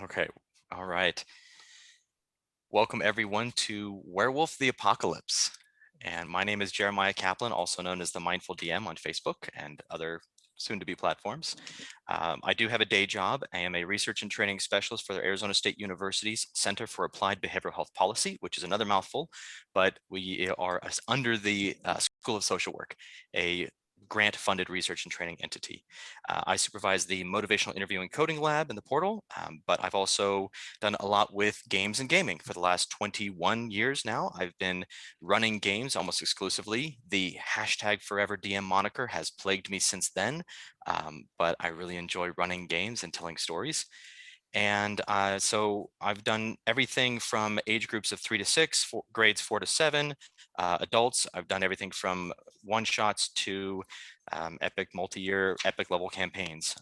Okay, all right. Welcome everyone to Werewolf the Apocalypse. And my name is Jeremiah Kaplan, also known as the Mindful DM on Facebook and other soon-to-be platforms. I do have a day job. I am a research and training specialist for the Arizona State University's Center for Applied Behavioral Health Policy, which is another mouthful, but we are under the School of Social Work, a grant-funded research and training entity. I supervise the motivational interviewing coding lab in the portal, but I've also done a lot with games and gaming for the last 21 years now. I've been running games almost exclusively. The hashtag Forever DM moniker has plagued me since then, but I really enjoy running games and telling stories. And so I've done everything from age groups of 3 to 6, grades 4 to 7, adults. I've done everything from one-shots to epic multi-year epic level campaigns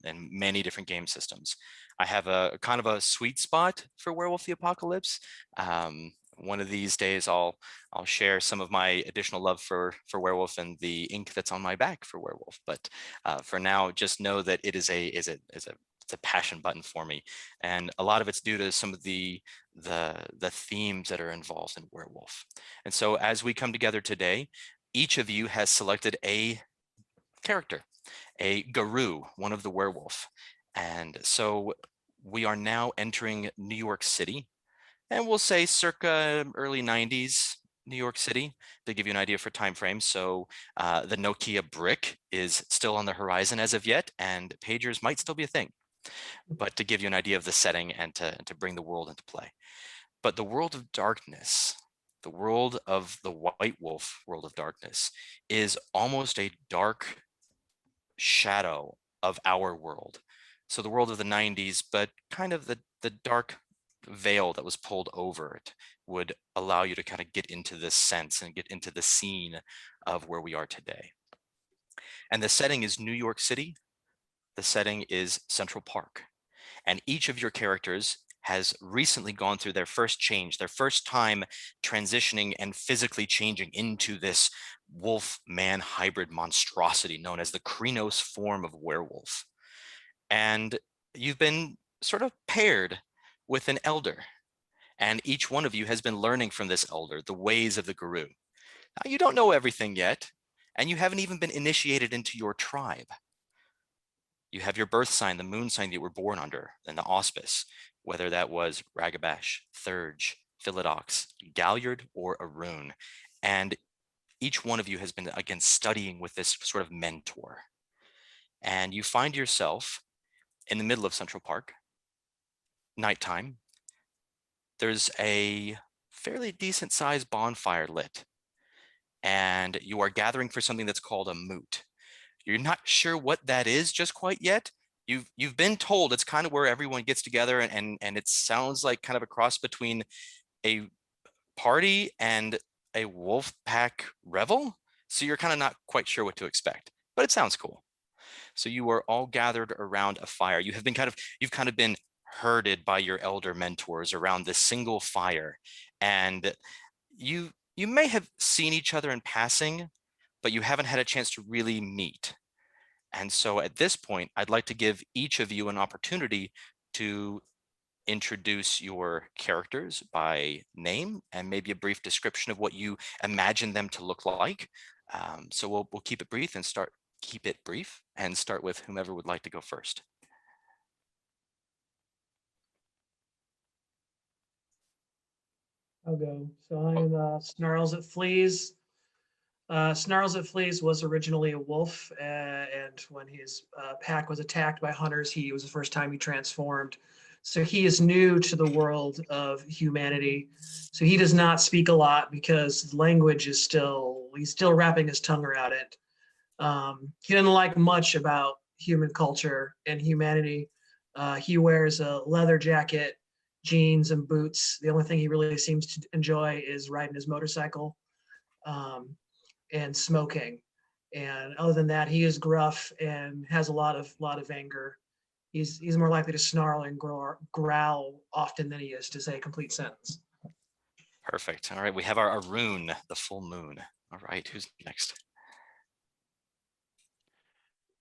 and many different game systems. I have a kind of a sweet spot for Werewolf the Apocalypse. One of these days I'll share some of my additional love for Werewolf and the ink that's on my back for Werewolf. But for now, just know that it is it's a passion button for me, and a lot of it's due to some of the themes that are involved in Werewolf. And so as we come together today, each of you has selected a character, a guru, one of the werewolf. And so we are now entering New York City, and we'll say circa early 90s New York City to give you an idea for time frame. So the Nokia brick is still on the horizon as of yet, and pagers might still be a thing, but to give you an idea of the setting and to bring the world into play. But the world of darkness, the world of the White Wolf world of darkness, is almost a dark shadow of our world. So the world of the 90s, but kind of the dark veil that was pulled over it would allow you to kind of get into this sense and get into the scene of where we are today. And the setting is New York City. The setting is Central Park. And each of your characters has recently gone through their first change, their first time transitioning and physically changing into this wolf-man hybrid monstrosity known as the Krynos form of werewolf. And you've been sort of paired with an elder, and each one of you has been learning from this elder the ways of the guru. Now, you don't know everything yet, and you haven't even been initiated into your tribe. You have your birth sign, the moon sign that you were born under, and the auspice, whether that was Ragabash, Thurge, Philodox, Galliard, or Arun. And each one of you has been, again, studying with this sort of mentor. And you find yourself in the middle of Central Park, nighttime. There's a fairly decent sized bonfire lit, and you are gathering for something that's called a moot. You're not sure what that is just quite yet. You've been told it's kind of where everyone gets together, and it sounds like kind of a cross between a party and a wolf pack revel. So you're kind of not quite sure what to expect, but it sounds cool. So you are all gathered around a fire. You've kind of been herded by your elder mentors around this single fire, and you may have seen each other in passing, but you haven't had a chance to really meet. And so at this point, I'd like to give each of you an opportunity to introduce your characters by name and maybe a brief description of what you imagine them to look like. So we'll keep it brief and start with whomever would like to go first. I'll go. So I'm Snarls That Flees. Snarls That Flees was originally a wolf, and when his pack was attacked by hunters, it was the first time he transformed. So he is new to the world of humanity. So he does not speak a lot because language is he's still wrapping his tongue around it. He doesn't like much about human culture and humanity. He wears a leather jacket, jeans, and boots. The only thing he really seems to enjoy is riding his motorcycle and smoking. And other than that, he is gruff and has a lot of anger. He's more likely to snarl and growl often than he is to say a complete sentence. Perfect. All right, we have our Arun, the full moon. All right, who's next?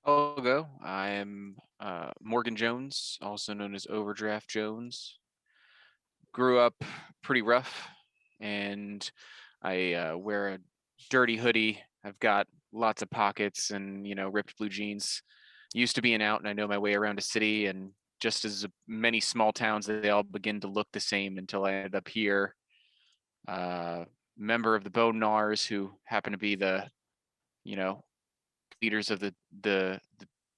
I'll go. I am Morgan Jones, also known as Overdraft Jones. Grew up pretty rough, and I wear a dirty hoodie. I've got lots of pockets and, ripped blue jeans. Used to be an out, and I know my way around a city. And just as many small towns, they all begin to look the same until I ended up here. Member of the Bone Nars, who happen to be the, you know, leaders of the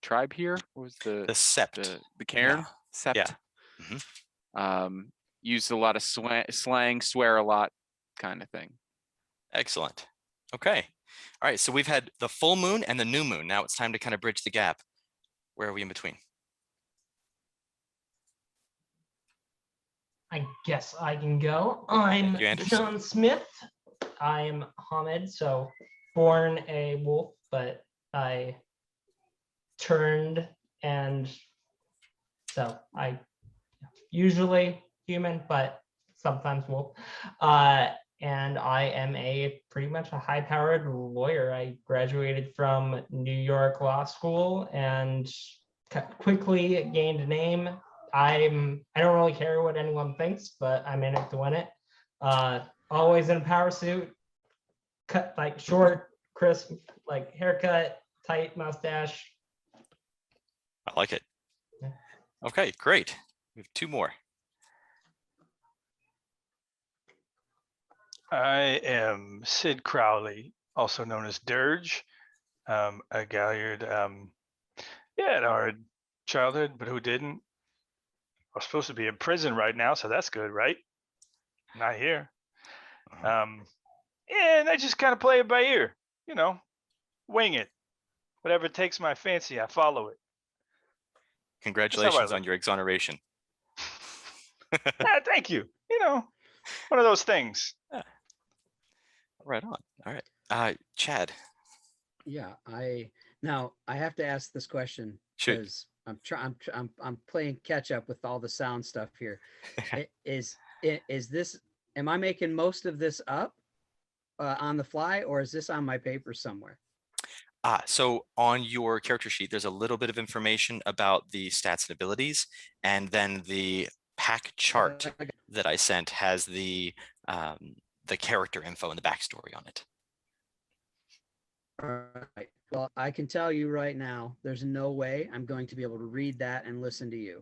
tribe here. What was The sept. the cairn? Yeah. Sept. Mhm. Used a lot of slang, swear a lot, kind of thing. Excellent. Okay. All right. So we've had the full moon and the new moon. Now it's time to kind of bridge the gap. Where are we in between? I guess I can go. I'm Thank you, Anders. John Smith. I'm Hamid, so born a wolf, but I turned, and so I usually human, but sometimes wolf. And I am pretty much a high-powered lawyer. I graduated from New York Law School and quickly gained a name. I don't really care what anyone thinks, but I'm in it to win it. Always in a power suit, cut like short, crisp, like haircut, tight mustache. I like it. Okay, great. We have two more. I am Sid Crowley, also known as Dirge, a Galliard. Yeah, in our childhood, but who didn't? I was supposed to be in prison right now, so that's good, right? Not here. And I just kind of play it by ear, wing it. Whatever takes my fancy, I follow it. Congratulations on your exoneration. Thank you. One of those things. Yeah. Right on. All right. Chad. Yeah, I have to ask this question Shoot. because I'm playing catch up with all the sound stuff here. Is this, am I making most of this up on the fly, or is this on my paper somewhere? So on your character sheet, there's a little bit of information about the stats and abilities, and then the pack chart that I sent has the character info and the backstory on it. All right. Well, I can tell you right now, there's no way I'm going to be able to read that and listen to you.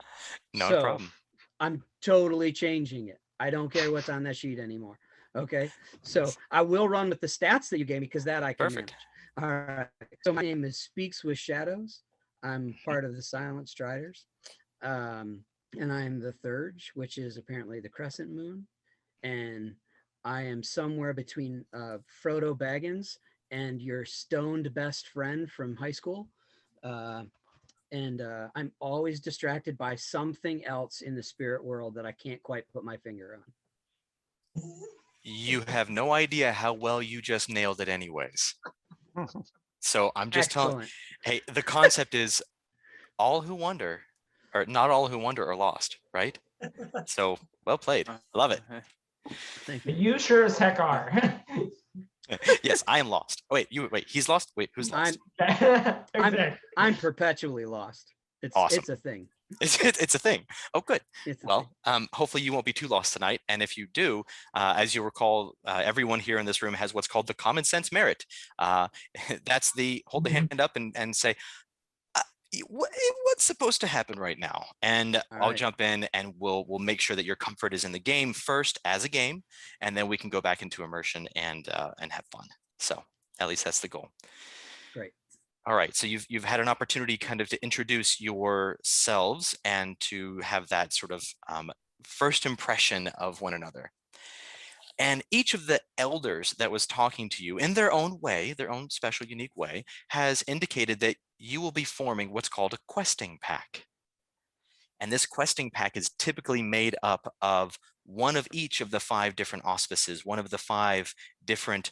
No problem. I'm totally changing it. I don't care what's on that sheet anymore. Okay. So I will run with the stats that you gave me because that I can Perfect. manage. All right. So my name is Speaks with Shadows. I'm part of the Silent Striders. And I'm the Thurge, which is apparently the crescent moon. And I am somewhere between Frodo Baggins and your stoned best friend from high school. And I'm always distracted by something else in the spirit world that I can't quite put my finger on. You have no idea how well you just nailed it anyways. So I'm just telling, hey, the concept is all who wonder, or not all who wonder are lost, right? So well played. Love it. Thank you. You sure as heck are. Yes, I am lost. Wait, he's lost? Wait, who's lost? Exactly. I'm perpetually lost. It's awesome. It's a thing. It's a thing. Oh, good. Well, thing. Hopefully you won't be too lost tonight. And if you do, as you recall, everyone here in this room has what's called the common sense merit. That's the hold the hand up and say, what's supposed to happen right now? And I'll jump in and we'll make sure that your comfort is in the game first as a game, and then we can go back into immersion and have fun. So at least that's the goal. Great. All right, so you've had an opportunity kind of to introduce yourselves and to have that sort of first impression of one another. And each of the elders that was talking to you in their own way, their own special, unique way, has indicated that you will be forming what's called a questing pack. And this questing pack is typically made up of one of each of the 5 different auspices, one of the 5 different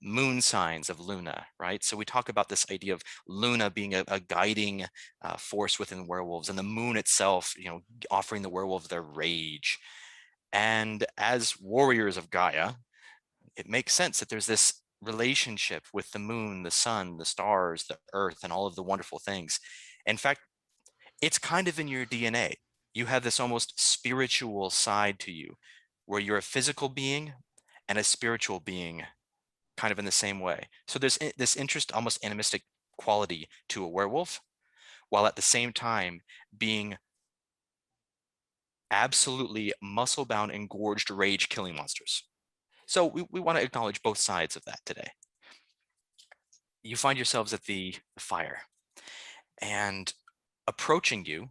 moon signs of Luna, right? So we talk about this idea of Luna being a guiding force within werewolves, and the moon itself, offering the werewolves their rage. And as warriors of Gaia, it makes sense that there's this relationship with the moon, the sun, the stars, the earth, and all of the wonderful things. In fact, it's kind of in your DNA. You have this almost spiritual side to you where you're a physical being and a spiritual being kind of in the same way. So there's this interest, almost animistic quality to a werewolf, while at the same time being absolutely muscle-bound, engorged, rage-killing monsters. So we want to acknowledge both sides of that today. You find yourselves at the fire, and approaching you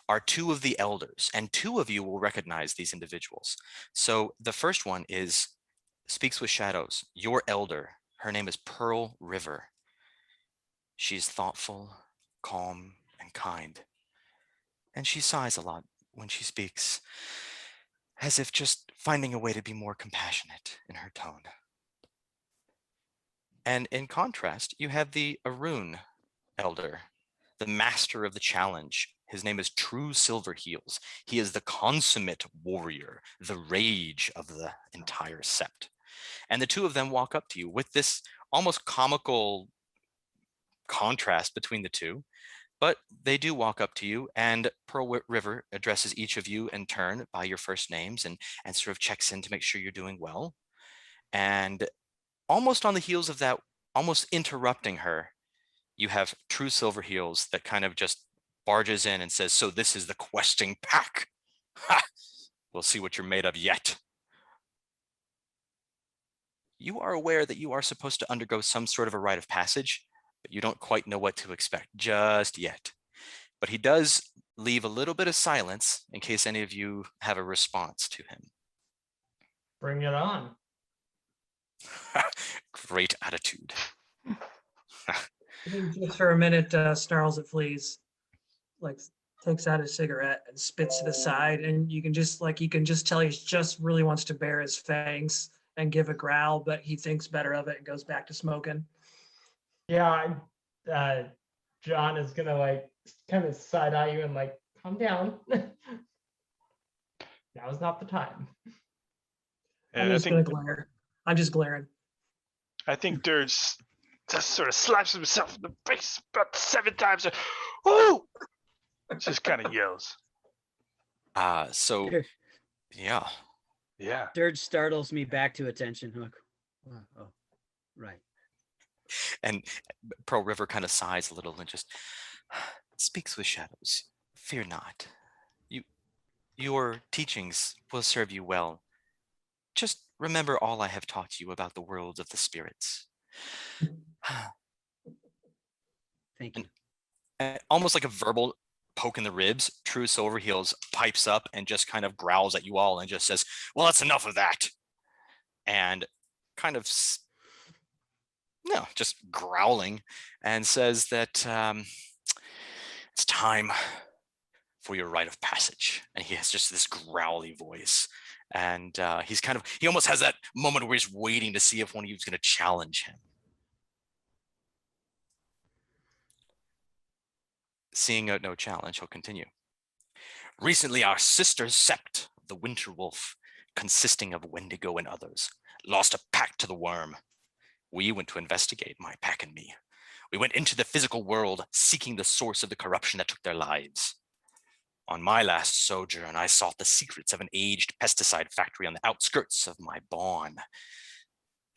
are two of the elders, and two of you will recognize these individuals. So the first one speaks with shadows, your elder. Her name is Pearl River. She's thoughtful, calm, and kind. And she sighs a lot when she speaks, as if just finding a way to be more compassionate in her tone. And in contrast, you have the Arun elder, the master of the challenge. His name is True Silverheels. He is the consummate warrior, the rage of the entire sept. And the two of them walk up to you with this almost comical contrast between the two, but they do walk up to you, and Pearl River addresses each of you in turn by your first names and sort of checks in to make sure you're doing well. And almost on the heels of that, almost interrupting her, you have True Silverheels that kind of just barges in and says, "So this is the questing pack. Ha! We'll see what you're made of yet." You are aware that you are supposed to undergo some sort of a rite of passage, but you don't quite know what to expect just yet. But he does leave a little bit of silence in case any of you have a response to him. Bring it on. Great attitude. I think just for a minute, snarls at fleas, like takes out his cigarette and spits to the side, and you can just tell he just really wants to bare his fangs and give a growl, but he thinks better of it and goes back to smoking. Yeah, John is gonna like kind of side eye you and like calm down. Now is not the time. I'm just gonna glare. I'm just glaring. I think Dirge just sort of slaps himself in the face about 7 times. Oh! Just kind of yells. So yeah. Yeah. Dirge startles me back to attention. I'm like, oh, right. And Pearl River kind of sighs a little and just speaks with shadows. Fear not. Your teachings will serve you well. Just remember all I have taught you about the world of the spirits. Thank you. And almost like a verbal poke in the ribs, True Silverheels pipes up and just kind of growls at you all and just says, "Well, that's enough of that." And kind of, just growling, and says that it's time for your rite of passage. And he has just this growly voice. And he almost has that moment where he's waiting to see if one of you is going to challenge him. Seeing no challenge, he'll continue. Recently, our sister sept, the Winter Wolf, consisting of Wendigo and others, lost a pack to the worm. We went to investigate, my pack and me. We went into the physical world, seeking the source of the corruption that took their lives. On my last sojourn, I sought the secrets of an aged pesticide factory on the outskirts of my bawn.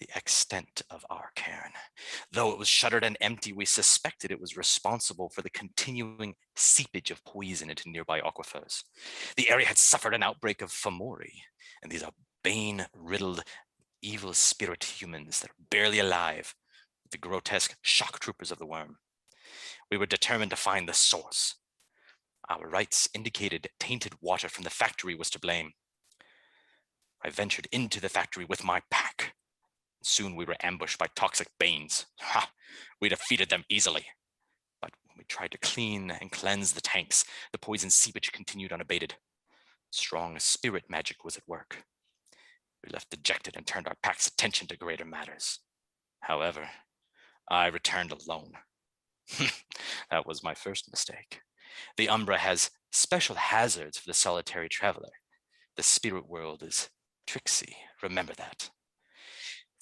The extent of our cairn. Though it was shuttered and empty, we suspected it was responsible for the continuing seepage of poison into nearby aquifers. The area had suffered an outbreak of famori, and these are bane-riddled, evil spirit humans that are barely alive, the grotesque shock troopers of the worm. We were determined to find the source. Our rites indicated tainted water from the factory was to blame. I ventured into the factory with my pack. Soon we were ambushed by toxic banes. We defeated them easily. But when we tried to clean and cleanse the tanks, the poison seepage continued unabated. Strong spirit magic was at work. We left dejected and turned our pack's attention to greater matters. However, I returned alone. That was my first mistake. The Umbra has special hazards for the solitary traveler. The spirit world is tricksy, remember that.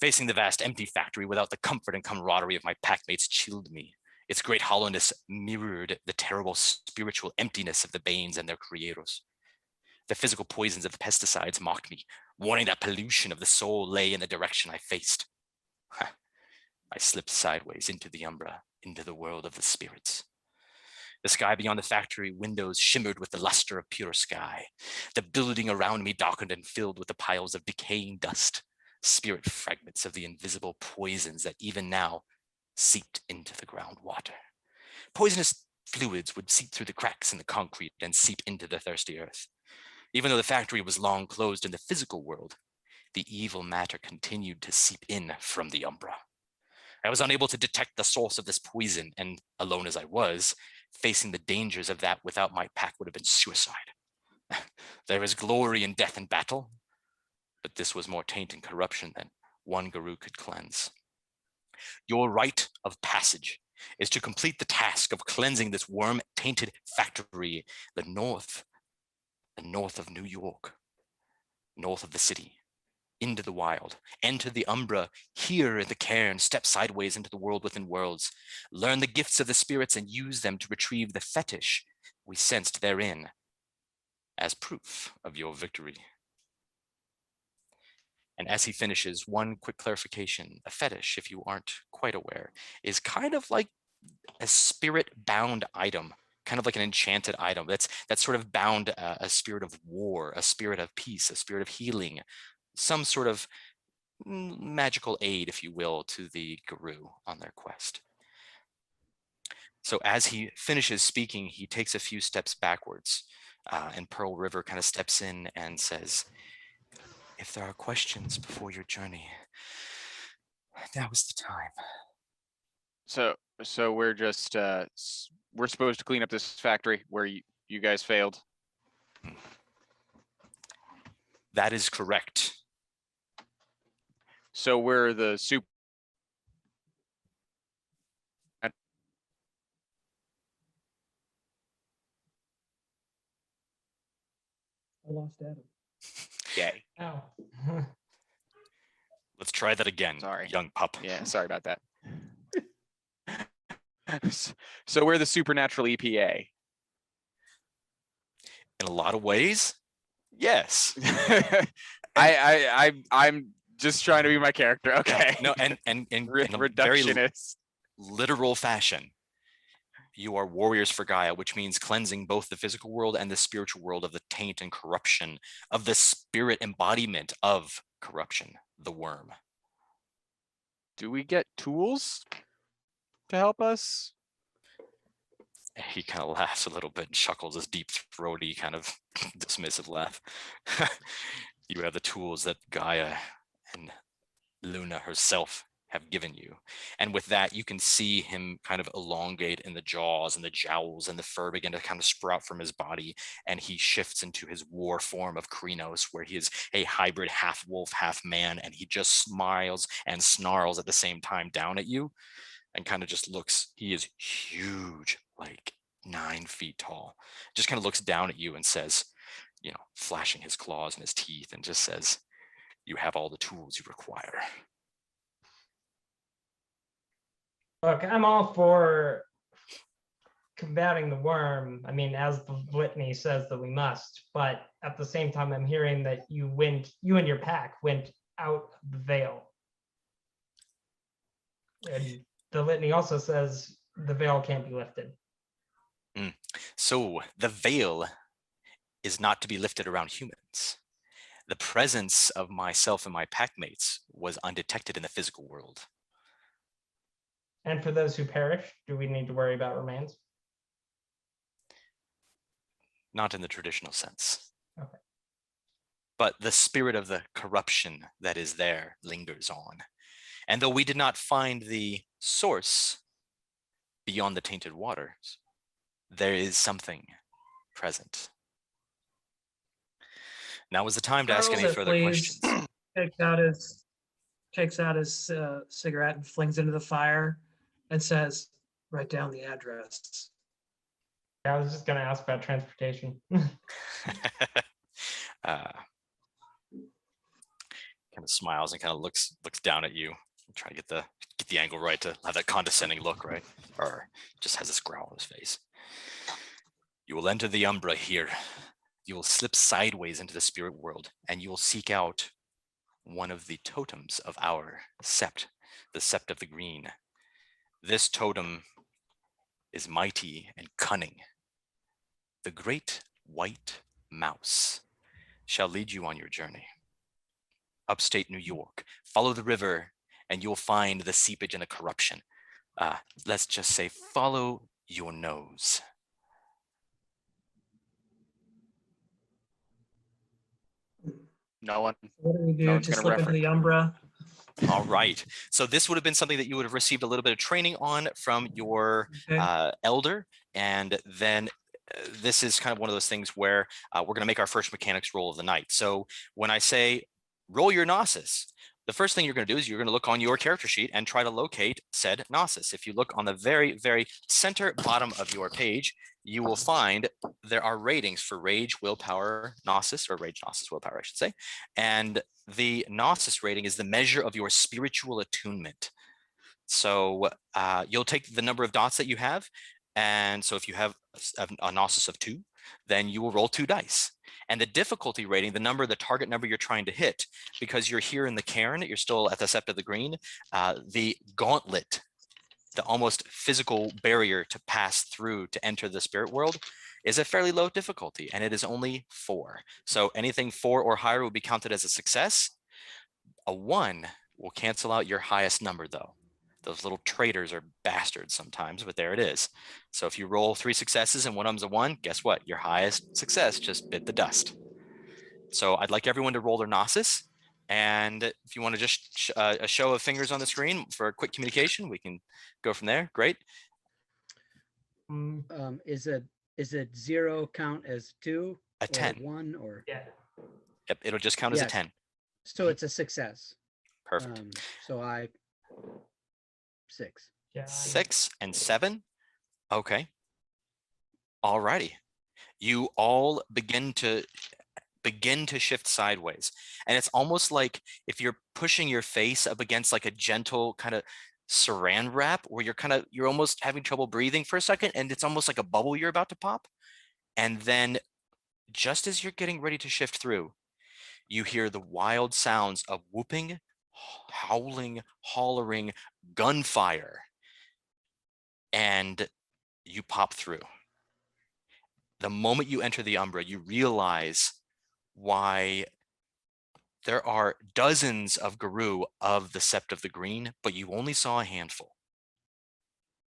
Facing the vast empty factory without the comfort and camaraderie of my packmates chilled me. Its great hollowness mirrored the terrible spiritual emptiness of the Banes and their creators. The physical poisons of the pesticides mocked me, warning that pollution of the soul lay in the direction I faced. I slipped sideways into the umbra, into the world of the spirits. The sky beyond the factory windows shimmered with the luster of pure sky. The building around me darkened and filled with the piles of decaying dust, spirit fragments of the invisible poisons that even now seeped into the groundwater. Poisonous fluids would seep through the cracks in the concrete and seep into the thirsty earth. Even though the factory was long closed in the physical world, the evil matter continued to seep in from the umbra. I was unable to detect the source of this poison, and alone as I was, facing the dangers of that without my pack would have been suicide. There is glory in death and battle, but this was more taint and corruption than one guru could cleanse. Your rite of passage is to complete the task of cleansing this worm-tainted factory, the north of New York, north of the city, into the wild, enter the umbra, here in the cairn, step sideways into the world within worlds, learn the gifts of the spirits and use them to retrieve the fetish we sensed therein as proof of your victory. And as he finishes, one quick clarification: a fetish, if you aren't quite aware, is kind of like a spirit-bound item, kind of like an enchanted item that's sort of bound a spirit of war, a spirit of peace, a spirit of healing, some sort of magical aid, if you will, to the guru on their quest. So as he finishes speaking, he takes a few steps backwards, and Pearl River kind of steps in and says, if there are questions before your journey, now is the time. So we're just we're supposed to clean up this factory where you guys failed. That is correct. So we're the I lost Adam. Yay. Oh. Let's try that again, Sorry. young pup. Yeah, sorry about that. So we're the supernatural EPA. In a lot of ways, yes. I'm just trying to be my character. Okay. No, and in a very Reductionist. literal fashion, you are warriors for Gaia, which means cleansing both the physical world and the spiritual world of the taint and corruption of the spirit embodiment of corruption, the worm. Do we get tools to help us? He kind of laughs a little bit and chuckles his deep throaty kind of dismissive laugh. You have the tools that Gaia and Luna herself have given you. And with that, you can see him kind of elongate in the jaws and the jowls, and the fur begin to kind of sprout from his body. And he shifts into his war form of Krynos, where he is a hybrid half wolf, half man. And he just smiles and snarls at the same time down at you and kind of just looks. He is huge, like 9 feet tall, just kind of looks down at you and says, you know, flashing his claws and his teeth, and just says, you have all the tools you require. Look, I'm all for combating the worm. I mean, as the litany says that we must, but at the same time, I'm hearing that you and your pack went out of the veil. And the litany also says the veil can't be lifted. So the veil is not to be lifted around humans. The presence of myself and my packmates was undetected in the physical world. And for those who perish, do we need to worry about remains? Not in the traditional sense. Okay. But the spirit of the corruption that is there lingers on. And though we did not find the source beyond the tainted waters, there is something present. Now is the time to ask any further questions. Takes out his cigarette and flings into the fire and says, write down the address. Yeah, I was just going to ask about transportation. Can kind of smiles and kind of looks down at you. Try to get the angle right to have that condescending look, right? Or just has this growl on his face. You will enter the Umbra here. You will slip sideways into the spirit world, and you will seek out one of the totems of our sept, the Sept of the Green. This totem is mighty and cunning. The great white mouse shall lead you on your journey. Upstate New York, follow the river, and you'll find the seepage and the corruption. Let's just say, follow your nose. No one. What do we No do one's to gonna slip into the Umbra? All right. So this would have been something that you would have received a little bit of training on from your Okay. elder. And then this is kind of one of those things where we're going to make our first mechanics roll of the night. So when I say roll your Gnosis, the first thing you're going to do is you're going to look on your character sheet and try to locate said Gnosis. If you look on the very, very center bottom of your page, you will find there are ratings for Rage, Willpower, Gnosis, or Rage, Gnosis, Willpower, I should say. And the Gnosis rating is the measure of your spiritual attunement. So you'll take the number of dots that you have. And so if you have a Gnosis of 2, then you will roll 2 dice. And the difficulty rating, the target number you're trying to hit, because you're here in the cairn, you're still at the Sept of the Green, the gauntlet, the almost physical barrier to pass through to enter the spirit world, is a fairly low difficulty, and it is only 4. So anything 4 or higher will be counted as a success. A 1 will cancel out your highest number, though. Those little traitors are bastards sometimes, but there it is. So if you roll 3 successes and one of them's a 1, guess what? Your highest success just bit the dust. So I'd like everyone to roll their Gnosis. And if you want to just a show of fingers on the screen for a quick communication, we can go from there. Great. Is it 0 count as 2? A 10. 1 or? Yeah. Yep, it'll just count as a Yes. 10. So it's a success. Perfect. So I 6. Yeah. 6 and 7. Okay. All righty. You all begin to shift sideways. And it's almost like if you're pushing your face up against like a gentle kind of saran wrap where you're almost having trouble breathing for a second, and it's almost like a bubble you're about to pop. And then just as you're getting ready to shift through, you hear the wild sounds of whooping, howling, hollering, gunfire, and you pop through. The moment you enter the Umbra, you realize why there are dozens of Garou of the Sept of the Green, but you only saw a handful.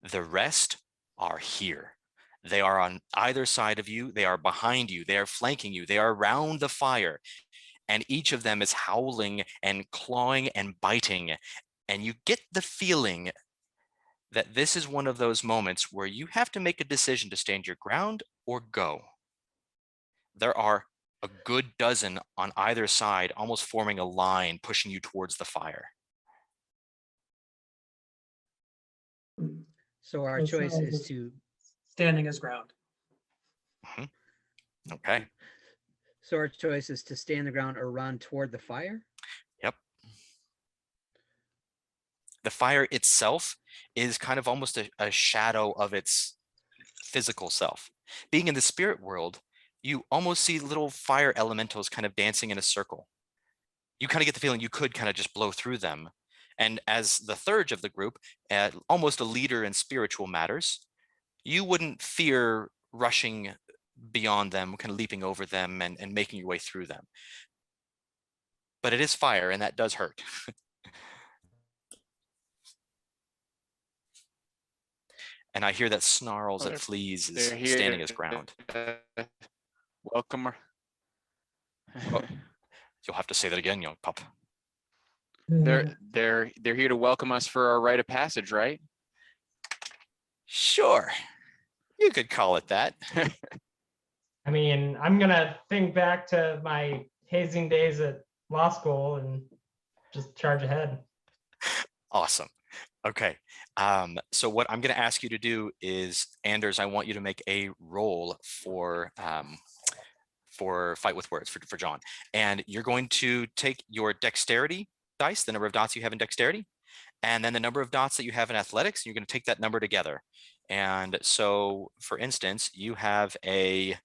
The rest are here. They are on either side of you. They are behind you. They are flanking you. They are around the fire. And each of them is howling and clawing and biting. And you get the feeling that this is one of those moments where you have to make a decision to stand your ground or go. There are a good dozen on either side, almost forming a line, pushing you towards the fire. So our So choice Charles is is to, standing his ground. Okay. so our choice is to stand the ground or run toward the fire? Yep. The fire itself is kind of almost a shadow of its physical self. Being in the spirit world, you almost see little fire elementals kind of dancing in a circle. You kind of get the feeling you could kind of just blow through them. And as the third of the group, almost a leader in spiritual matters, you wouldn't fear rushing beyond them, kind of leaping over them and making your way through them. But it is fire, and that does hurt. And I hear that Snarls at Fleas is standing his ground. Welcome. Oh, you'll have to say that again, young pup. They're here to welcome us for our rite of passage, right? Sure, you could call it that. I mean, I'm gonna think back to my hazing days at law school and just charge ahead. Awesome. Okay. So what I'm going to ask you to do is, Anders, I want you to make a roll for for fight with words for John. And you're going to take your dexterity dice, the number of dots you have in dexterity, and then the number of dots that you have in athletics, and you're going to take that number together. And so, for instance, you have a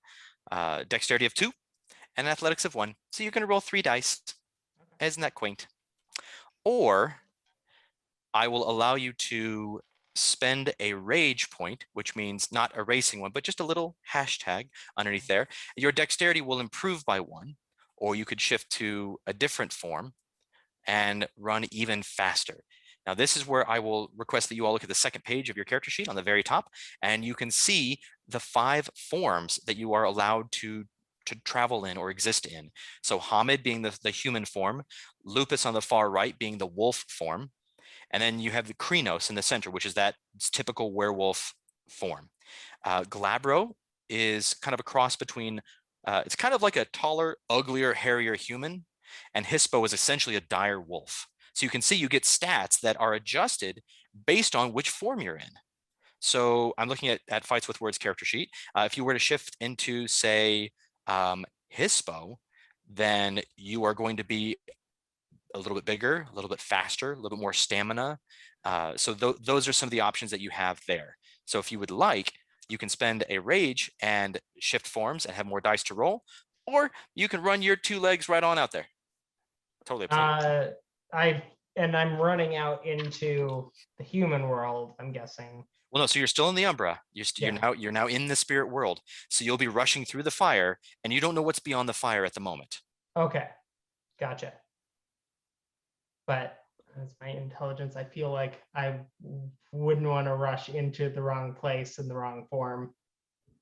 dexterity of 2 and an athletics of 1. So you're going to roll 3 dice. Isn't that quaint? Or I will allow you to spend a rage point, which means not erasing one, but just a little hashtag underneath there. Your dexterity will improve by 1, or you could shift to a different form and run even faster. Now, this is where I will request that you all look at the second page of your character sheet on the very top, and you can see the 5 forms that you are allowed to travel in or exist in. So Hamid being the human form, Lupus on the far right being the wolf form, and then you have the Krynos in the center, which is that typical werewolf form. Glabro is kind of a cross between, it's kind of like a taller, uglier, hairier human, and Hispo is essentially a dire wolf. So you can see you get stats that are adjusted based on which form you're in. So I'm looking at Fights with Words character sheet. If you were to shift into, say, Hispo, then you are going to be a little bit bigger, a little bit faster, a little bit more stamina. So those are some of the options that you have there. So if you would like, you can spend a rage and shift forms and have more dice to roll, or you can run your 2 legs right on out there. Totally up to you. I'm running out into the human world, I'm guessing. Well, no, so you're still in the Umbra. You're now in the spirit world. So you'll be rushing through the fire, and you don't know what's beyond the fire at the moment. Okay, gotcha. But as my intelligence, I feel like I wouldn't want to rush into the wrong place in the wrong form.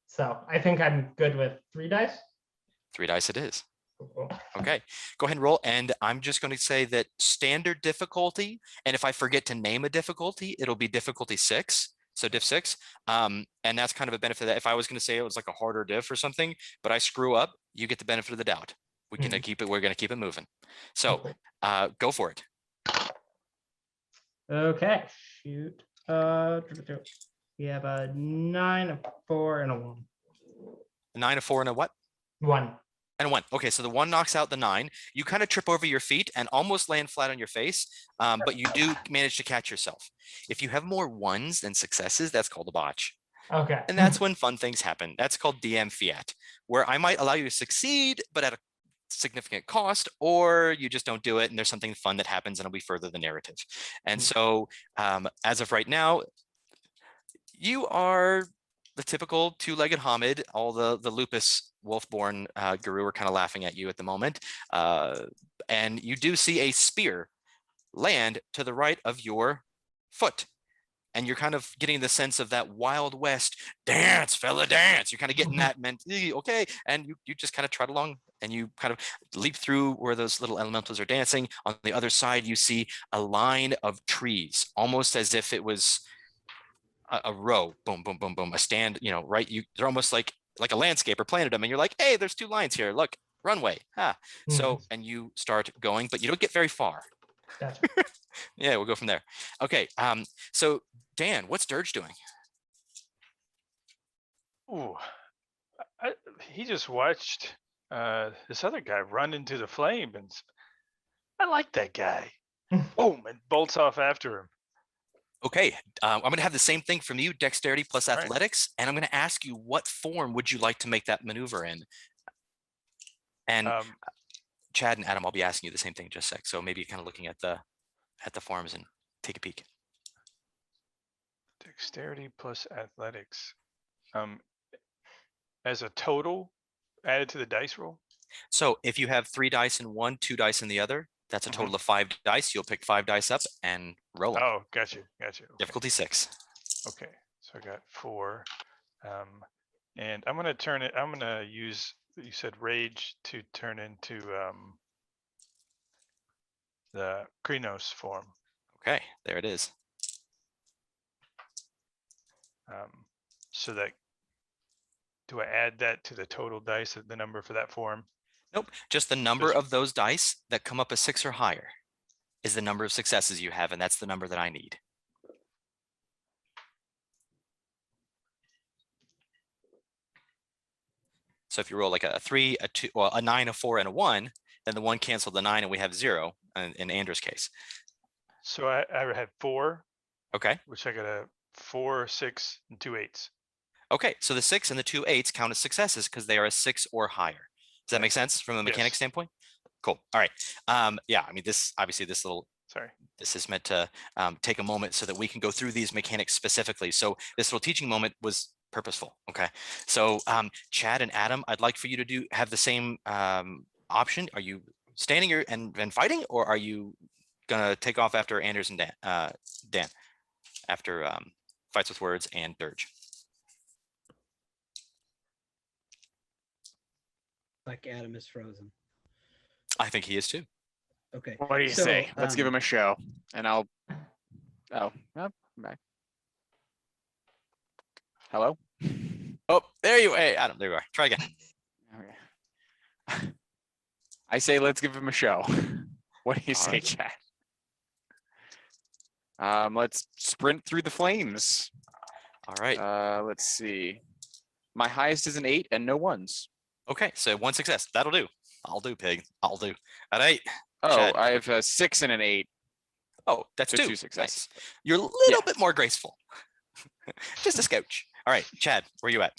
So I think I'm good with 3 dice. 3 dice it is. Cool. Okay, go ahead and roll. And I'm just going to say that standard difficulty, and if I forget to name a difficulty, it'll be difficulty 6. So diff 6. And that's kind of a benefit of that. If I was going to say it was like a harder diff or something, but I screw up, you get the benefit of the doubt. We're going to keep it moving. So go for it. Okay, shoot. We have a 9, a 4, and a 1. A 9, a 4, and a what? 1. And a 1. Okay, so the 1 knocks out the 9. You kind of trip over your feet and almost land flat on your face, but you do manage to catch yourself. If you have more 1s than successes, that's called a botch. Okay. And that's when fun things happen. That's called DM fiat, where I might allow you to succeed, but at a significant cost, or you just don't do it and there's something fun that happens and it'll be further the narrative. And so as of right now, you are the typical 2-legged Hamid. All the Lupus wolf-born guru are kind of laughing at you at the moment. And you do see a spear land to the right of your foot. And you're kind of getting the sense of that Wild West dance, fella, dance. You're kind of getting that okay. And you just kind of trot along and you kind of leap through where those little elementals are dancing. On the other side, you see a line of trees, almost as if it was a row, boom, boom, boom, boom, a stand, right? They're almost like a landscaper planted them. And you're like, hey, there's 2 lines here. Look, runway. So, and you start going, but you don't get very far. Gotcha. Yeah, we'll go from there. Okay, so Dan, what's Dirge doing? Ooh, he just watched this other guy run into the flame, and I like that guy. Boom, and bolts off after him. Okay, I'm going to have the same thing from you, dexterity plus Right. athletics, and I'm going to ask you what form would you like to make that maneuver in? And Chad and Adam, I'll be asking you the same thing in just a sec. So maybe kind of looking at the forms and take a peek. Dexterity plus athletics. As a total added to the dice roll? So if you have 3 dice in one, 2 dice in the other, that's a total of 5 dice. You'll pick 5 dice up and roll them. Oh, got you. Okay. Difficulty 6. Okay, so I got 4. And I'm gonna turn it, I'm gonna use, you said rage to turn into the Krynos form. Okay, there it is. So that, do I add that to the total dice, the number for that form? Nope, just the number of those dice that come up as 6 or higher is the number of successes you have, and that's the number that I need. So if you roll like a 3, a 2, well, a 9, a 4, and a 1, then the 1 canceled the 9, and we have 0 in Andrew's case. So I had 4, Okay. which I got a 4, 6, and 2 8s. Okay. So the 6 and the 2 8s count as successes because they are a 6 or higher. Does that make sense from a mechanic Yes. standpoint? Cool. All right. Yeah. I mean, this obviously this is meant to take a moment so that we can go through these mechanics specifically. So this little teaching moment was purposeful. Okay. So Chad and Adam, I'd like for you to have the same option. Are you standing here and fighting, or are you gonna take off after Anders and Dan after fights with words and dirge? Like Adam is frozen. I think he is too. Okay. What do you So, say? Let's give him a show, and I'll. Oh, back. Hello. Oh, there you. Hey, Adam. There you are. Try again. Okay. I say let's give him a show. What do you All say, right. Chad? Let's sprint through the flames. All right. Let's see. My highest is an 8 and no 1s. Okay. So 1 success. That'll do. I'll do, pig. I'll do. All right. Oh, Chad. I have a 6 and an 8. Oh, that's So 2. 2 successes. Nice. You're a little bit more graceful. Just a scotch. All right, Chad, where you at?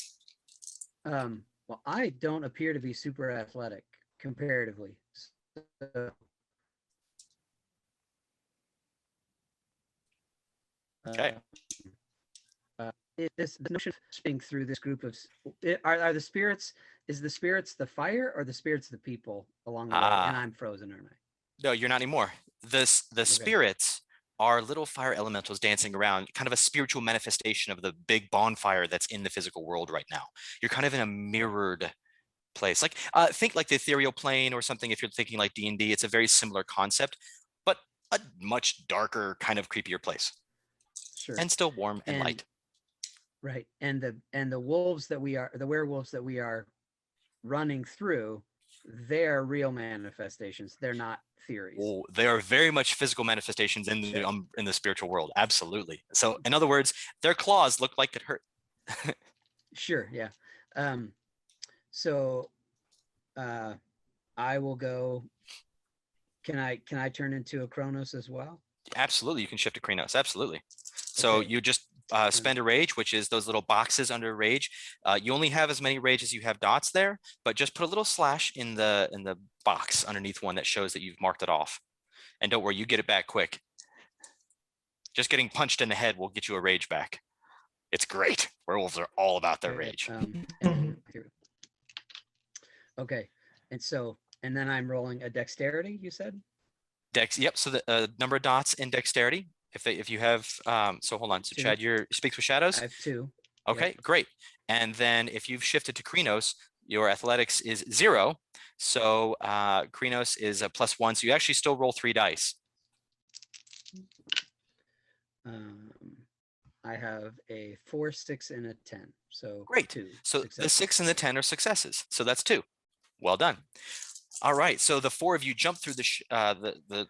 Well, I don't appear to be super athletic comparatively. So, Okay. This notion of spinning through this group of are the spirits? Is the spirits the fire or the spirits the people along the way? And I'm frozen, aren't I? No, you're not anymore. The spirits are little fire elementals dancing around, kind of a spiritual manifestation of the big bonfire that's in the physical world right now. You're kind of in a mirrored place. Like think like the ethereal plane or something. If you're thinking like D&D, it's a very similar concept, but a much darker, kind of creepier place. Sure. And still warm and light. Right. And the werewolves that we are running through, they're real manifestations. They're not theories. Oh, they are very much physical manifestations in the spiritual world. Absolutely. So in other words, their claws look like it hurt. Sure. Yeah. So I will go. Can I turn into a Kronos as well? Absolutely. You can shift to Krenos. Absolutely. So Okay. you just spend a rage, which is those little boxes under rage. You only have as many rage as you have dots there, but just put a little slash in the box underneath one that shows that you've marked it off. And don't worry, you get it back quick. Just getting punched in the head will get you a rage back. It's great. Werewolves are all about their rage. Okay. And then I'm rolling a dexterity, you said? Dex, yep. So the number of dots in dexterity. If you have, so hold on. So 2. Chad, you're speaks with shadows. I have 2. Okay, Yep. great. And then if you've shifted to Krenos, your athletics is 0. So Krenos is a +1. So you actually still roll 3 dice. I have a 4, 6, and a 10. So Great. 2. So successes. the 6 and the 10 are successes. So that's 2. Well done. All right. So the 4 of you jump through the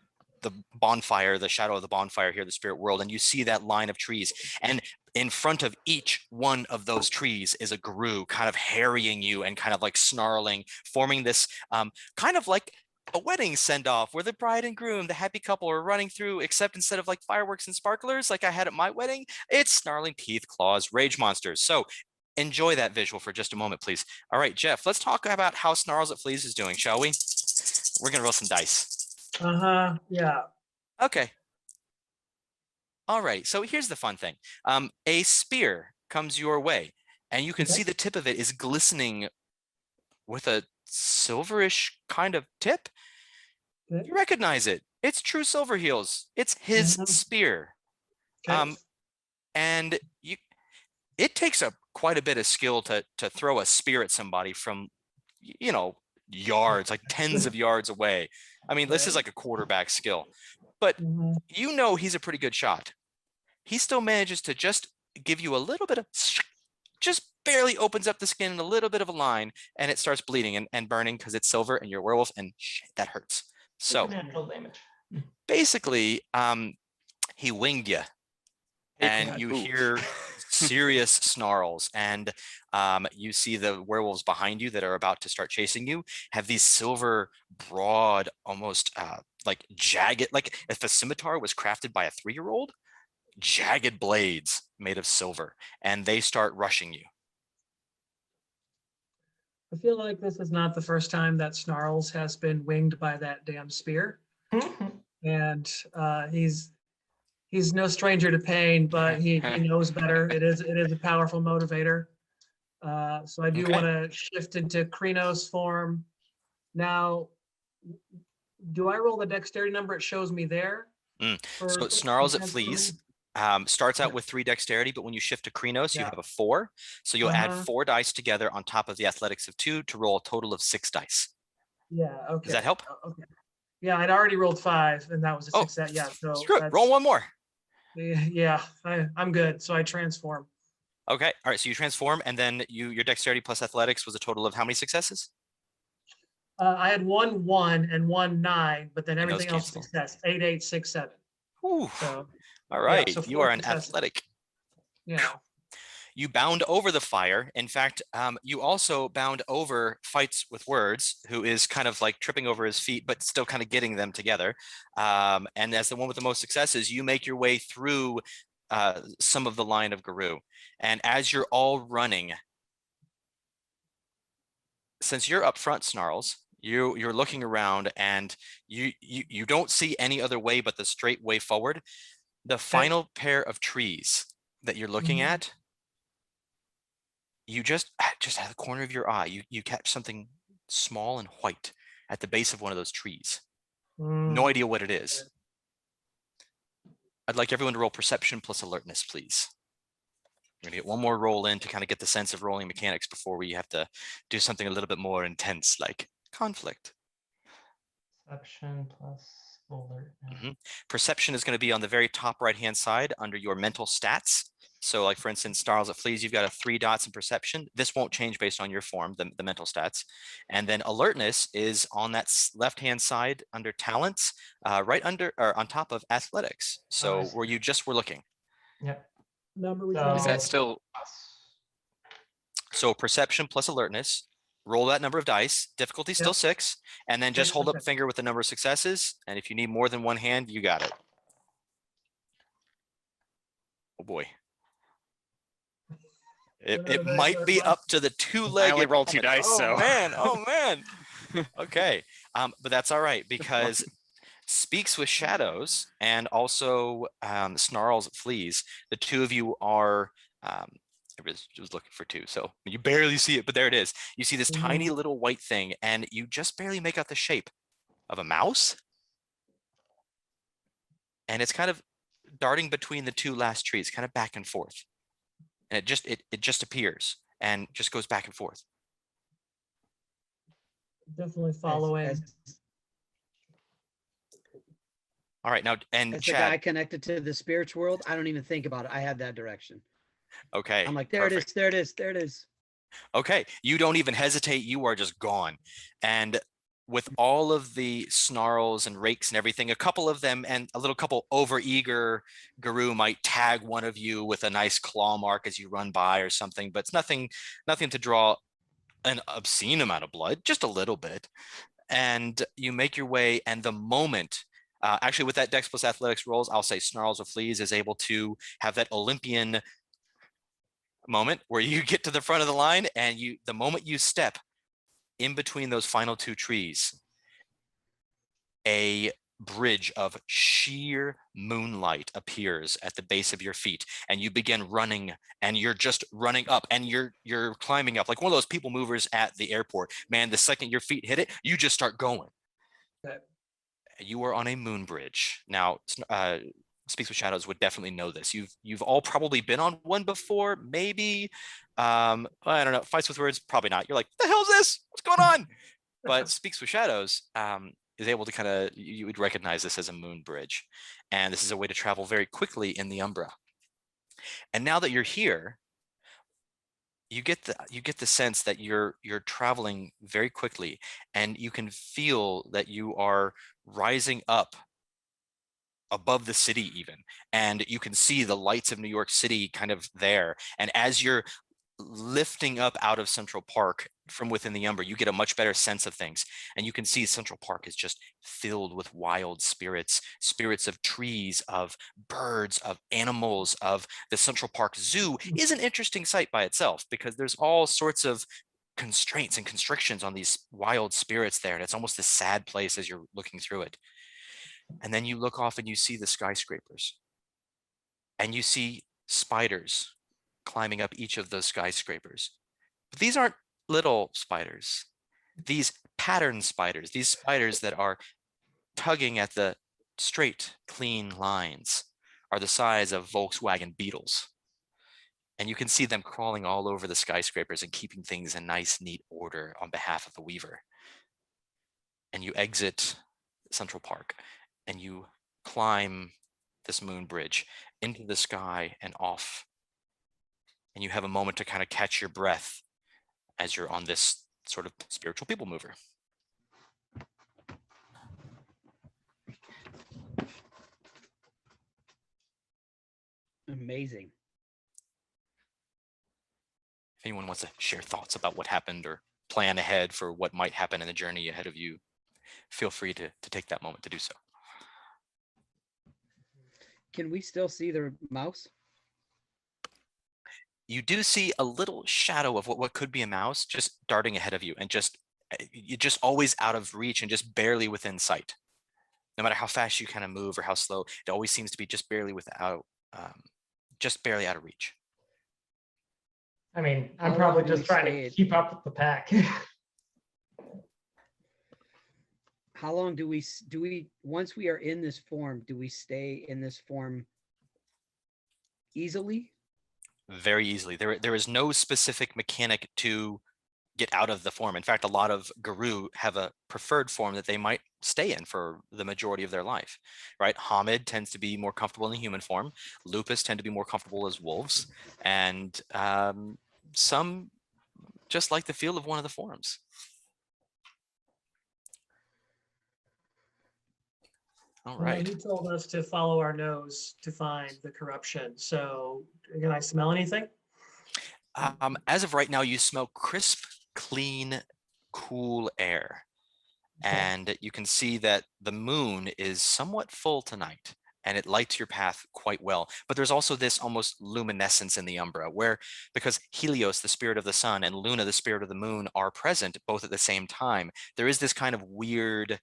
bonfire, the shadow of the bonfire here, the spirit world, and you see that line of trees. And in front of each one of those trees is a Gru kind of harrying you and kind of like snarling, forming this kind of like a wedding send-off where the bride and groom, the happy couple, are running through, except instead of like fireworks and sparklers like I had at my wedding, it's snarling teeth, claws, rage monsters. So enjoy that visual for just a moment, please. All right, Jeff, let's talk about how Snarls at Fleas is doing, shall we? We're gonna roll some dice. Yeah. Okay. All right, so here's the fun thing. A spear comes your way, and you can see the tip of it is glistening with a silverish kind of tip. Okay. You recognize it. It's True Silverheels. It's his spear. Okay. And it takes quite a bit of skill to throw a spear at somebody from, yards, like tens of yards away. I mean, this is like a quarterback skill, but he's a pretty good shot. He still manages to just give you a little bit of, just barely opens up the skin in a little bit of a line, and it starts bleeding and burning because it's silver and you're a werewolf, and shit, that hurts. So Supernatural damage. basically, he winged you, and you hear serious snarls. And you see the werewolves behind you that are about to start chasing you have these silver, broad, almost like jagged, like if a scimitar was crafted by a 3-year-old, jagged blades made of silver, and they start rushing you. I feel like this is not the first time that Snarls has been winged by that damn spear. And he's no stranger to pain, but he knows better. It is a powerful motivator. So I do Okay. want to shift into Krenos form. Now, do I roll the dexterity number it shows me there? So Snarls it flees. Starts out with 3 dexterity, but when you shift to Krenos, you Yeah. have a 4. So you'll add Uh-huh. 4 dice together on top of the athletics of 2 to roll a total of 6 dice. Yeah, okay. Does that help? Okay. Yeah, I'd already rolled 5 and that was a Oh, success. Yeah, so screw it. that's, Roll 1 more. yeah, I'm good. So I transform. Okay. All right. So you transform, and then your dexterity plus athletics was a total of how many successes? I had 1 1 and 1 9, but then And those everything else is cancel. success. 8 8 6 7. Ooh. So All right. so You 4 are an successes. athletic. Yeah. You bound over the fire. In fact, you also bound over Fights with Words, who is kind of like tripping over his feet, but still kind of getting them together. And as the one with the most successes, you make your way through some of the line of Guru. And as you're all running, since you're up front, Snarls, you're looking around and you don't see any other way but the straight way forward. The final pair of trees that you're looking Mhm. at, you just out of the corner of your eye, you catch something small and white at the base of one of those trees. No idea what it is. I'd like everyone to roll perception plus alertness, please. We're gonna get one more roll in to kind of get the sense of rolling mechanics before we have to do something a little bit more intense, like conflict. Perception plus alertness. Perception is going to be on the very top right-hand side under your mental stats. So like, for instance, Snarls at Fleas, you've got 3 dots in perception. This won't change based on your form, the mental stats. And then alertness is on that left-hand side under talents, right under or on top of athletics. So where you just were looking. Yep. Number we Is that so- still So perception plus alertness, roll that number of dice, difficulty still Yep. 6, and then just 6 hold up a successes. finger with the number of successes. And if you need more than one hand, you got it. Oh boy. It might be up to the 2-legged. I only rolled 2 dice, oh, so man, oh man. Okay, but that's all right because Speaks with Shadows and also Snarls Fleas, the two of you are I was looking for 2, so you barely see it, but there it is. You see this tiny little white thing and you just barely make out the shape of a mouse, and it's kind of darting between the 2 last trees, kind of back and forth, and it just appears and just goes back and forth. Definitely following. All right, now, and As the guy Chad, connected to the spirits world, I don't even think about it. I have that direction. okay, I'm like, there perfect. it is, there it is, there it is. Okay, you don't even hesitate, you are just gone. And with all of the snarls and rakes and everything, a couple of them and a little couple overeager Guru might tag one of you with a nice claw mark as you run by or something, but it's nothing to draw an obscene amount of blood, just a little bit. And you make your way, and the moment, actually with that Dex plus Athletics rolls, I'll say Snarls or Fleas is able to have that Olympian moment where you get to the front of the line, and the moment you step in between those final 2 trees, a bridge of sheer moonlight appears at the base of your feet, and you begin running, and you're just running up, and you're climbing up like one of those people movers at the airport. Man, the second your feet hit it, you just start going. Okay. You are on a moon bridge. Now, Speaks with Shadows would definitely know this. You've all probably been on one before, maybe. I don't know. Fights with Words, probably not. You're like, what the hell is this? What's going on? But Speaks with Shadows is able to kind of, you would recognize this as a moon bridge, and this is a way to travel very quickly in the Umbra. And now that you're here, you get the sense that you're traveling very quickly, and you can feel that you are rising up above the city even, and you can see the lights of New York City kind of there. And as you're lifting up out of Central Park from within the Umbra, you get a much better sense of things. And you can see Central Park is just filled with wild spirits, spirits of trees, of birds, of animals, of the Central Park Zoo is an interesting sight by itself, because there's all sorts of constraints and constrictions on these wild spirits there. And it's almost a sad place as you're looking through it. And then you look off and you see the skyscrapers, and you see spiders climbing up each of those skyscrapers. But these aren't little spiders. These pattern spiders, these spiders that are tugging at the straight, clean lines, are the size of Volkswagen Beetles. And you can see them crawling all over the skyscrapers and keeping things in nice, neat order on behalf of the Weaver. And you exit Central Park and you climb this moon bridge into the sky and off. And you have a moment to kind of catch your breath as you're on this sort of spiritual people mover. Amazing. If anyone wants to share thoughts about what happened or plan ahead for what might happen in the journey ahead of you, feel free to take that moment to do so. Can we still see the mouse? You do see a little shadow of what could be a mouse just darting ahead of you, and you're just always out of reach and just barely within sight. No matter how fast you kind of move or how slow, it always seems to be just barely out of reach. I mean, I'm How probably long do just we trying stay to at- keep up with the pack. How long do we once we are in this form, do we stay in this form easily? Very easily. There is no specific mechanic to get out of the form. In fact, a lot of guru have a preferred form that they might stay in for the majority of their life, right? Hamid tends to be more comfortable in the human form. Lupus tend to be more comfortable as wolves. And some just like the feel of one of the forms. All right. He told us to follow our nose to find the corruption. So can I smell anything? As of right now, you smell crisp, clean, cool air. And you can see that the moon is somewhat full tonight, and it lights your path quite well. But there's also this almost luminescence in the umbra, where because Helios, the spirit of the sun, and Luna, the spirit of the moon, are present both at the same time, there is this kind of weird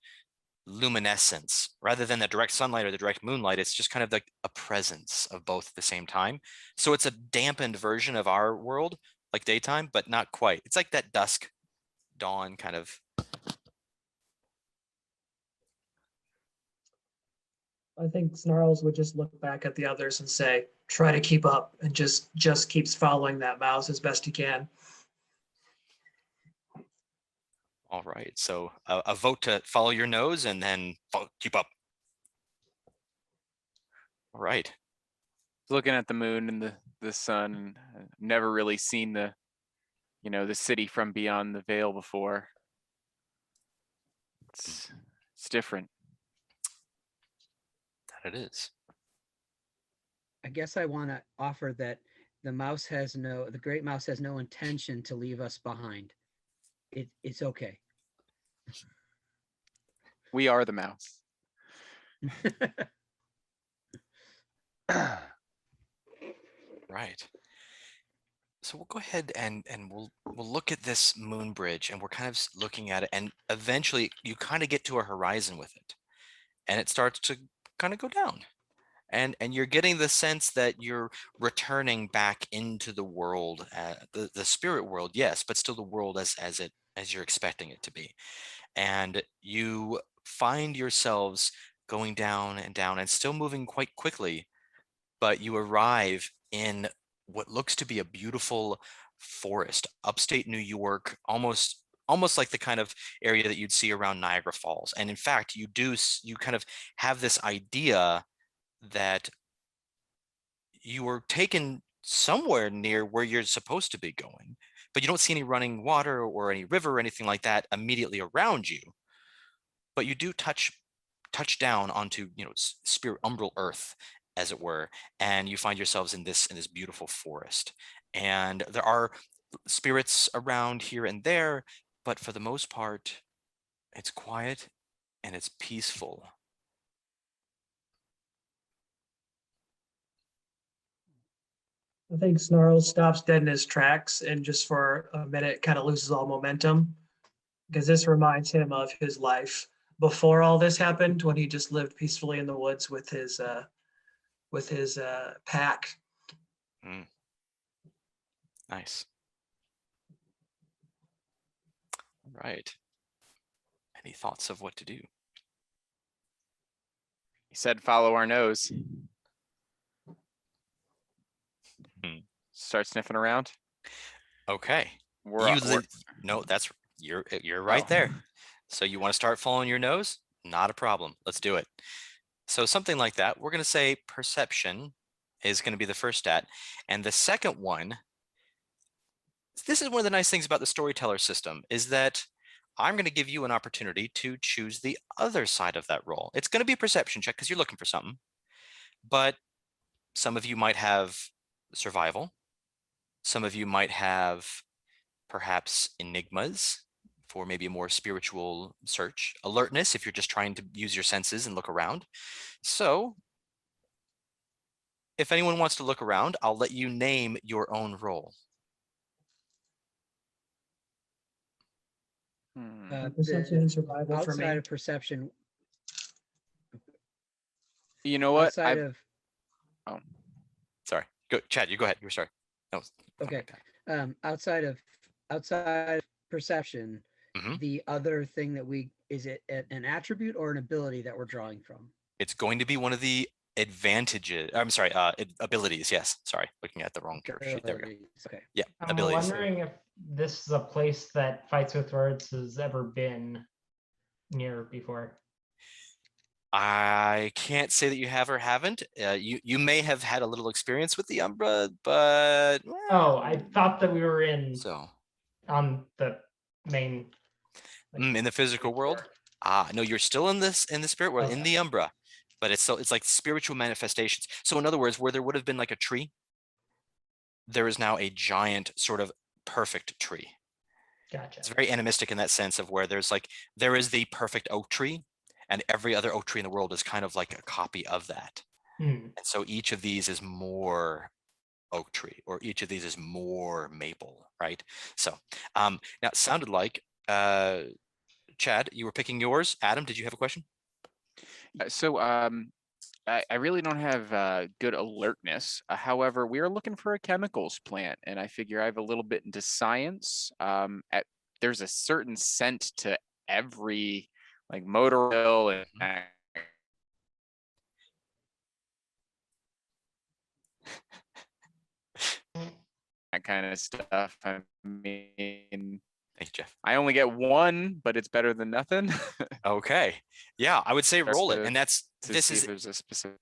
luminescence. Rather than the direct sunlight or the direct moonlight, it's just kind of like a presence of both at the same time. So it's a dampened version of our world, like daytime, but not quite. It's like that dusk, dawn kind of. I think Snarls would just look back at the others and say, try to keep up, and just keeps following that mouse as best he can. All right, so a vote to follow your nose and then keep up. All right. Looking at the moon and the sun, never really seen the city from beyond the veil before. It's different. That it is. I guess I want to offer that the great mouse has no intention to leave us behind. It's okay. We are the mouse. Right. So we'll go ahead and we'll look at this moon bridge, and we're kind of looking at it, and eventually you kind of get to a horizon with it, and it starts to kind of go down. And you're getting the sense that you're returning back into the world, the spirit world, yes, but still the world as you're expecting it to be. And you find yourselves going down and down and still moving quite quickly, but you arrive in what looks to be a beautiful forest, upstate New York, almost like the kind of area that you'd see around Niagara Falls. And in fact, you kind of have this idea that you were taken somewhere near where you're supposed to be going, but you don't see any running water or any river or anything like that immediately around you. But you do touch touch down onto, spirit umbral earth, as it were, and you find yourselves in this beautiful forest. And there are spirits around here and there, but for the most part, it's quiet and it's peaceful. I think Snarls stops dead in his tracks and just for a minute kind of loses all momentum, because this reminds him of his life before all this happened, when he just lived peacefully in the woods with his pack. Nice. All right. Any thoughts of what to do? He said, "Follow our nose." Start sniffing around. Okay. We're, No, you're right there. So you want to start following your nose? Not a problem. Let's do it. So something like that. We're going to say perception is going to be the first stat. And the second one, this is one of the nice things about the storyteller system, is that I'm going to give you an opportunity to choose the other side of that roll. It's going to be a perception check because you're looking for something. But some of you might have survival. Some of you might have perhaps enigmas for maybe a more spiritual search, alertness if you're just trying to use your senses and look around. So if anyone wants to look around, I'll let you name your own role. Perception and survival for Outside me. of perception, You know what? outside of Sorry, go, Chad. You go ahead. You're sorry. No. okay, outside of perception, Mhm. the other thing that is it an attribute or an ability that we're drawing from? It's going to be one of the advantages. I'm sorry, abilities. Yes. Sorry, looking at the wrong character sheet. There we go. Abilities, okay. Yeah, I'm abilities. wondering if this is a place that Fights with Words has ever been near before. I can't say that you have or haven't. You may have had a little experience with the Umbra, but Oh, I thought that we were on the main. in the physical world. No, you're still in the spirit world, in Okay. the Umbra, but it's like spiritual manifestations. So in other words, where there would have been like a tree, there is now a giant sort of perfect tree. Gotcha. It's very animistic in that sense of where there is the perfect oak tree, and every other oak tree in the world is kind of like a copy of that. And so each of these is more oak tree, or each of these is more maple, right? So now it sounded like Chad, you were picking yours. Adam, did you have a question? So I really don't have good alertness. However, we are looking for a chemicals plant, and I figure I have a little bit into science. There's a certain scent to every like motor oil and that kind of stuff. I mean, Thank you, Jeff. I only get one, but it's better than nothing. Okay. Yeah, I would say Just roll it. to- And see if there's a specific.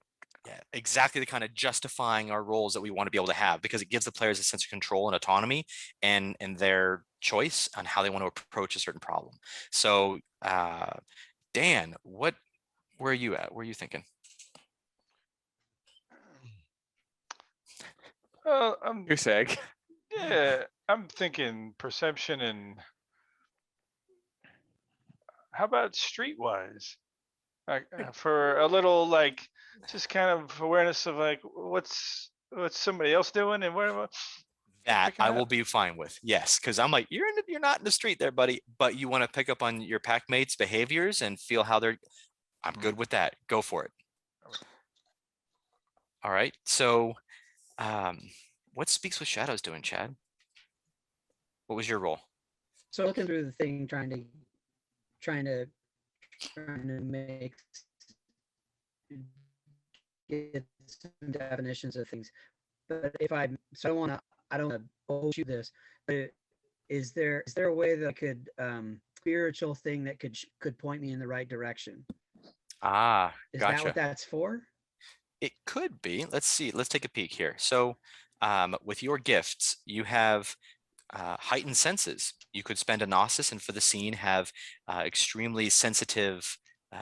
yeah, exactly the kind of justifying our roles that we want to be able to have, because it gives the players a sense of control and autonomy and their choice on how they want to approach a certain problem. So Dan, where are you at? Where are you thinking? Goose egg. Yeah, I'm thinking perception and how about streetwise? Like for a little like just kind of awareness of like what's somebody else doing and where That picking I up? will be fine with. Yes, because I'm like, you're not in the street there, buddy, but you want to pick up on your pack mates' behaviors and feel how they're. I'm good with that. Go for it. All right. So what Speaks with Shadows doing, Chad? What was your role? So looking through the thing, trying to make get some definitions of things. But if I don't want to overshoot this, but is there a way that I could spiritual thing that could point me in the right direction? Is that Gotcha. what that's for? It could be. Let's see. Let's take a peek here. So with your gifts, you have heightened senses. You could spend a Gnosis and for the scene have extremely sensitive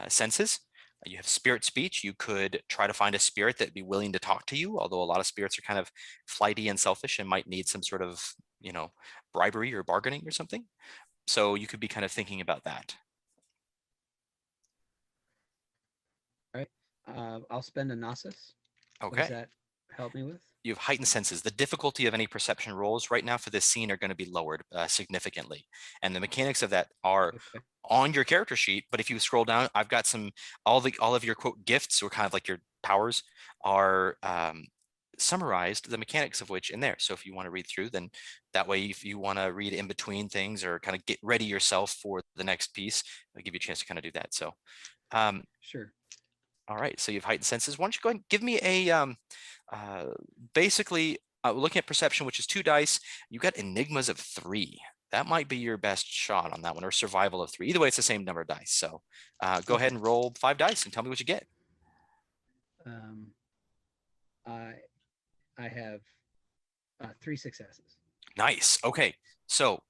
senses. You have spirit speech. You could try to find a spirit that'd be willing to talk to you, although a lot of spirits are kind of flighty and selfish and might need some sort of, bribery or bargaining or something. So you could be kind of thinking about that. All right. I'll spend a Gnosis. What Okay. does that help me with? You have heightened senses. The difficulty of any perception rolls right now for this scene are going to be lowered significantly. And the mechanics of that are Okay. on your character sheet. But if you scroll down, I've got all of your quote gifts, or kind of like your powers, are summarized, the mechanics of which in there. So if you want to read through, then that way, if you want to read in between things or kind of get ready yourself for the next piece, I'll give you a chance to kind of do that. So Sure. all right, so you have heightened senses. Why don't you go ahead and give me a basically looking at perception, which is 2 dice. You got enigmas of 3. That might be your best shot on that one, or survival of 3. Either way, it's the same number of dice. So go ahead and roll 5 dice and tell me what you get. I have 3 successes. Nice. Okay, so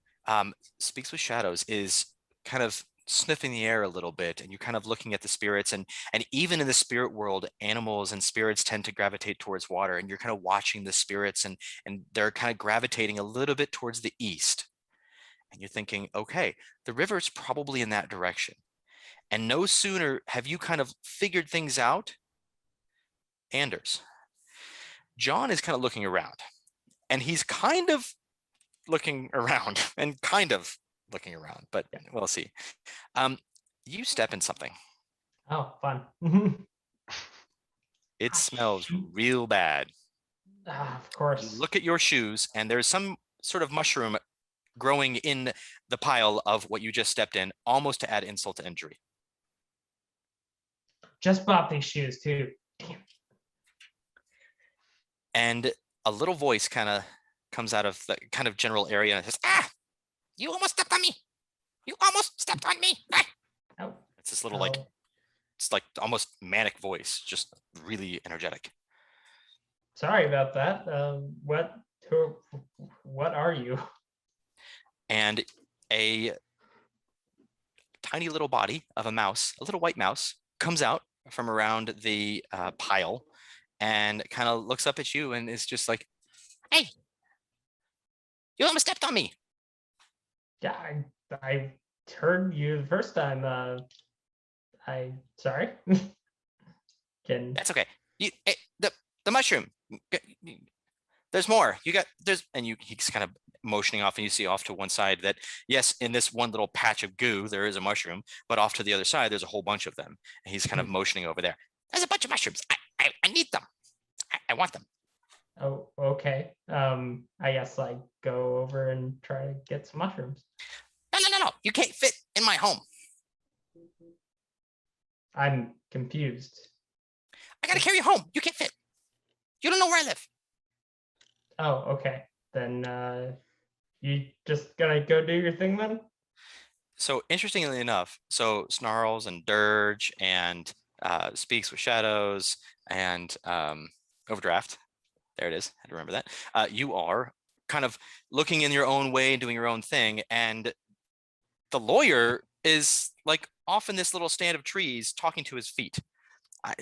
Speaks with Shadows is kind of sniffing the air a little bit, and you're kind of looking at the spirits, and even in the spirit world, animals and spirits tend to gravitate towards water, and you're kind of watching the spirits, and they're kind of gravitating a little bit towards the east, and you're thinking, okay, the river's probably in that direction. And no sooner have you kind of figured things out, Anders, John is kind of looking around, and he's kind of looking around and kind of looking around, but we'll see. You step in something. Oh, fun. It smells real bad. Of You course. look at your shoes, and there's some sort of mushroom growing in the pile of what you just stepped in, almost to add insult to injury. Just bought these shoes too. Damn. And a little voice kind of comes out of the kind of general area and says, "Ah, you almost stepped on me. You almost stepped on me." Ah. Oh. It's this little it's like almost manic voice, just really energetic. Sorry about that. What are you? And a tiny little body of a mouse, a little white mouse, comes out from around the pile and kind of looks up at you and is just like, "Hey, you almost stepped on me." Yeah, I heard you the first time. Sorry. That's okay. The mushroom. There's more. He's kind of motioning off, and you see off to one side that, yes, in this one little patch of goo, there is a mushroom, but off to the other side, there's a whole bunch of them. And he's kind of motioning over there. There's a bunch of mushrooms. I need them. I want them. Oh, okay. I guess I go over and try to get some mushrooms. No. You can't fit in my home. I'm confused. I gotta carry you home. You can't fit. You don't know where I live. Oh, okay. Then you just gonna go do your thing then? So interestingly enough, so Snarls and Dirge and Speaks with Shadows and Overdraft, there it is, I had to remember that. You are kind of looking in your own way and doing your own thing, and the lawyer is like off in this little stand of trees talking to his feet. I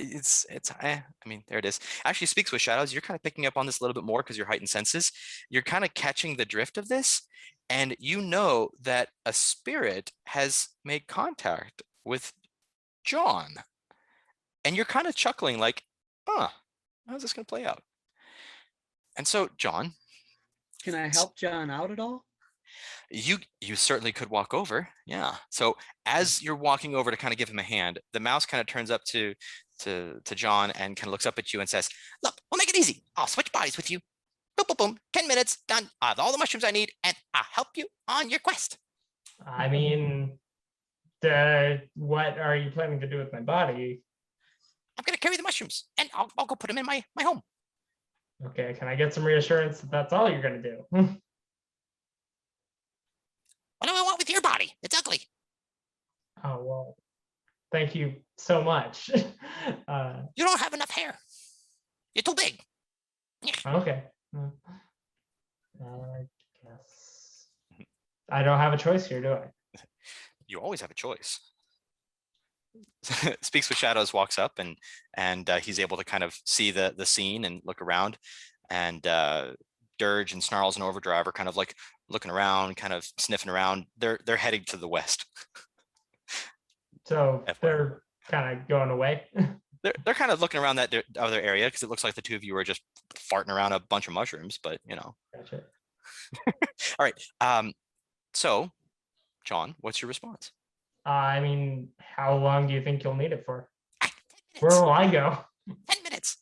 mean, there it is. Actually, Speaks with Shadows, you're kind of picking up on this a little bit more because you're heightened senses. You're kind of catching the drift of this, and you know that a spirit has made contact with John. And you're kind of chuckling like, how's this going to play out? And so, John. Can I help John out at all? You certainly could walk over. Yeah. So as you're walking over to kind of give him a hand, the mouse kind of turns up to John and kind of looks up at you and says, "Look, we'll make it easy. I'll switch bodies with you. Boom, boom, boom. 10 minutes, done. I have all the mushrooms I need, and I'll help you on your quest." I mean, what are you planning to do with my body? I'm gonna carry the mushrooms, and I'll go put them in my home. Okay, can I get some reassurance that that's all you're gonna do? What do I want with your body? It's ugly. Oh, well, thank you so much. You don't have enough hair. You're too big. Okay. I guess I don't have a choice here, do I? You always have a choice. Speaks with Shadows walks up and he's able to kind of see the scene and look around, and Dirge and Snarls and Overdrive are kind of like looking around, kind of sniffing around. They're heading to the west. So FYI. they're kind of going away. They're kind of looking around that other area because it looks like the two of you are just farting around a bunch of mushrooms, but you know. Gotcha. All right. So, John, what's your response? I mean, how long do you think you'll need it for? 10 Where minutes. will I go? 10 minutes.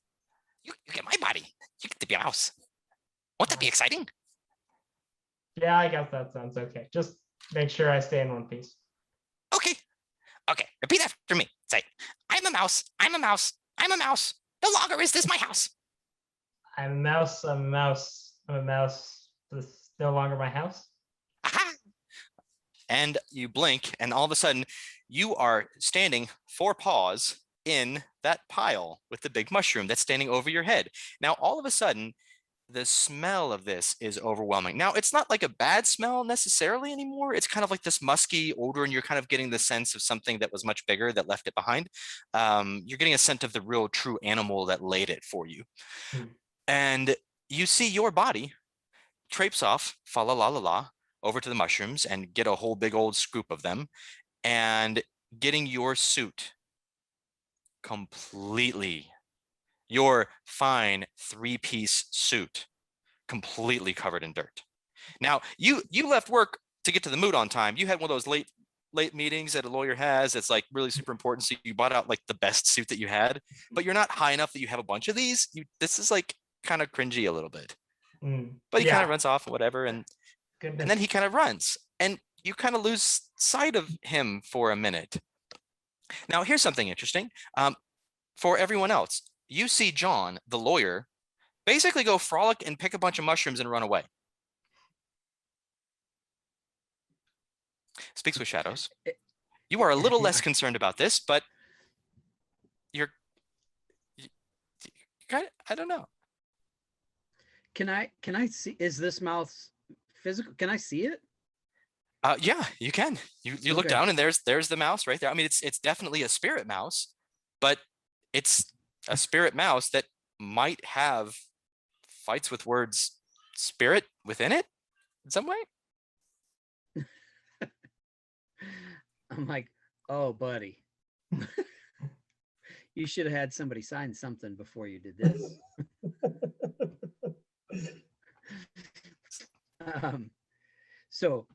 You get my body. You get to be a mouse. Won't that be exciting? Yeah, I guess that sounds okay. Just make sure I stay in one piece. Okay. Okay. Repeat after me. Say, I'm a mouse. I'm a mouse. I'm a mouse. No longer is this my house. I'm a mouse. I'm a mouse. I'm a mouse. This is no longer my house. Aha. And you blink, and all of a sudden, you are standing 4 paws in that pile with the big mushroom that's standing over your head. Now, all of a sudden, the smell of this is overwhelming. Now, it's not like a bad smell necessarily anymore. It's kind of like this musky odor, and you're kind of getting the sense of something that was much bigger that left it behind. You're getting a scent of the real true animal that laid it for you. And you see your body traipse off, fa la la la la, over to the mushrooms and get a whole big old scoop of them, and getting your suit completely, your fine 3-piece suit completely covered in dirt. Now, you left work to get to the moot on time. You had one of those late meetings that a lawyer has that's like really super important. So you bought out like the best suit that you had, but you're not high enough that you have a bunch of these. This is like kind of cringy a little bit. But he kind of runs off and whatever, and then he kind of runs, and you kind of lose sight of him for a minute. Now, here's something interesting. For everyone else, you see John, the lawyer, basically go frolic and pick a bunch of mushrooms and run away. Speaks with Shadows. You are a little less concerned about this, but you're kind of, I don't know. Can I see, is this mouse physical? Can I see it? Yeah, you can. You look Okay. down and there's the mouse right there. I mean, it's definitely a spirit mouse, but it's a spirit mouse that might have fights with words spirit within it in some way. I'm like, oh, buddy. You should have had somebody sign something before you did this. So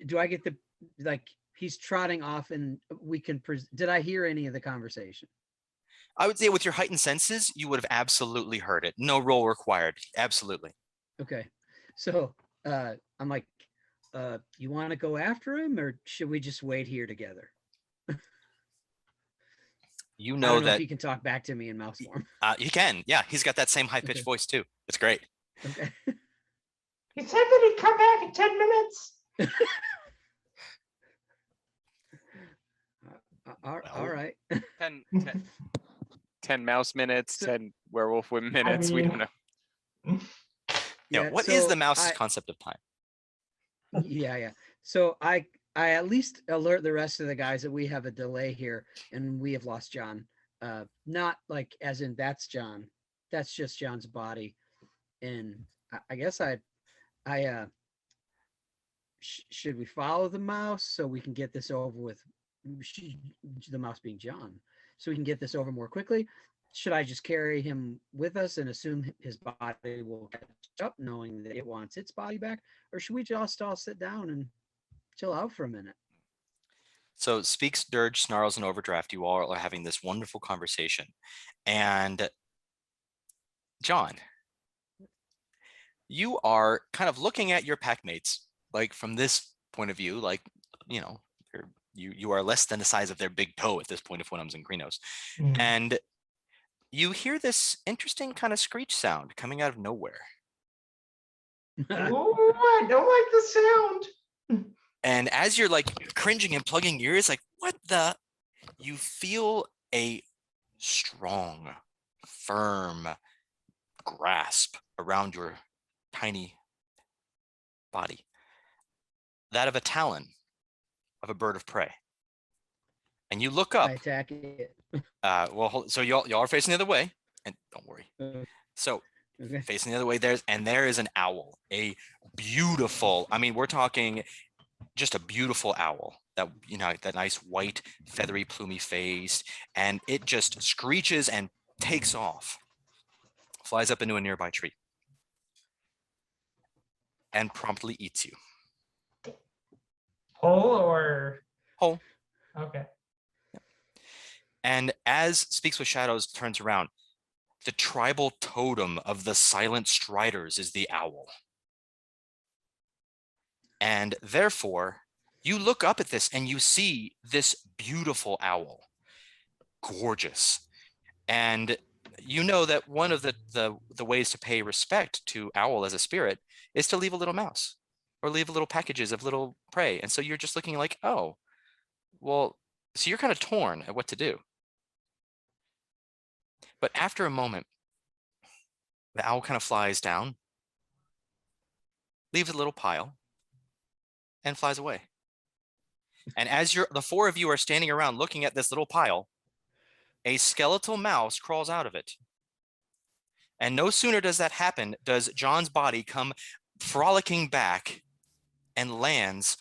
do I get the, like, he's trotting off and we can, did I hear any of the conversation? I would say with your heightened senses, you would have absolutely heard it. No roll required. Absolutely. Okay. So I'm like, you want to go after him, or should we just wait here together? You I know don't know that if he can talk back to me in mouse form. he can. Yeah, he's got that same high-pitched Okay. voice too. It's great. Okay. He said that he'd come back in 10 minutes. All right. 10 mouse minutes, So- 10 werewolf minutes. We don't know. Yeah. What is the mouse's concept of time? Yeah. So I at least alert the rest of the guys that we have a delay here and we have lost John. Not like as in that's John. That's just John's body. And I guess should we follow the mouse so we can get this over with? The mouse being John, so we can get this over more quickly. Should I just carry him with us and assume his body will catch up, knowing that it wants its body back, or should we just all sit down and chill out for a minute? So Speaks, Dirge, Snarls, and Overdraft, you all are having this wonderful conversation. And John, you are kind of looking at your pack mates, like from this point of view, like, you know, you are less than the size of their big toe at this point if one of them's in Krinos. And you hear this interesting kind of screech sound coming out of nowhere. Oh, I don't like the sound. And as you're like cringing and plugging your ears, like, what the? You feel a strong, firm grasp around your tiny body. That of a talon of a bird of prey. and you look up. I attack it. So y'all are facing the other way, and don't worry. So Okay. facing the other way, there is an owl, a beautiful. I mean, we're talking just a beautiful owl. That that nice white, feathery, plumy face, and it just screeches and takes off, flies up into a nearby tree, and promptly eats you. Whole or Whole. okay. And as Speaks with Shadows turns around, the tribal totem of the Silent Striders is the owl. And therefore, you look up at this and you see this beautiful owl, gorgeous. And you know that one of the ways to pay respect to owl as a spirit is to leave a little mouse or leave little packages of little prey. And so you're just looking like, oh, well, so you're kind of torn at what to do. But after a moment, the owl kind of flies down, leaves a little pile, and flies away. And as the four of you are standing around looking at this little pile, a skeletal mouse crawls out of it. And no sooner does that happen, does John's body come frolicking back and lands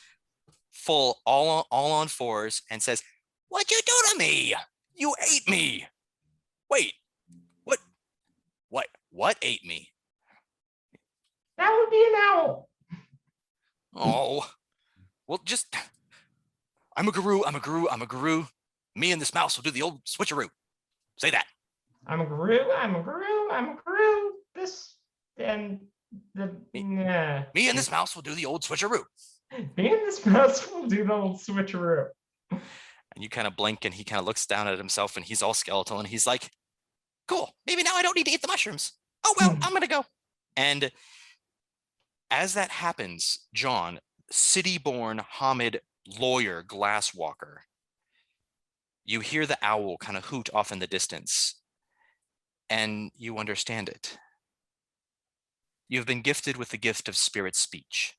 full all on fours and says, "What'd you do to me? You ate me. Wait, what ate me? That would be an owl. Oh, well, just, I'm a guru. Me and this mouse will do the old switcheroo. Say that. I'm a guru. This and the yeah. Me and this mouse will do the old switcheroo. Me and this mouse will do the old switcheroo. And you kind of blink and he kind of looks down at himself and he's all skeletal and he's like, cool, maybe now I don't need to eat the mushrooms. Oh, well, I'm going to go. And as that happens, John, city-born Hamid lawyer, glasswalker, you hear the owl kind of hoot off in the distance and you understand it. You've been gifted with the gift of spirit speech.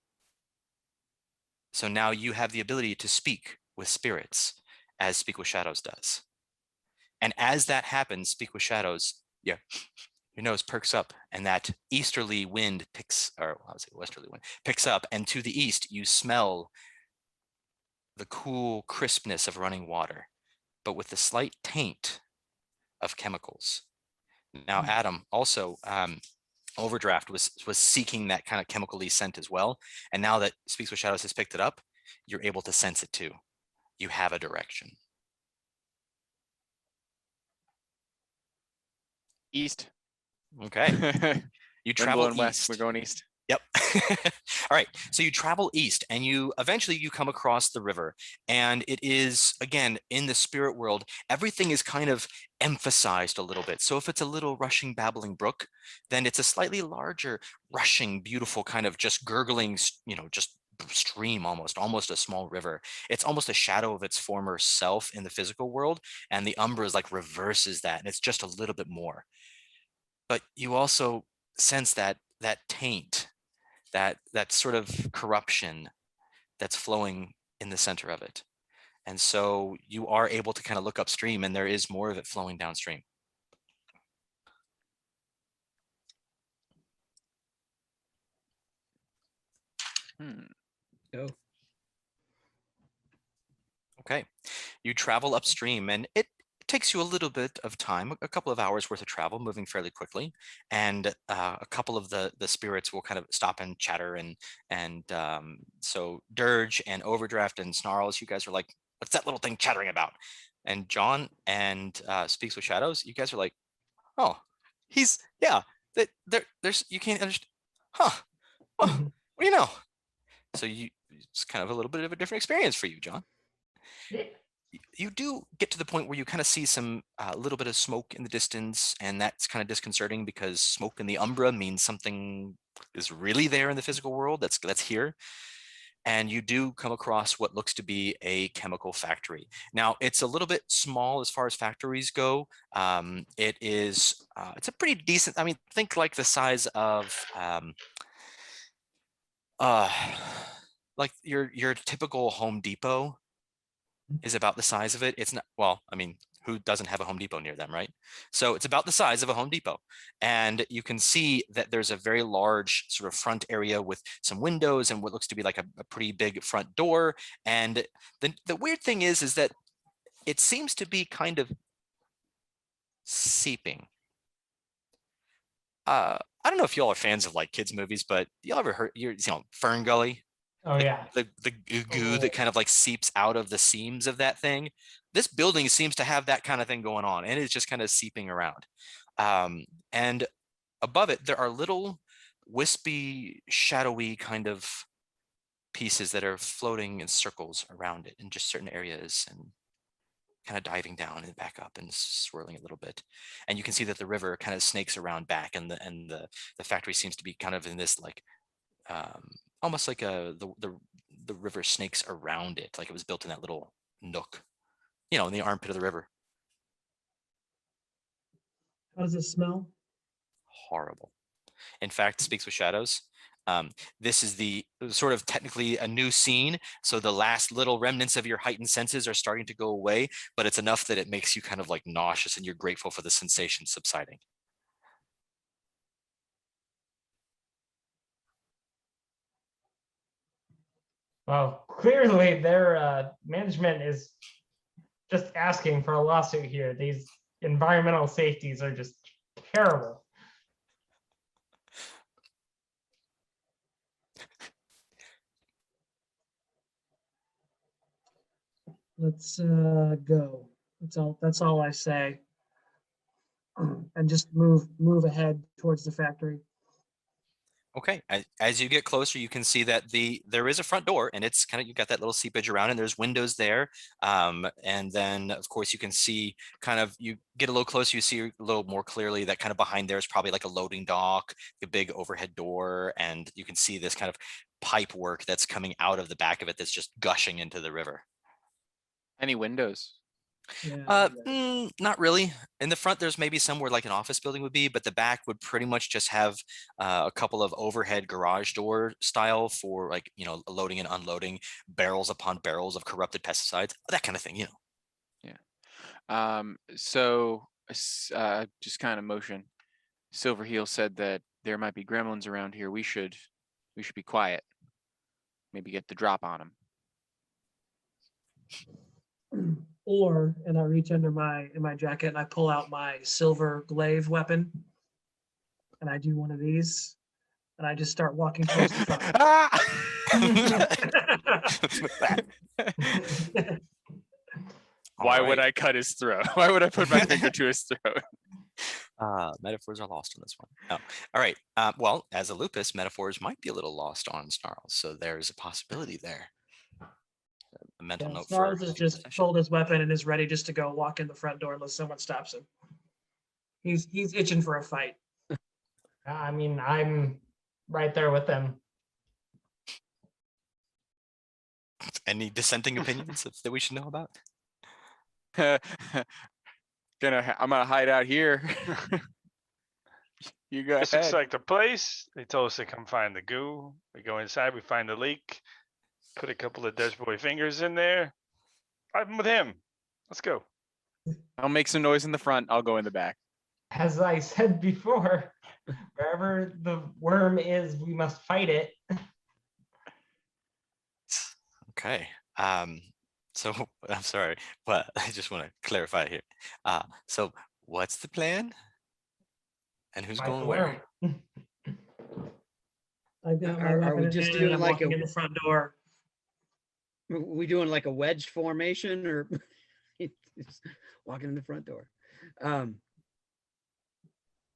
So now you have the ability to speak with spirits as Speak with Shadows does. And as that happens, Speak with Shadows, yeah, your nose perks up and that westerly wind picks up, and to the east you smell the cool crispness of running water, but with the slight taint of chemicals. Now, Adam, also Overdraft was seeking that kind of chemical-y scent as well. And now that Speaks with Shadows has picked it up, you're able to sense it too. You have a direction. East. Okay. You travel east. West. We're going east. Yep. All right. So you travel east and you eventually come across the river, and it is, again, in the spirit world, everything is kind of emphasized a little bit. So if it's a little rushing, babbling brook, then it's a slightly larger, rushing, beautiful kind of just gurgling, just stream, almost a small river. It's almost a shadow of its former self in the physical world. And the Umbra is like reverses that. And it's just a little bit more. But you also sense that taint, that sort of corruption that's flowing in the center of it. And so you are able to kind of look upstream and there is more of it flowing downstream. Go. Okay. You travel upstream and it takes you a little bit of time, a couple of hours worth of travel, moving fairly quickly. And a couple of the spirits will kind of stop and chatter. And so Dirge and Overdraft and Snarls, you guys are like, what's that little thing chattering about? And John and Speaks with Shadows, you guys are like, oh, there's, you can't understand. Huh. Well, what do you know? So it's kind of a little bit of a different experience for you, John. You do get to the point where you kind of see some little bit of smoke in the distance, and that's kind of disconcerting because smoke in the Umbra means something is really there in the physical world that's here. And you do come across what looks to be a chemical factory. Now, it's a little bit small as far as factories go. It's a pretty decent, I mean, think like the size of like your typical Home Depot. is about the size of it. It's not, well, I mean, who doesn't have a Home Depot near them, right? So it's about the size of a Home Depot. And you can see that there's a very large sort of front area with some windows and what looks to be like a pretty big front door. And the weird thing is that it seems to be kind of seeping. I don't know if y'all are fans of like kids movies, but y'all ever heard, you know, Fern Gully? Oh yeah. The goo that kind of like seeps out of the seams of that thing. This building seems to have that kind of thing going on, and it's just kind of seeping around. And above it, there are little wispy, shadowy kind of pieces that are floating in circles around it in just certain areas and kind of diving down and back up and swirling a little bit. And you can see that the river kind of snakes around back, and the factory seems to be kind of in this like almost like the river snakes around it, like it was built in that little nook, you know, in the armpit of the river. How does it smell? Horrible. In fact, Speaks with Shadows. This is the sort of technically a new scene. So the last little remnants of your heightened senses are starting to go away, but it's enough that it makes you kind of like nauseous and you're grateful for the sensation subsiding. Well, clearly their management is just asking for a lawsuit here. These environmental safeties are just terrible. Let's go. That's all I say. And just move ahead towards the factory. Okay, as you get closer, you can see that there is a front door, and it's kind of, you've got that little seepage around, and there's windows there. And then of course you can see kind of, you get a little closer, you see a little more clearly that kind of behind there is probably like a loading dock, a big overhead door, and you can see this kind of pipe work that's coming out of the back of it that's just gushing into the river. Any windows? Yeah. Not really. In the front, there's maybe somewhere like an office building would be, but the back would pretty much just have a couple of overhead garage door style for like, you know, loading and unloading barrels upon barrels of corrupted pesticides, that kind of thing, you know. Yeah. So just kind of motion. Silverheel said that there might be gremlins around here. We should be quiet. Maybe get the drop on them. Or, and I reach under in my jacket and I pull out my silver glaive weapon, and I do one of these, and I just start walking towards the front. Why would I cut his throat? Why would I put my finger to his throat? Metaphors are lost on this one. Oh, all right. Well, as a lupus, metaphors might be a little lost on Snarls, so there's a possibility there. A mental note Snarls for has just pulled his weapon and is ready just to go walk in the front door unless someone stops him. He's itching for a fight. I mean, I'm right there with them. Any dissenting opinions that we should know about? I'm gonna hide out here. You go This ahead. looks like the place. They told us to come find the goo. We go inside, we find the leak. Put a couple of Dutch boy fingers in there. I'm with him. Let's go. I'll make some noise in the front. I'll go in the back. As I said before, wherever the worm is, we must fight it. Okay. So I'm sorry, but I just want to clarify here. So what's the plan? And who's Fight going the where? worm. I've got my Are weapon we in just hand doing and I'm like walking a- in the front door. We doing like a wedge formation, or just walking in the front door?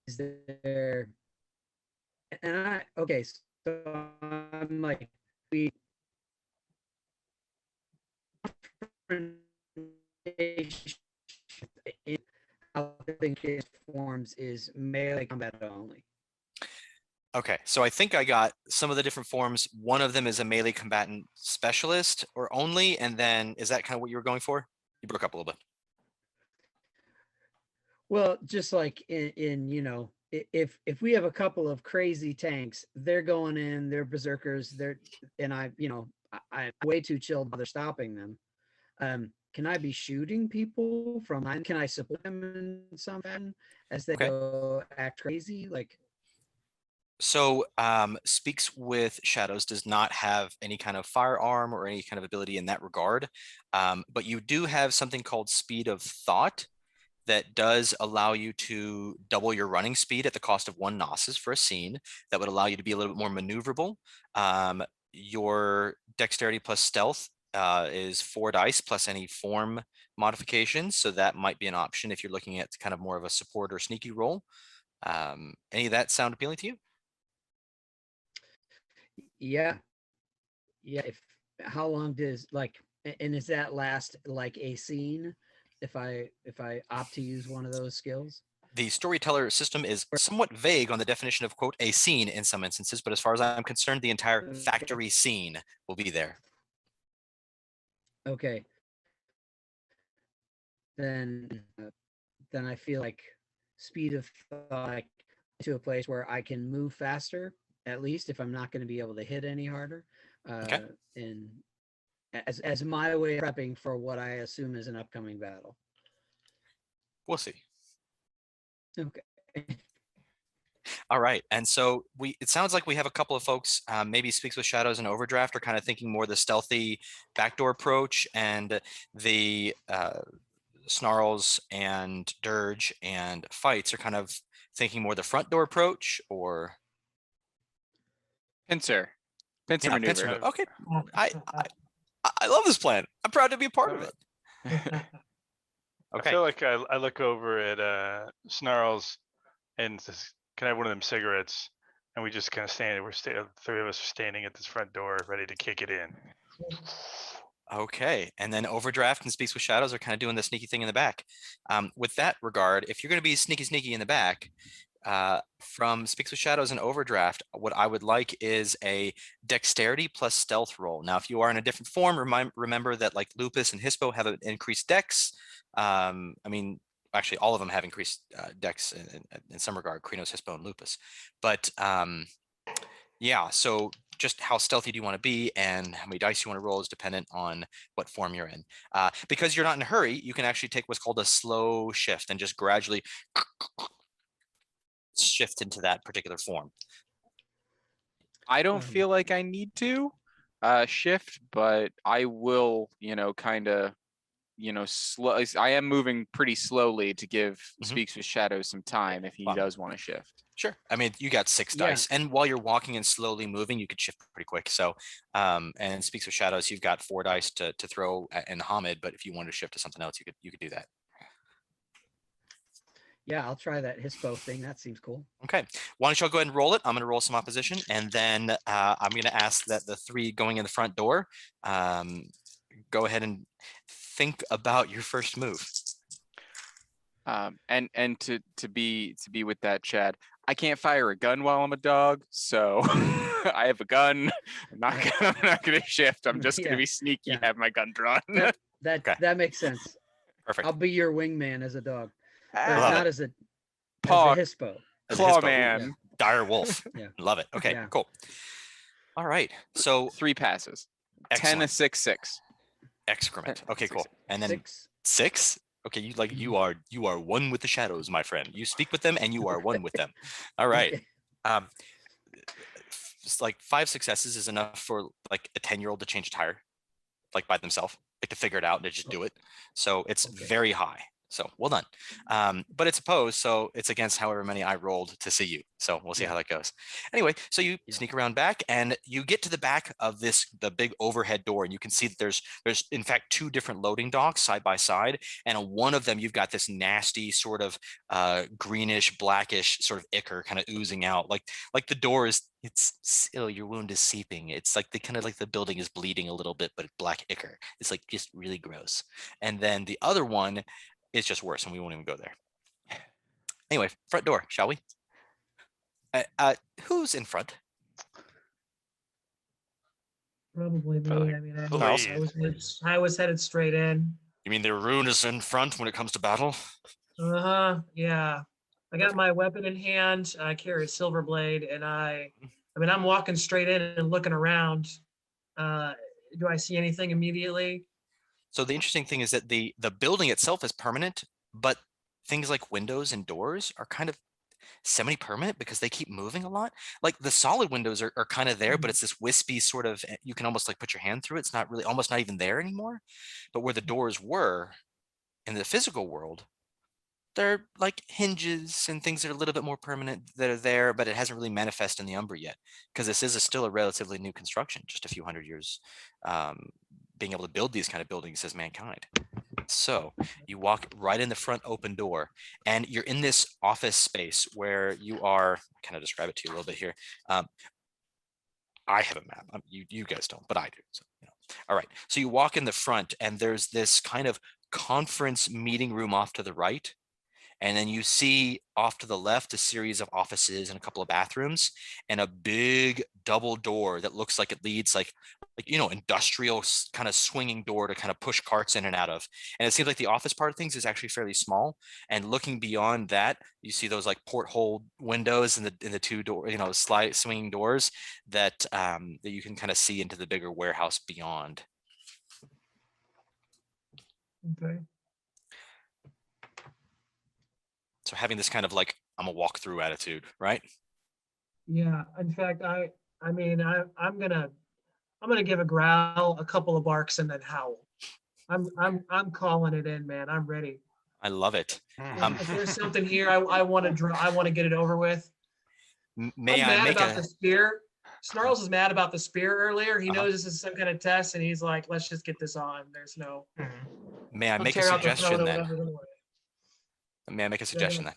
Is there? And okay, so I'm like, how the thing forms is melee combat only. Okay, so I think I got some of the different forms. One of them is a melee combatant specialist or only, and then is that kind of what you were going for? You broke up a little bit. Well, just like in you know, if we have a couple of crazy tanks, they're going in, they're berserkers, and I'm way too chilled while they're stopping them. can I be shooting people from behind? Can I support them in some fashion as they Okay. go act crazy? Like, So Speaks with Shadows does not have any kind of firearm or any kind of ability in that regard. But you do have something called Speed of Thought that does allow you to double your running speed at the cost of 1 Gnosis for a scene. That would allow you to be a little bit more maneuverable. Your dexterity plus stealth is 4 dice plus any form modifications. So that might be an option if you're looking at kind of more of a support or sneaky role. Any of that sound appealing to you? yeah, yeah. If how long does and is that last like a scene if I opt to use one of those skills? The storyteller system is somewhat vague on the definition of, quote, a scene in some instances, but as far as I'm concerned, the entire Okay. factory scene will be there. Okay. Then I feel like speed of thought to a place where I can move faster, at least if I'm not going to be able to hit any harder. Okay. And as my way of prepping for what I assume is an upcoming battle. We'll see. Okay. All right. And so it sounds like we have a couple of folks, maybe Speaks with Shadows and Overdraft are kind of thinking more the stealthy backdoor approach, and the Snarls and Dirge and Fights are kind of thinking more the front door approach, or Pincer yeah, maneuver. pincer move. Okay. I love this plan. I'm proud to be a part of it. I Okay. feel like I look over at Snarls and says, "Can I have one of them cigarettes?" And we just kind of stand. The 3 of us are standing at this front door, ready to kick it in. Okay, and then Overdraft and Speaks with Shadows are kind of doing the sneaky thing in the back. With that regard, if you're going to be sneaky in the back, from Speaks with Shadows and Overdraft, what I would like is a dexterity plus stealth roll. Now, if you are in a different form, remember that like Lupus and Hispo have an increased dex. I mean, actually, all of them have increased dex in some regard, Krinos, Hispo, and Lupus. But yeah, so just how stealthy do you want to be and how many dice you want to roll is dependent on what form you're in. Because you're not in a hurry, you can actually take what's called a slow shift and just gradually shift into that particular form. I don't feel like I need to shift, but I will, kind of, slow. I am moving pretty slowly to give Speaks with Shadows some time if he does want to shift. Sure. I mean, you got 6 dice, and while you're walking and slowly moving, you could shift pretty quick. So, and Speaks with Shadows, you've got 4 dice to throw in Hamid, but if you wanted to shift to something else, you could do that. Yeah, I'll try that Hispo thing. That seems cool. Okay, why don't y'all go ahead and roll it? I'm going to roll some opposition, and then I'm going to ask that the 3 going in the front door go ahead and think about your first move. And to be with that, Chad, I can't fire a gun while I'm a dog, so I have a gun. I'm not gonna shift. I'm just gonna be sneaky. Have my gun drawn. That makes sense. Perfect. I'll be your wingman as a dog, but Love not it. as a Paw Hispo. Claw man. Dire wolf. Yeah. Love it. Okay, cool. All right. So 3 passes. excellent. 10, a 6, 6. Excrement. Okay, cool. And then 6. 6. Okay, you are one with the shadows, my friend. You speak with them and you are one with them. All right. It's like 5 successes is enough for like a 10-year-old to change a tire, like by themselves, like to figure it out and to just do it. So it's very high. So well done. But it's opposed, so it's against however many I rolled to see you. So we'll see how that goes. Anyway, so you sneak around back and you get to the back of the big overhead door, and you can see that there's in fact 2 different loading docks side by side, and on one of them you've got this nasty sort of greenish blackish sort of ichor kind of oozing out, like the door is your wound is seeping. It's like the building is bleeding a little bit, but black ichor. It's like just really gross. And then the other one is just worse, and we won't even go there. Anyway, front door, shall we? Who's in front? Probably me. I mean, I was headed straight in. You mean the rune is in front when it comes to battle? Yeah. I got my weapon in hand. I carry a silver blade, and I mean, I'm walking straight in and looking around. Do I see anything immediately? So the interesting thing is that the building itself is permanent, but things like windows and doors are kind of semi-permanent because they keep moving a lot. Like the solid windows are kind of there, but it's this wispy sort of, you can almost like put your hand through it. It's not really, almost not even there anymore. But where the doors were in the physical world, they're like hinges and things that are a little bit more permanent that are there, but it hasn't really manifested in the Umbra yet, because this is still a relatively new construction, just a few hundred years being able to build these kind of buildings as mankind. So you walk right in the front open door, and you're in this office space where you are, I kind of describe it to you a little bit here. I have a map. You guys don't, but I do. So, all right. So you walk in the front, and there's this kind of conference meeting room off to the right. And then you see off to the left a series of offices and a couple of bathrooms and a big double door that looks like it leads like industrial kind of swinging door to kind of push carts in and out of. And it seems like the office part of things is actually fairly small. And looking beyond that, you see those like porthole windows in the two door, slide swinging doors that that you can kind of see into the bigger warehouse beyond. Okay. So having this kind of like, I'm a walk through attitude, right? Yeah. In fact, I'm gonna give a growl, a couple of barks, and then howl. I'm calling it in, man. I'm ready. I love it. If there's something here, I want to draw. I want to get it over with. May I'm I mad make about a? the spear. Snarls is mad about the spear earlier. He Uh-huh. knows this is some kind of test, and he's like, "Let's just get this on." There's no. May I I'll make a tear out the throat suggestion or then? whatever's in the way. May I make a suggestion then?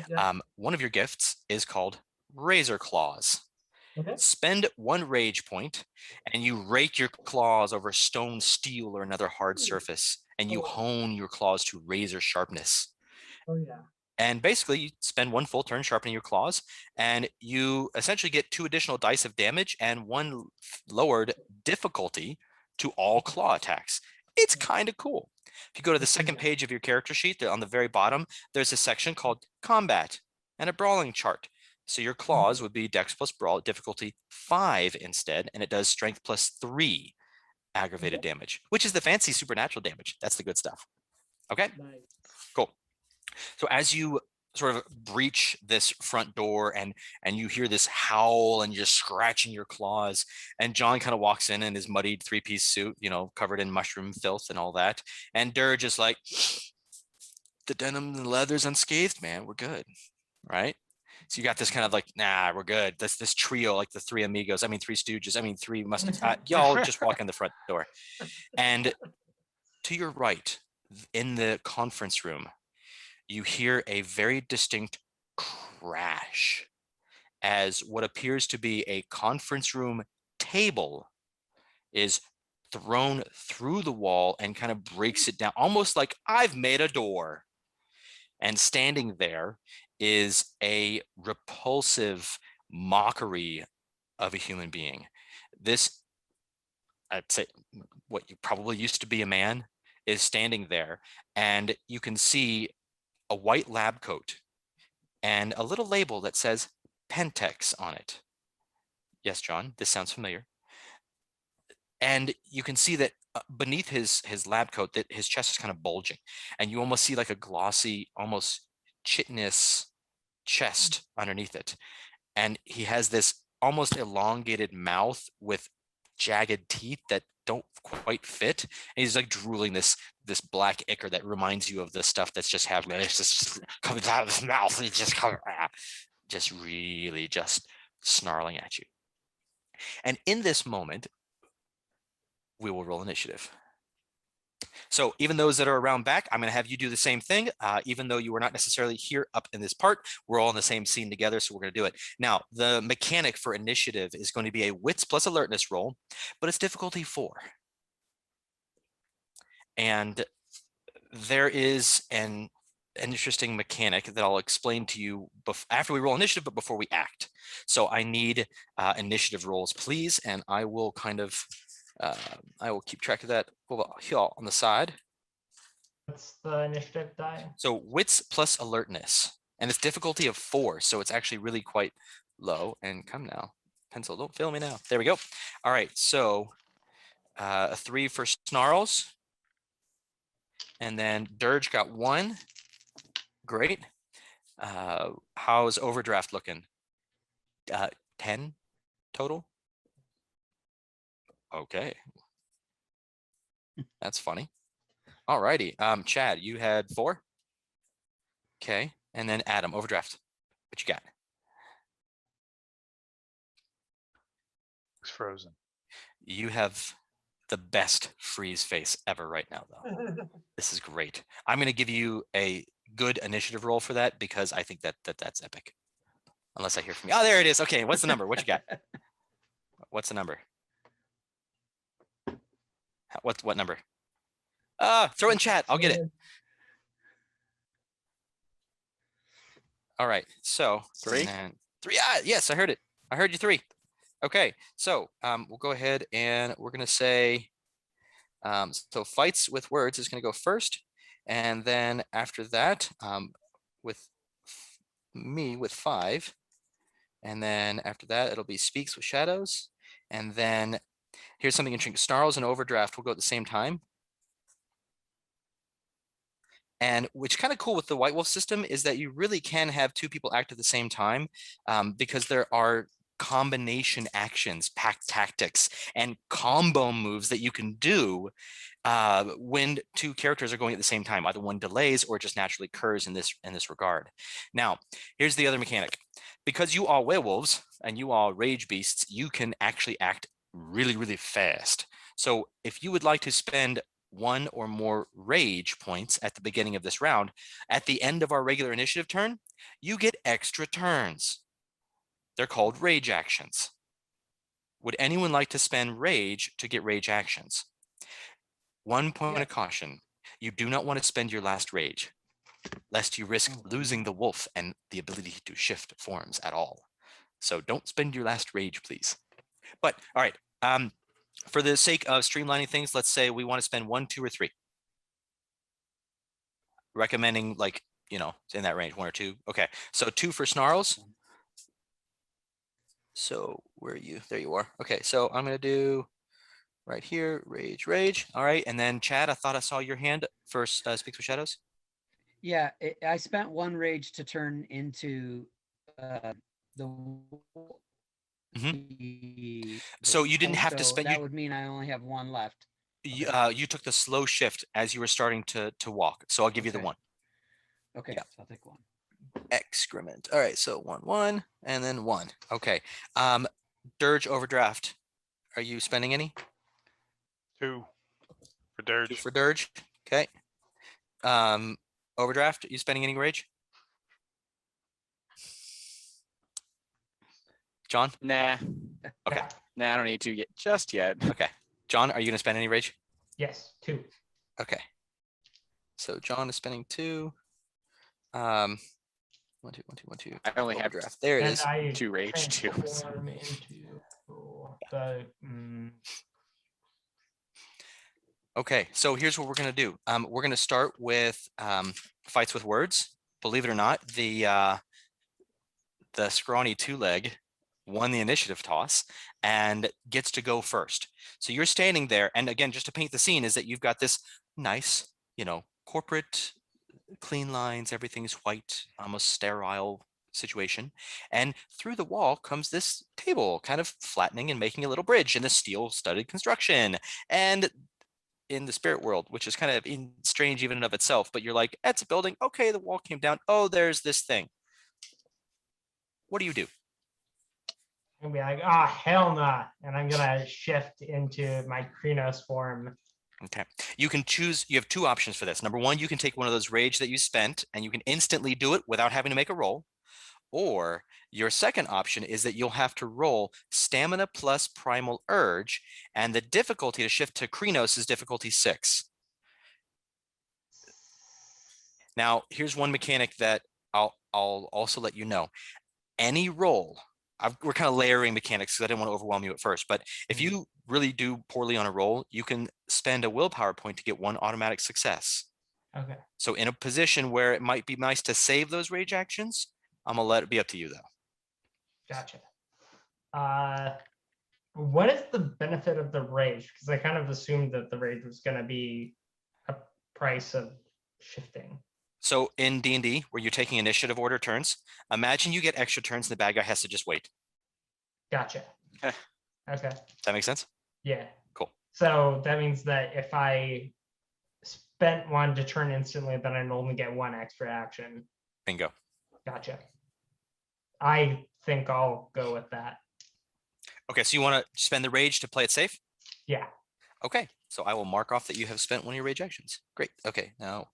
Yeah. One of your gifts is called Razor Claws. Okay. Spend one rage point, and you rake your claws over stone, steel, or another hard surface, and you hone your claws to razor sharpness. Oh yeah. And basically, you spend one full turn sharpening your claws, and you essentially get 2 additional dice of damage and 1 lowered difficulty to all claw attacks. It's kind of cool. If you go to the second page of your character sheet, on the very bottom, there's a section called Combat and a Brawling chart. So your claws would be Dex plus Brawl, difficulty 5 instead, and it does Strength plus 3 aggravated damage, which is the fancy supernatural damage. That's the good stuff. Okay, Nice. cool. So as you sort of breach this front door and you hear this howl and you're scratching your claws, and John kind of walks in his muddied 3-piece suit, covered in mushroom filth and all that. And Dirge is like, the denim and leather's unscathed, man. We're good, right? So you got this kind of like, nah, we're good. This trio, like the 3 amigos, 3 stooges, 3 mustangs, y'all just walk in the front door. And to your right, in the conference room, you hear a very distinct crash as what appears to be a conference room table is thrown through the wall and kind of breaks it down, almost like I've made a door. And standing there is a repulsive mockery of a human being. This, I'd say, what you probably used to be a man, is standing there, and you can see a white lab coat and a little label that says Pentex on it. Yes, John, this sounds familiar. And you can see that beneath his lab coat, that his chest is kind of bulging, and you almost see like a glossy, almost chitinous chest underneath it. And he has this almost elongated mouth with jagged teeth that don't quite fit. And he's like drooling this black ichor that reminds you of the stuff that's just happening. It's just comes out of his mouth. He just really just snarling at you. And in this moment, we will roll initiative. So even those that are around back, I'm going to have you do the same thing. Even though you were not necessarily here up in this part, we're all in the same scene together, so we're going to do it. Now, the mechanic for initiative is going to be a wits plus alertness roll, but it's difficulty 4. And there is an interesting mechanic that I'll explain to you after we roll initiative, but before we act. So I need initiative rolls, please, and I will kind of I will keep track of that over here on the side. What's the initiative die? So wits plus alertness, and it's difficulty of 4, so it's actually really quite low. And come now, pencil, don't fail me now. There we go. All right, so a 3 for snarls, And then Dirge got 1. Great. How's Overdraft looking? 10 total? Okay. That's funny. All righty. Chad, you had 4. Okay. And then Adam, Overdraft. What you got? It's frozen. You have the best freeze face ever right now, though. This is great. I'm going to give you a good initiative roll for that because I think that's epic. Unless I hear from you. Oh, there it is. Okay. What's the number? What you got? What's the number? What number? Throw it in chat. I'll get it. All right. So 3. and then 3. Yes, I heard it. I heard you 3. Okay. So we'll go ahead and we're going to say, so fights with words is going to go first. And then after that, with me with 5. And then after that, it'll be speaks with shadows. And then here's something interesting. Snarls and Overdraft will go at the same time. And which kind of cool with the White Wolf system is that you really can have 2 people act at the same time, because there are combination actions, pack tactics, and combo moves that you can do when 2 characters are going at the same time. Either one delays or it just naturally occurs in this regard. Now, here's the other mechanic. Because you are werewolves and you are rage beasts, you can actually act really, really fast. So if you would like to spend 1 or more rage points at the beginning of this round, at the end of our regular initiative turn, you get extra turns. They're called rage actions. Would anyone like to spend rage to get rage actions? 1 point of caution. You do not want to spend your last rage, lest you risk losing the wolf and the ability to shift forms at all. So don't spend your last rage, please. But all right, for the sake of streamlining things, let's say we want to spend 1, 2, or 3. Recommending, like, in that range, 1 or 2. Okay, so 2 for Snarls. So where are you? There you are. Okay, so I'm going to do right here, rage. All right, and then Chad, I thought I saw your hand first. Speaks with shadows. Yeah, I spent 1 rage to turn into the. So you didn't have to So spend. that would mean I only have 1 left. You took the slow shift as you were starting to walk. So I'll give you the 1. Okay, Yeah. so I'll take 1. Excrement. All right, so 1, 1, and then 1. Okay. Dirge, Overdraft. Are you spending any? 2 for 2 Dirge. for Dirge. Okay. Overdraft. Are you spending any rage? John? Nah. Okay. Nah, I don't need to yet just yet. Okay. John, are you gonna spend any rage? Yes, 2. Okay. So John is spending 2. 1, 2, 1, 2, 1, 2. I only have Overdraft. There it And is. I 2 rage too. transform into the Okay, so here's what we're gonna do. We're gonna start with fights with words. Believe it or not, the scrawny 2-leg won the initiative toss and gets to go first. So you're standing there, and again, just to paint the scene, is that you've got this nice, corporate, clean lines, everything's white, almost sterile situation. And through the wall comes this table, kind of flattening and making a little bridge in the steel-studded construction. And in the spirit world, which is kind of strange even in of itself, but you're like, that's a building. Okay, the wall came down. Oh, there's this thing. What do you do? and be like, ah, hell nah. And I'm gonna shift into my Krynos form. Okay, you can choose. You have 2 options for this. Number 1, you can take one of those rage that you spent and you can instantly do it without having to make a roll. Or your second option is that you'll have to roll stamina plus primal urge, and the difficulty to shift to Krynos is difficulty 6. Now, here's one mechanic that I'll also let you know. Any roll, we're kind of layering mechanics because I didn't want to overwhelm you at first, but if you really do poorly on a roll, you can spend a willpower point to get 1 automatic success. Okay. So in a position where it might be nice to save those rage actions, I'm gonna let it be up to you though. Gotcha. What is the benefit of the rage? Because I kind of assumed that the rage was going to be price of shifting. So in D&D, where you're taking initiative order turns, imagine you get extra turns and the bad guy has to just wait. Gotcha. Eh. Okay. Does that make sense? Yeah. Cool. So that means that if I spent one to turn instantly, then I'd only get one extra action. Bingo. Gotcha. I think I'll go with that. Okay, so you want to spend the rage to play it safe? Yeah. Okay, so I will mark off that you have spent one of your rage actions. Great. Okay, now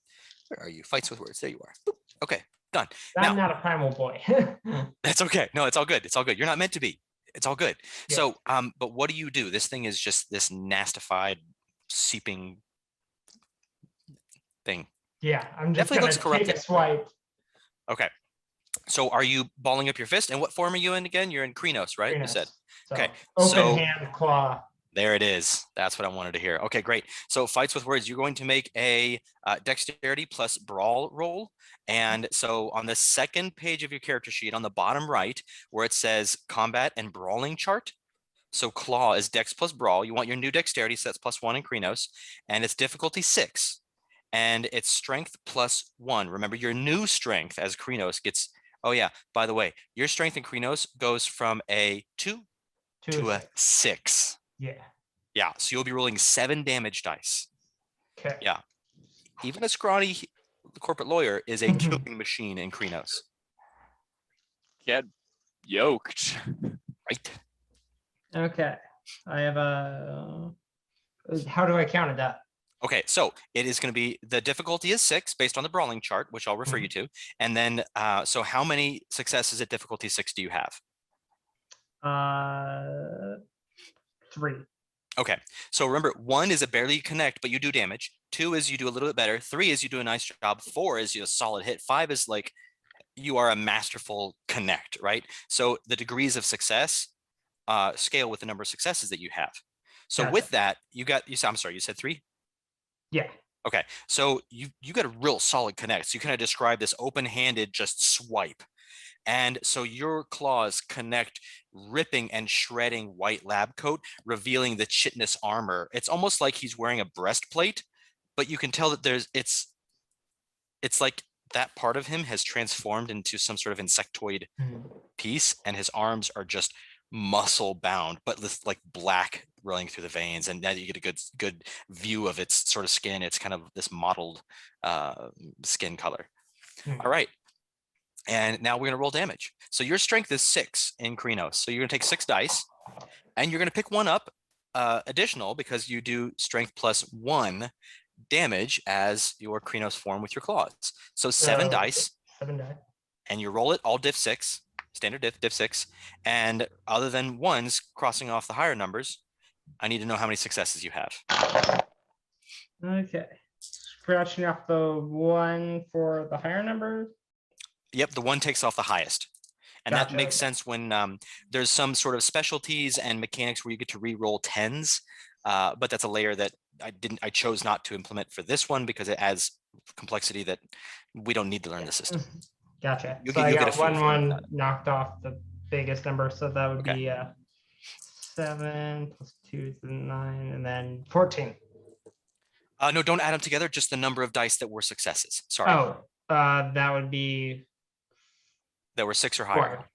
where are you? Fights with words. There you are. Boop. Okay, done. I'm Now- not a primal boy. That's okay. No, it's all good. It's all good. You're not meant to be. It's all good. Yeah. So, but what do? This thing is just this nastified, seeping thing. Yeah, I'm just Definitely gonna looks take corrupted. a swipe. Okay. So are you balling up your fist? And what form are you in again? You're in Krenos, right? You said. So, Okay, open so- hand claw. There it is. That's what I wanted to hear. Okay, great. So fights with words, you're going to make a dexterity plus brawl roll. And so on the second page of your character sheet on the bottom right, where it says combat and brawling chart. So claw is dex plus brawl. You want your new dexterity, so that's +1 in Krenos, and it's difficulty 6. And it's strength +1. Remember, your new strength as Krenos gets, oh yeah, by the way, your strength in Krenos goes from a 2 to a 6. Yeah. Yeah, so you'll be rolling 7 damage dice. Okay. Yeah. Even a scrawny corporate lawyer is a killing machine in Krenos, Get yoked. right? Okay. I have a. How do I count it up? Okay, so it is going to be, the difficulty is 6 based on the brawling chart, which I'll refer you to. And then, so how many successes at difficulty 6 do you have? 3. Okay, so remember, 1 is a barely connect, but you do damage. 2 is you do a little bit better. 3 is you do a nice job. 4 is you a solid hit. 5 is like you are a masterful connect, right? So the degrees of success scale with the number of successes that you have. So Gotcha. with that, I'm sorry, you said 3? Yeah. Okay, so you got a real solid connect. So you kind of describe this open-handed just swipe. And so your claws connect, ripping and shredding white lab coat, revealing the chitinous armor. It's almost like he's wearing a breastplate, but you can tell that it's like that part of him has transformed into some sort of insectoid piece, and his arms are just muscle bound, but with like black running through the veins. And now you get a good view of its sort of skin. It's kind of this mottled skin color. All right. And now we're going to roll damage. So your strength is 6 in Krenos. So you're going to take 6 dice, and you're going to pick one up additional because you do strength +1 damage as your Krenos form with your claws. So 7 dice. 7 die. And you roll it all diff 6, standard diff 6. And other than ones crossing off the higher numbers, I need to know how many successes you have. Okay. Scratching off the 1 for the higher number. Yep, the 1 takes off the highest. And that Gotcha. makes sense when there's some sort of specialties and mechanics where you get to re-roll 10s. But that's a layer that I chose not to implement for this one because it adds complexity that we don't need to learn the system. Gotcha. You'll So get- I you'll get got a feel for it. 1 knocked off the biggest number, so that would Okay. be 7 plus 2 is 9, and then 14. No, don't add them together, just the number of dice that were successes. Sorry, Oh, that would be that were 6 or higher.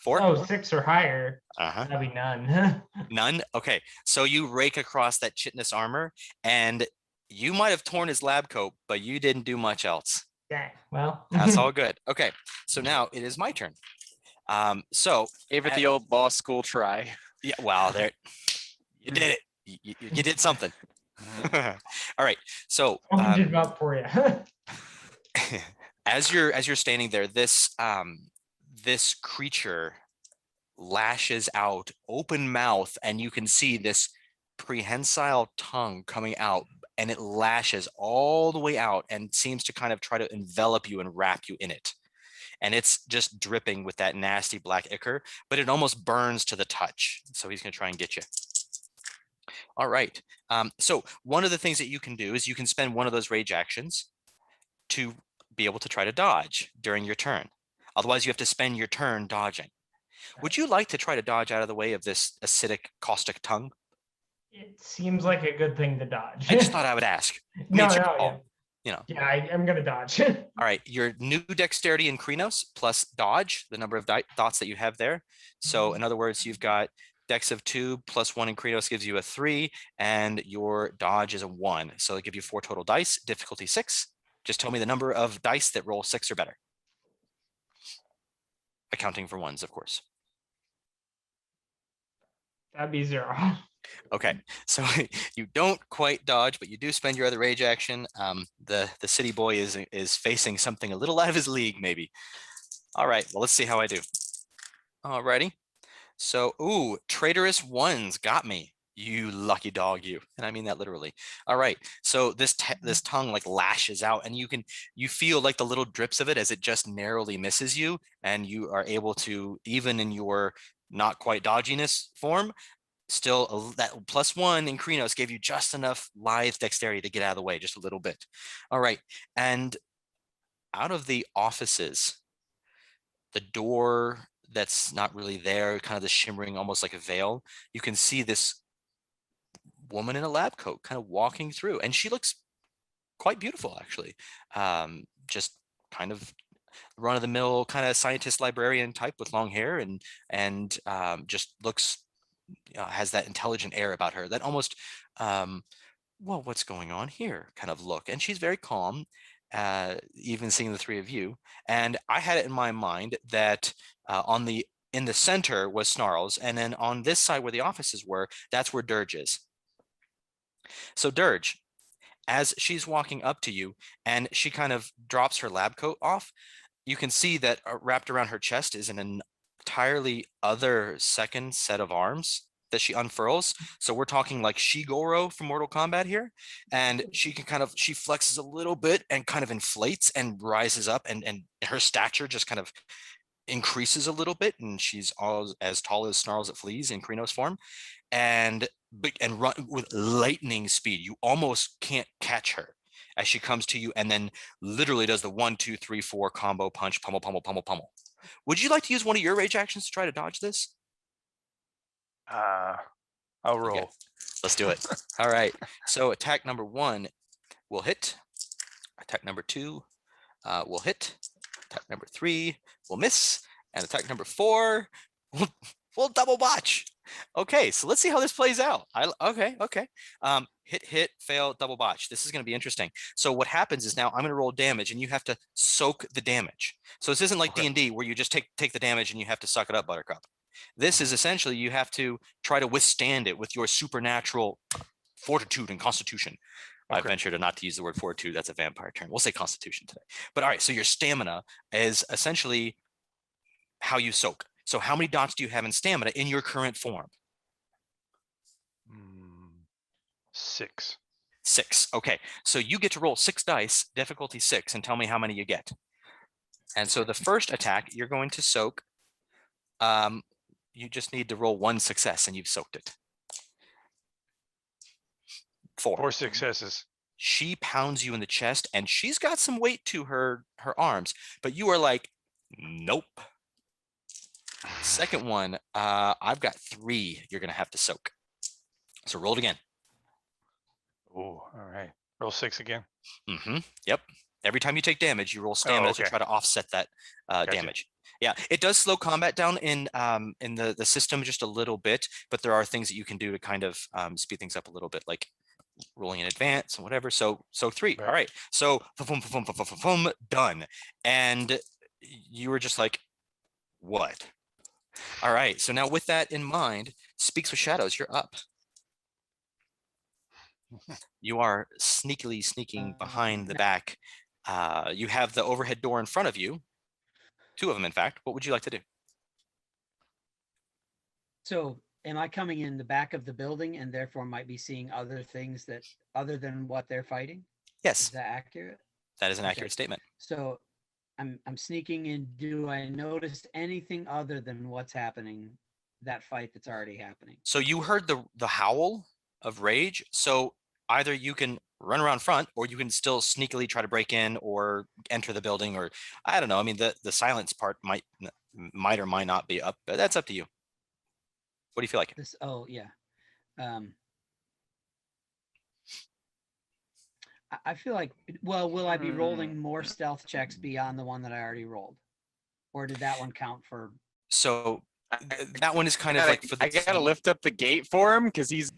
4. 4? Oh, 6 or higher. Uh-huh. That'd be none. None? Okay, so you rake across that chitinous armor, and you might have torn his lab coat, but you didn't do much else. Dang. Well, That's all good. Okay, so now it is my turn. So Gave it the old law school try. yeah, well, there, you did it. You did something. All right, so I did up for you. as you're standing there, this creature lashes out, open mouth, and you can see this prehensile tongue coming out, and it lashes all the way out and seems to kind of try to envelop you and wrap you in it. And it's just dripping with that nasty black ichor, but it almost burns to the touch. So he's going to try and get you. All right. So one of the things that you can do is you can spend one of those rage actions to be able to try to dodge during your turn. Otherwise, you have to spend your turn dodging. Would you like to try to dodge out of the way of this acidic, caustic tongue? It seems like a good thing to dodge. I just thought I would ask. I mean, No, it's your no, call, yeah. you know. Yeah, I'm gonna dodge. All right, your new dexterity in Krenos plus dodge, the number of dots that you have there. So in other words, you've got dex of 2 plus 1 in Krenos gives you a 3, and your dodge is a 1. So they give you 4 total dice, difficulty 6. Just tell me the number of dice that roll 6 or better. Accounting for ones, of course. That'd be 0. Okay, so you don't quite dodge, but you do spend your other rage action. The city boy is facing something a little out of his league, maybe. All right, well, let's see how I do. All righty. So, ooh, traitorous ones got me. You lucky dog, you. And I mean that literally. All right. So this tongue like lashes out, and you feel like the little drips of it as it just narrowly misses you, and you are able to, even in your not quite dodginess form, still that +1 in Krenos gave you just enough lithe dexterity to get out of the way just a little bit. All right. And out of the offices, the door that's not really there, kind of the shimmering, almost like a veil, you can see this woman in a lab coat kind of walking through, and she looks quite beautiful, actually. Just kind of run-of-the-mill kind of scientist librarian type with long hair, and just looks has that intelligent air about her that almost well, what's going on here kind of look. And she's very calm, even seeing the three of you. And I had it in my mind that in the center was Snarls, and then on this side where the offices were, that's where Dirge is. So Dirge, as she's walking up to you and she kind of drops her lab coat off, you can see that wrapped around her chest is an entirely other second set of arms that she unfurls. So we're talking like Shigoro from Mortal Kombat here. And she flexes a little bit and kind of inflates and rises up, and her stature just kind of increases a little bit, and she's all as tall as Snarls at Fleas in Krenos form, and run with lightning speed. You almost can't catch her as she comes to you, and then literally does the 1, 2, 3, 4 combo punch, pummel, pummel, pummel, pummel. Would you like to use one of your rage actions to try to dodge this? I'll roll. Okay. Let's do it. All right. So attack number 1 will hit. Attack number 2 will hit. Attack number 3 will miss. And attack number 4 will double botch. Okay, so let's see how this plays out. Okay. Hit, fail, double botch. This is going to be interesting. So what happens is now I'm going to roll damage, and you have to soak the damage. So this isn't like D&D where you just take the damage and you have to suck it up, Buttercup. This is essentially you have to try to withstand it with your supernatural fortitude and constitution. I venture to not to use the word fortitude. That's a vampire term. We'll say constitution today. But all right, so your stamina is essentially how you soak. So how many dots do you have in stamina in your current form? 6. 6. Okay, so you get to roll 6 dice, difficulty 6, and tell me how many you get. And so the first attack, you're going to soak. You just need to roll 1 success, and you've soaked it. 4 successes. She pounds you in the chest, and she's got some weight to her arms, but you are like, nope. Second one, I've got 3 you're going to have to soak. So roll it again. Oh, all right. Roll 6 again. Yep. Every time you take damage, you roll stamina to try to offset that damage. Yeah, it does slow combat down in the system just a little bit, but there are things that you can do to kind of speed things up a little bit, like rolling in advance and whatever. So 3. All right. So done. And you were just like, what? All right. So now with that in mind, Speaks with Shadows, you're up. You are sneakily sneaking behind the back. You have the overhead door in front of you. 2 of them, in fact. What would you like to do? So am I coming in the back of the building and therefore might be seeing other things that other than what they're fighting? Yes. Is that accurate? That is an accurate statement. So I'm sneaking in. Do I notice anything other than what's happening, that fight that's already happening? So you heard the howl of rage. So either you can run around front, or you can still sneakily try to break in or enter the building, or I don't know. I mean, the silence part might or might not be up, but that's up to you. What do you feel like? Oh yeah. I feel like, well, will I be rolling more stealth checks beyond the one that I already rolled? Or did that one count for? So that one is kind of like for the I gotta lift up the gate for him because he's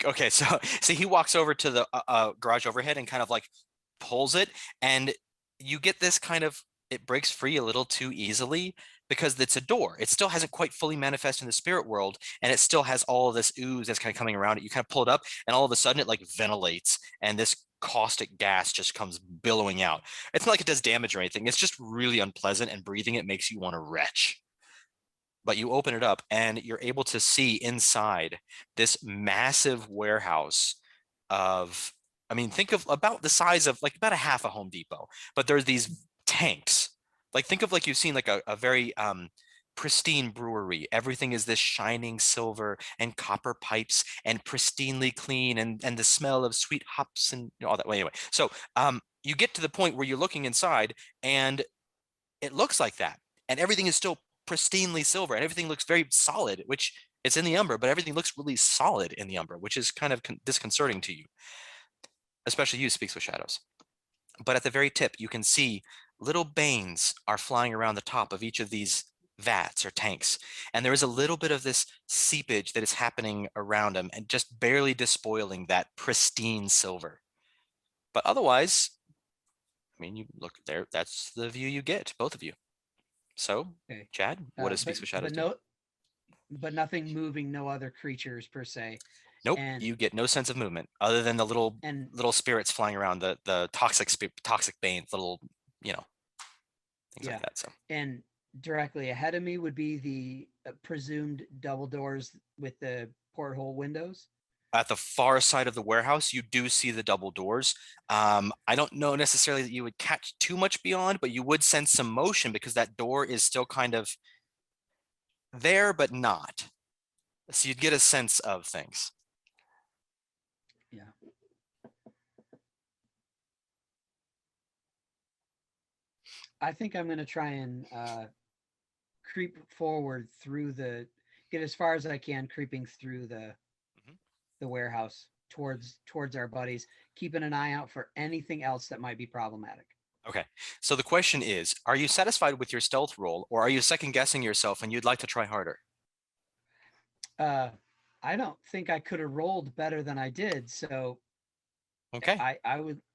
okay. So he walks over to the garage overhead and kind of like pulls it, and you get this kind of, it breaks free a little too easily because it's a door. It still hasn't quite fully manifested in the spirit world, and it still has all of this ooze that's kind of coming around it. You kind of pull it up, and all of a sudden it like ventilates, and this caustic gas just comes billowing out. It's not like it does damage or anything. It's just really unpleasant, and breathing it makes you want to retch. But you open it up, and you're able to see inside this massive warehouse of, I mean, think of about the size of like about a half a Home Depot, but there's these tanks. Like think of like you've seen like a very pristine brewery. Everything is this shining silver and copper pipes and pristinely clean, and the smell of sweet hops and all that. Well, anyway, so you get to the point where you're looking inside, and it looks like that, and everything is still pristinely silver, and everything looks very solid, which it's in the Umbra, but everything looks really solid in the Umbra, which is kind of disconcerting to you, especially you, Speaks with Shadows. But at the very tip, you can see little banes are flying around the top of each of these vats or tanks, and there is a little bit of this seepage that is happening around them and just barely despoiling that pristine silver. But otherwise, I mean, you look there, that's the view you get, both of you. So, Okay. Chad, what does Speaks with Shadows do? But nothing moving, no other creatures per se. Nope, And you get no sense of movement other than the little spirits flying around, the toxic banes, little, you know, things like that. So, and directly ahead of me would be the presumed double doors with the porthole windows. at the far side of the warehouse, you do see the double doors. I don't know necessarily that you would catch too much beyond, but you would sense some motion because that door is still kind of there, but not. So you'd get a sense of things. Yeah. I think I'm going to try and creep forward through get as far as I can, creeping through the warehouse towards our buddies, keeping an eye out for anything else that might be problematic. Okay, so the question is, are you satisfied with your stealth roll, or are you second guessing yourself and you'd like to try harder? I don't think I could have rolled better than I did, so okay,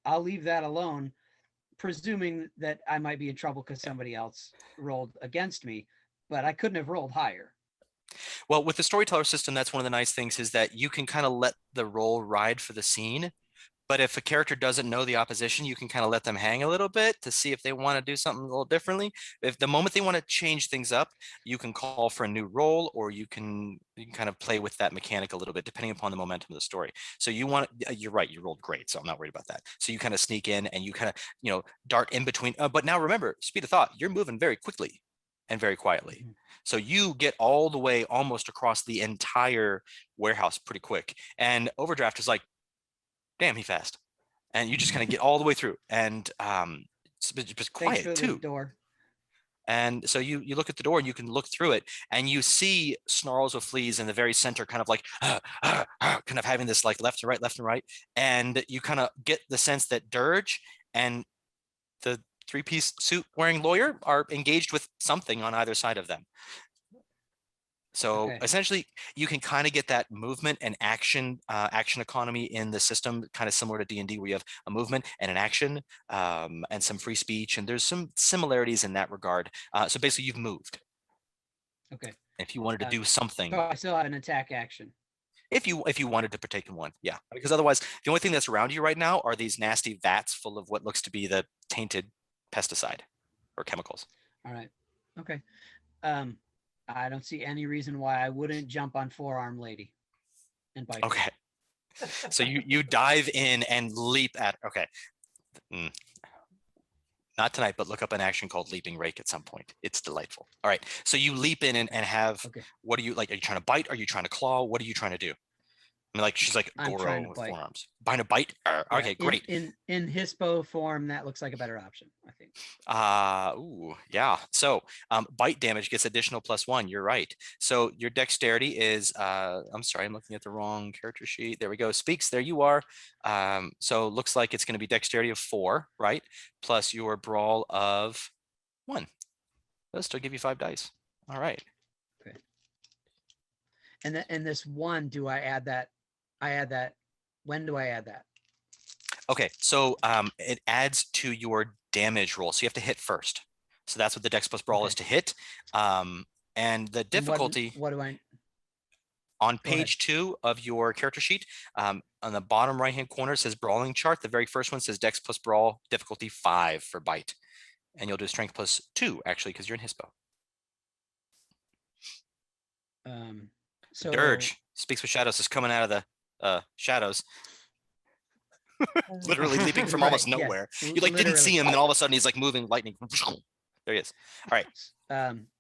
I'll leave that alone, presuming that I might be in trouble because somebody else rolled against me, but I couldn't have rolled higher. Well, with the storyteller system, that's one of the nice things, is that you can kind of let the roll ride for the scene. But if a character doesn't know the opposition, you can kind of let them hang a little bit to see if they want to do something a little differently. If the moment they want to change things up, you can call for a new roll, or you can kind of play with that mechanic a little bit, depending upon the momentum of the story. So you're right, you rolled great, so I'm not worried about that. So you kind of sneak in and you kind of, dart in between. But now remember, speed of thought, you're moving very quickly and very quietly. So you get all the way almost across the entire warehouse pretty quick. And Overdraft is like, damn, he fast. And you just kind of get all the way through, and it's just quiet Thanks for too. the door. And so you look at the door and you can look through it, and you see snarls of fleas in the very center, kind of like kind of having this like left and right. And you kind of get the sense that Dirge and the three-piece suit wearing lawyer are engaged with something on either side of them. So Okay. essentially, you can kind of get that movement and action economy in the system, kind of similar to D&D, where you have a movement and an action and some free speech, and there's some similarities in that regard. So basically, you've moved. Okay. If you wanted to do something, So I still have an attack action. if you wanted to partake in one, yeah, because otherwise, the only thing that's around you right now are these nasty vats full of what looks to be the tainted pesticide or chemicals. All right. Okay. I don't see any reason why I wouldn't jump on Forearm Lady and bite her. Okay. So you dive in and leap at, okay. Not tonight, but look up an action called Leaping Rake at some point. It's delightful. All right. So you leap in and have, Okay. what are you like? Are you trying to bite? Are you trying to claw? What are you trying to do? I mean, like she's like I'm trying Goro to with bite. forearms. Bind a bite. Yeah, Okay, great. In Hispo form, that looks like a better option, I think. Ooh, yeah. So bite damage gets additional +1. You're right. So your dexterity is I'm sorry, I'm looking at the wrong character sheet. There we go. Speaks, there you are. So looks like it's going to be dexterity of 4, right? Plus your brawl of 1. That'll still give you 5 dice. All right. Okay. And this 1, do I add that? I add that. When do I add that? Okay, so it adds to your damage roll. So you have to hit first. So that's what the dex plus brawl is to hit. And the And difficulty what do I? on Go ahead. page 2 of your character sheet, on the bottom right-hand corner says brawling chart. The very first one says dex plus brawl, difficulty 5 for bite. And you'll do strength +2, actually, because you're in Hispo. So Dirge, Speaks with Shadows, is coming out of the shadows, literally leaping from almost Right, yeah, nowhere. You like didn't see him, and then all of a sudden he's like moving, lightning. There he is. All right.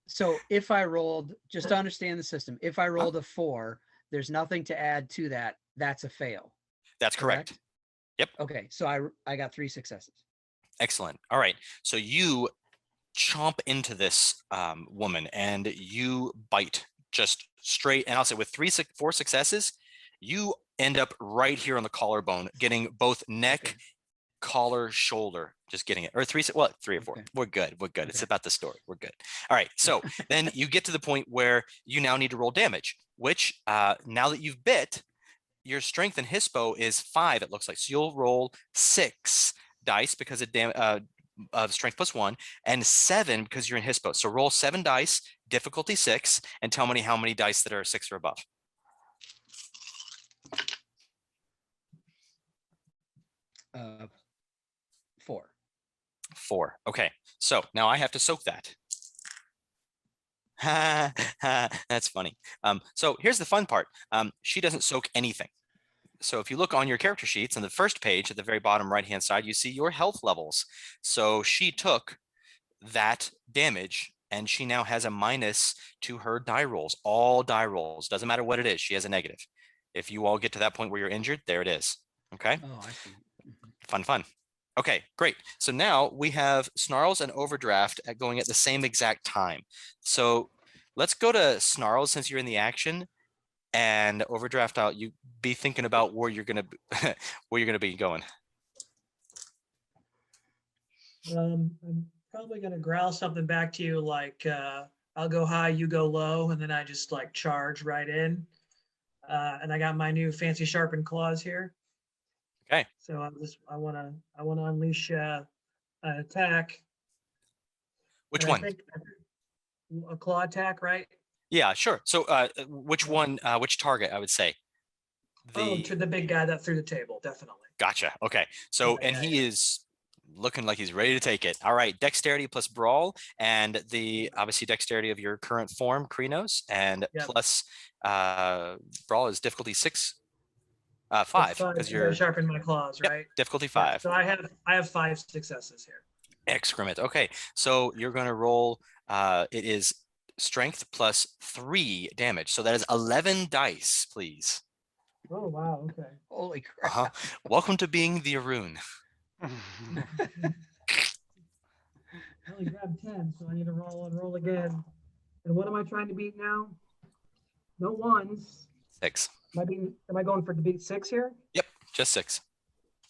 So if I rolled, just to understand the system, if I rolled a 4, there's nothing to add to that. That's a fail. That's correct. Yep. Okay, so I got 3 successes. Excellent. All right. So you chomp into this woman and you bite just straight. And I'll say with 4 successes, you end up right here on the collarbone, getting both neck, Okay. collar, shoulder, just getting it. Or 3 or 4. Okay. We're good. We're good. It's Okay. about the story. We're good. All right. So then you get to the point where you now need to roll damage, which now that you've bit, your strength in Hispo is 5, it looks like. So you'll roll 6 dice because of strength +1, and 7 because you're in Hispo. So roll 7 dice, difficulty 6, and tell me how many dice that are 6 or above. 4. 4. Okay. So now I have to soak that. That's funny. So here's the fun part. She doesn't soak anything. So if you look on your character sheets on the first page at the very bottom right-hand side, you see your health levels. So she took that damage and she now has a minus to her die rolls, all die rolls. Doesn't matter what it is, she has a negative. If you all get to that point where you're injured, there it is. Okay. Oh, I see. Fun. Okay, great. So now we have Snarls and Overdraft going at the same exact time. So let's go to Snarls since you're in the action, and Overdraft out. You be thinking about where you're gonna be going. I'm probably gonna growl something back to you like I'll go high, you go low, and then I just like charge right in. And I got my new fancy sharpened claws here. Okay. So I wanna unleash an attack. Which And I one? think a claw attack, right? Yeah, sure. So which one? Which target? I would say. To the big guy that threw the table, definitely. Gotcha. Okay. So Yeah, and he is looking like he's ready to take it. All right, dexterity plus brawl, and the obviously dexterity of your current form, Krinos, and Yep. plus brawl is difficulty 6, 5 because I you're sharpened my claws, yep, right? difficulty Yeah, 5. so I have 5 successes here. Excrement. Okay, so you're going to roll. It is strength plus 3 damage, so that is 11 dice, please. Oh wow, okay. Holy crap. Welcome to being the Arun. I only grabbed 10, so I need to roll again. And what am I trying to beat now? No ones. 6. Am I going for to beat 6 here? Yep, just 6.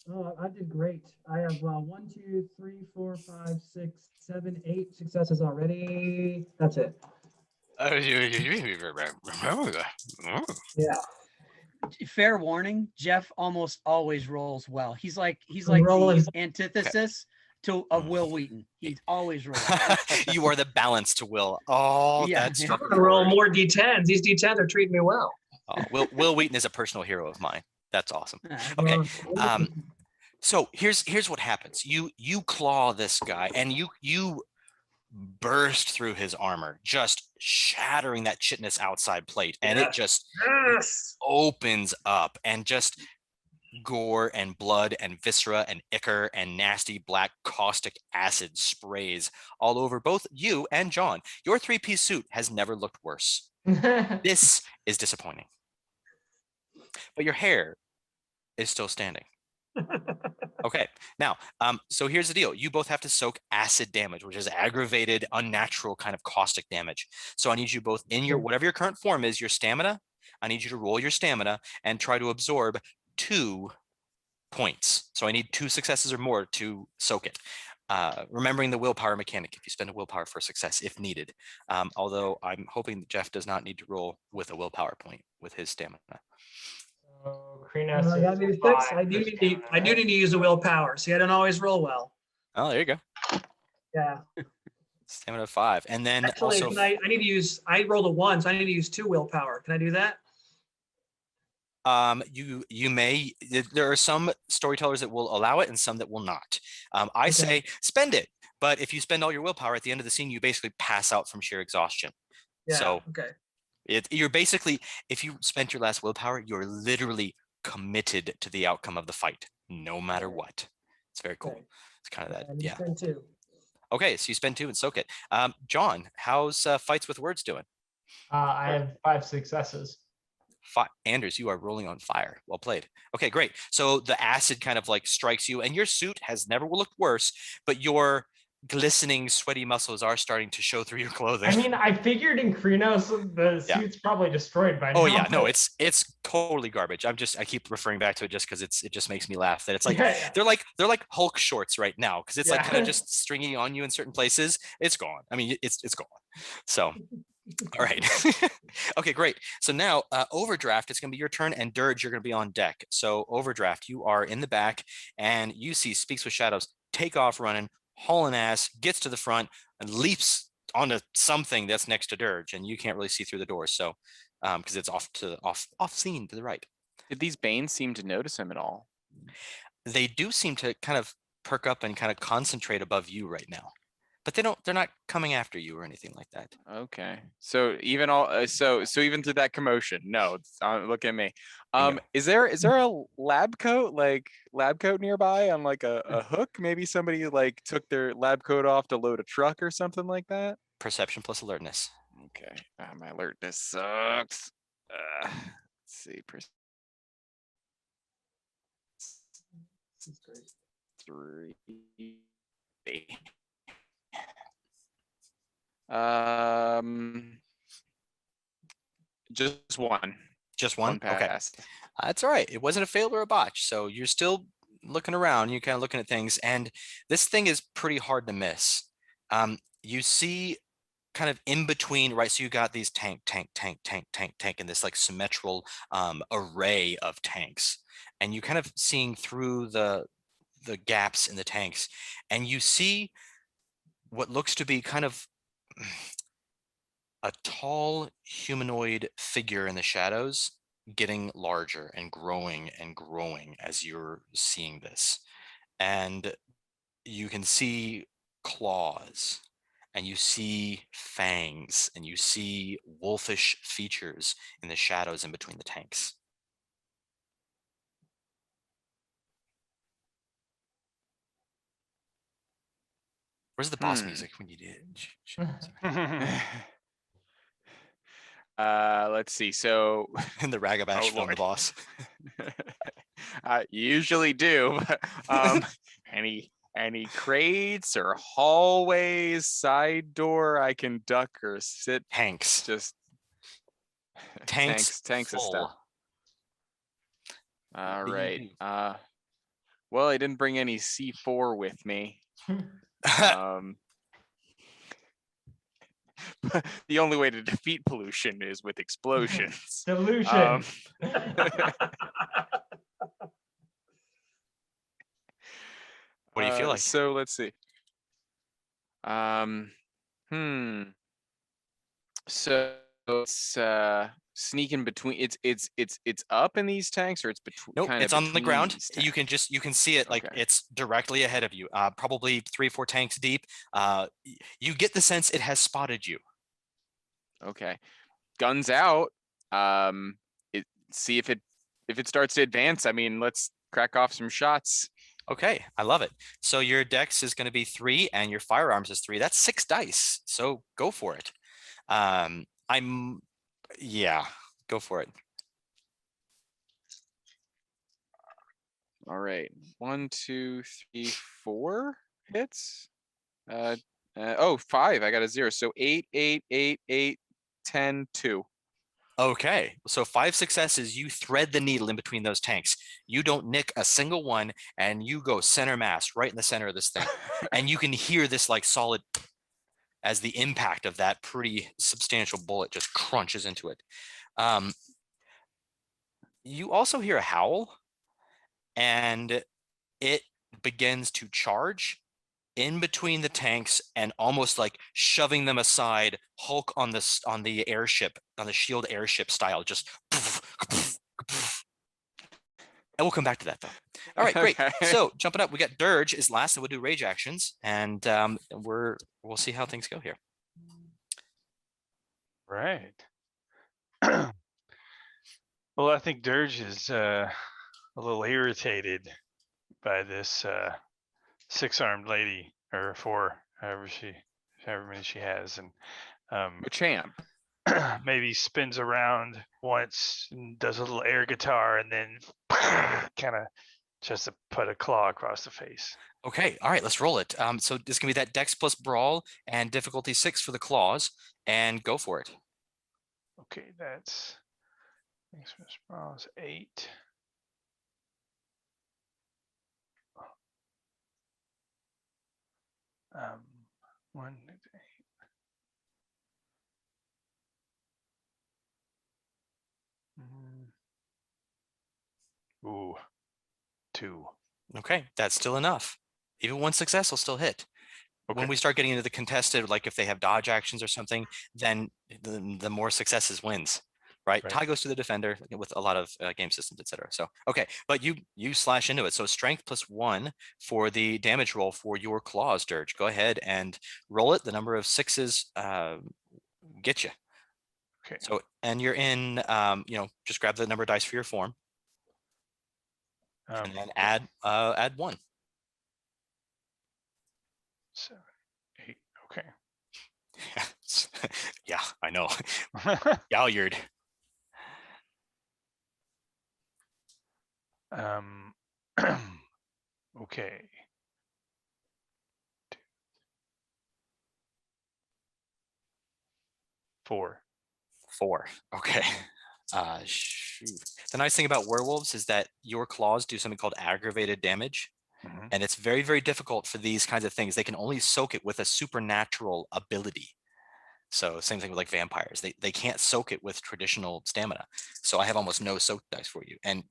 Oh, I did great. I have 1, 2, 3, 4, 5, 6, 7, 8 successes already. That's it. Yeah. Fair warning, Jeff almost always rolls well. He's like rolling. the antithesis of Will Wheaton. He's always rolling. You are the balance to Will. Oh, Yeah, that's yeah. I'm gonna roll more D10s. These D10s are treating me well. Will Wheaton is a personal hero of mine. That's awesome. Ah, Okay. Uh, So here's what happens. You claw this guy and you burst through his armor, just shattering that chitinous outside plate, and it just yes. opens up, and just gore and blood and viscera and ichor and nasty black caustic acid sprays all over both you and John. Your 3-piece suit has never looked worse. This is disappointing. but your hair is still standing. Okay, now, so here's the deal. You both have to soak acid damage, which is aggravated, unnatural kind of caustic damage. So I need you both in your, whatever your current form is, your stamina, I need you to roll your stamina and try to absorb 2 points. So I need 2 successes or more to soak it. Remembering the willpower mechanic, if you spend a willpower for success, if needed. Although I'm hoping that Jeff does not need to roll with a willpower point with his stamina. So Krinos I gotta is do 6. 5 I do for need to, I do stamina. need to use a willpower. See, I don't always roll well. Oh, there you go. Yeah. Stamina 5. And then Actually, also, can I need to use, I rolled a 1, so I need to use 2 willpower. Can I do that? you may, there are some storytellers that will allow it and some that will not. I say spend it, but if you spend all your willpower at the end of the scene, you basically pass out from sheer exhaustion. Yeah. So Okay. you're basically, if you spent your last willpower, you're literally committed to the outcome of the fight, no matter Okay. what. It's very cool. Okay. It's kind of that, I need to yeah. spend 2. Okay, so you spend 2 and soak it. John, how's Fights with Words doing? I have 5 successes. Anders, you are rolling on fire. Well played. Okay, great. So the acid kind of like strikes you, and your suit has never looked worse, but your glistening, sweaty muscles are starting to show through your clothing. I mean, I figured in Krinos the Yeah. suit's probably destroyed by now. Oh yeah, no, but- it's totally garbage. I keep referring back to it just because it just makes me laugh that it's like Yeah, yeah. they're like Hulk shorts right now because it's like Yeah. kind of just stringy on you in certain places. It's gone. I mean, it's gone. So. All right. Okay, great. So now Overdraft, it's going to be your turn, and Dirge, you're going to be on deck. So Overdraft, you are in the back, and you see Speaks with Shadows take off running, hauling ass, gets to the front, and leaps onto something that's next to Dirge, and you can't really see through the door, so because it's off scene to the right. Did these Banes seem to notice him at all? They do seem to kind of perk up and kind of concentrate above you right now. But they're not coming after you or anything like that. Okay. So even all so even through that commotion, no, look at me. Bingo. Is there a lab coat nearby on like a hook? Maybe somebody like took their lab coat off to load a truck or something like that? Perception plus alertness. Okay. My alertness sucks. Let's see. 3. Just one. Just one? Okay. pass. That's all right. It wasn't a fail or a botch. So you're still looking around. You're kind of looking at things. And this thing is pretty hard to miss. You see kind of in between, right? So you got these tank, and this like symmetrical array of tanks. And you kind of seeing through the gaps in the tanks. And you see what looks to be kind of a tall humanoid figure in the shadows getting larger and growing as you're seeing this. And you can see claws, and you see fangs, and you see wolfish features in the shadows in between the tanks. Where's the boss music when you did? Let's see. So In the Ragabash film, the Lord. boss. I usually do. Any crates or hallways, side door I can duck or sit? Tanks. Just Tanks tanks of full. stuff. All What do you right. do? Well, I didn't bring any C4 with me. The only way to defeat pollution is with explosions. Delusion. What do you feel like? So let's see. So it's sneaking between. It's up in these tanks, or it's between. Nope, it's on the ground. You can see it like Okay. it's directly ahead of you. Probably 3 or 4 tanks deep. You get the sense it has spotted you. Okay, guns out. See if it starts to advance. I mean, let's crack off some shots. Okay, I love it. So your dex is going to be 3 and your firearms is 3. That's 6 dice. So go for it. Yeah, go for it. All right. 1, 2, 3, 4 hits. Oh, 5. I got a 0. So 8, 8, 8, 8, 10, 2. Okay, so 5 successes, you thread the needle in between those tanks. You don't nick a single one, and you go center mass right in the center of this thing. And you can hear this like solid as the impact of that pretty substantial bullet just crunches into it. You also hear a howl, and it begins to charge in between the tanks and almost like shoving them aside. Hulk on the airship, on the shield airship style, just. And we'll come back to that though. All right, great. Okay. So jumping up, we got Dirge is last, and we'll do rage actions, and we'll see how things go here. Right. Well, I think Dirge is a little irritated by this 6-armed lady, or 4, however many she has, and Machamp. maybe spins around once and does a little air guitar, and then kind of just to put a claw across the face. Okay, all right, let's roll it. So this can be that Dex plus Brawl and difficulty 6 for the claws, and go for it. Okay, that's Sprawls 8. Um, 1, 8. Ooh, 2. Okay, that's still enough. Even one success will still hit. Okay. When we start getting into the contested, like if they have dodge actions or something, then the more successes wins, right? Right. Tie goes to the defender with a lot of game systems, etc. So, okay, but you slash into it. So strength plus 1 for the damage roll for your claws, Dirge. Go ahead and roll it. The number of 6s get you. Okay. So, and you're in, just grab the number of dice for your form, and then add 1. 7, 8. Okay. Yeah, I know. Galliard. Okay. 4. 4. Okay. Shoot. The nice thing about werewolves is that your claws do something called aggravated damage. Mhm. And it's very, very difficult for these kinds of things. They can only soak it with a supernatural ability. So same thing with like vampires. They can't soak it with traditional stamina. So I have almost no soak dice for you, and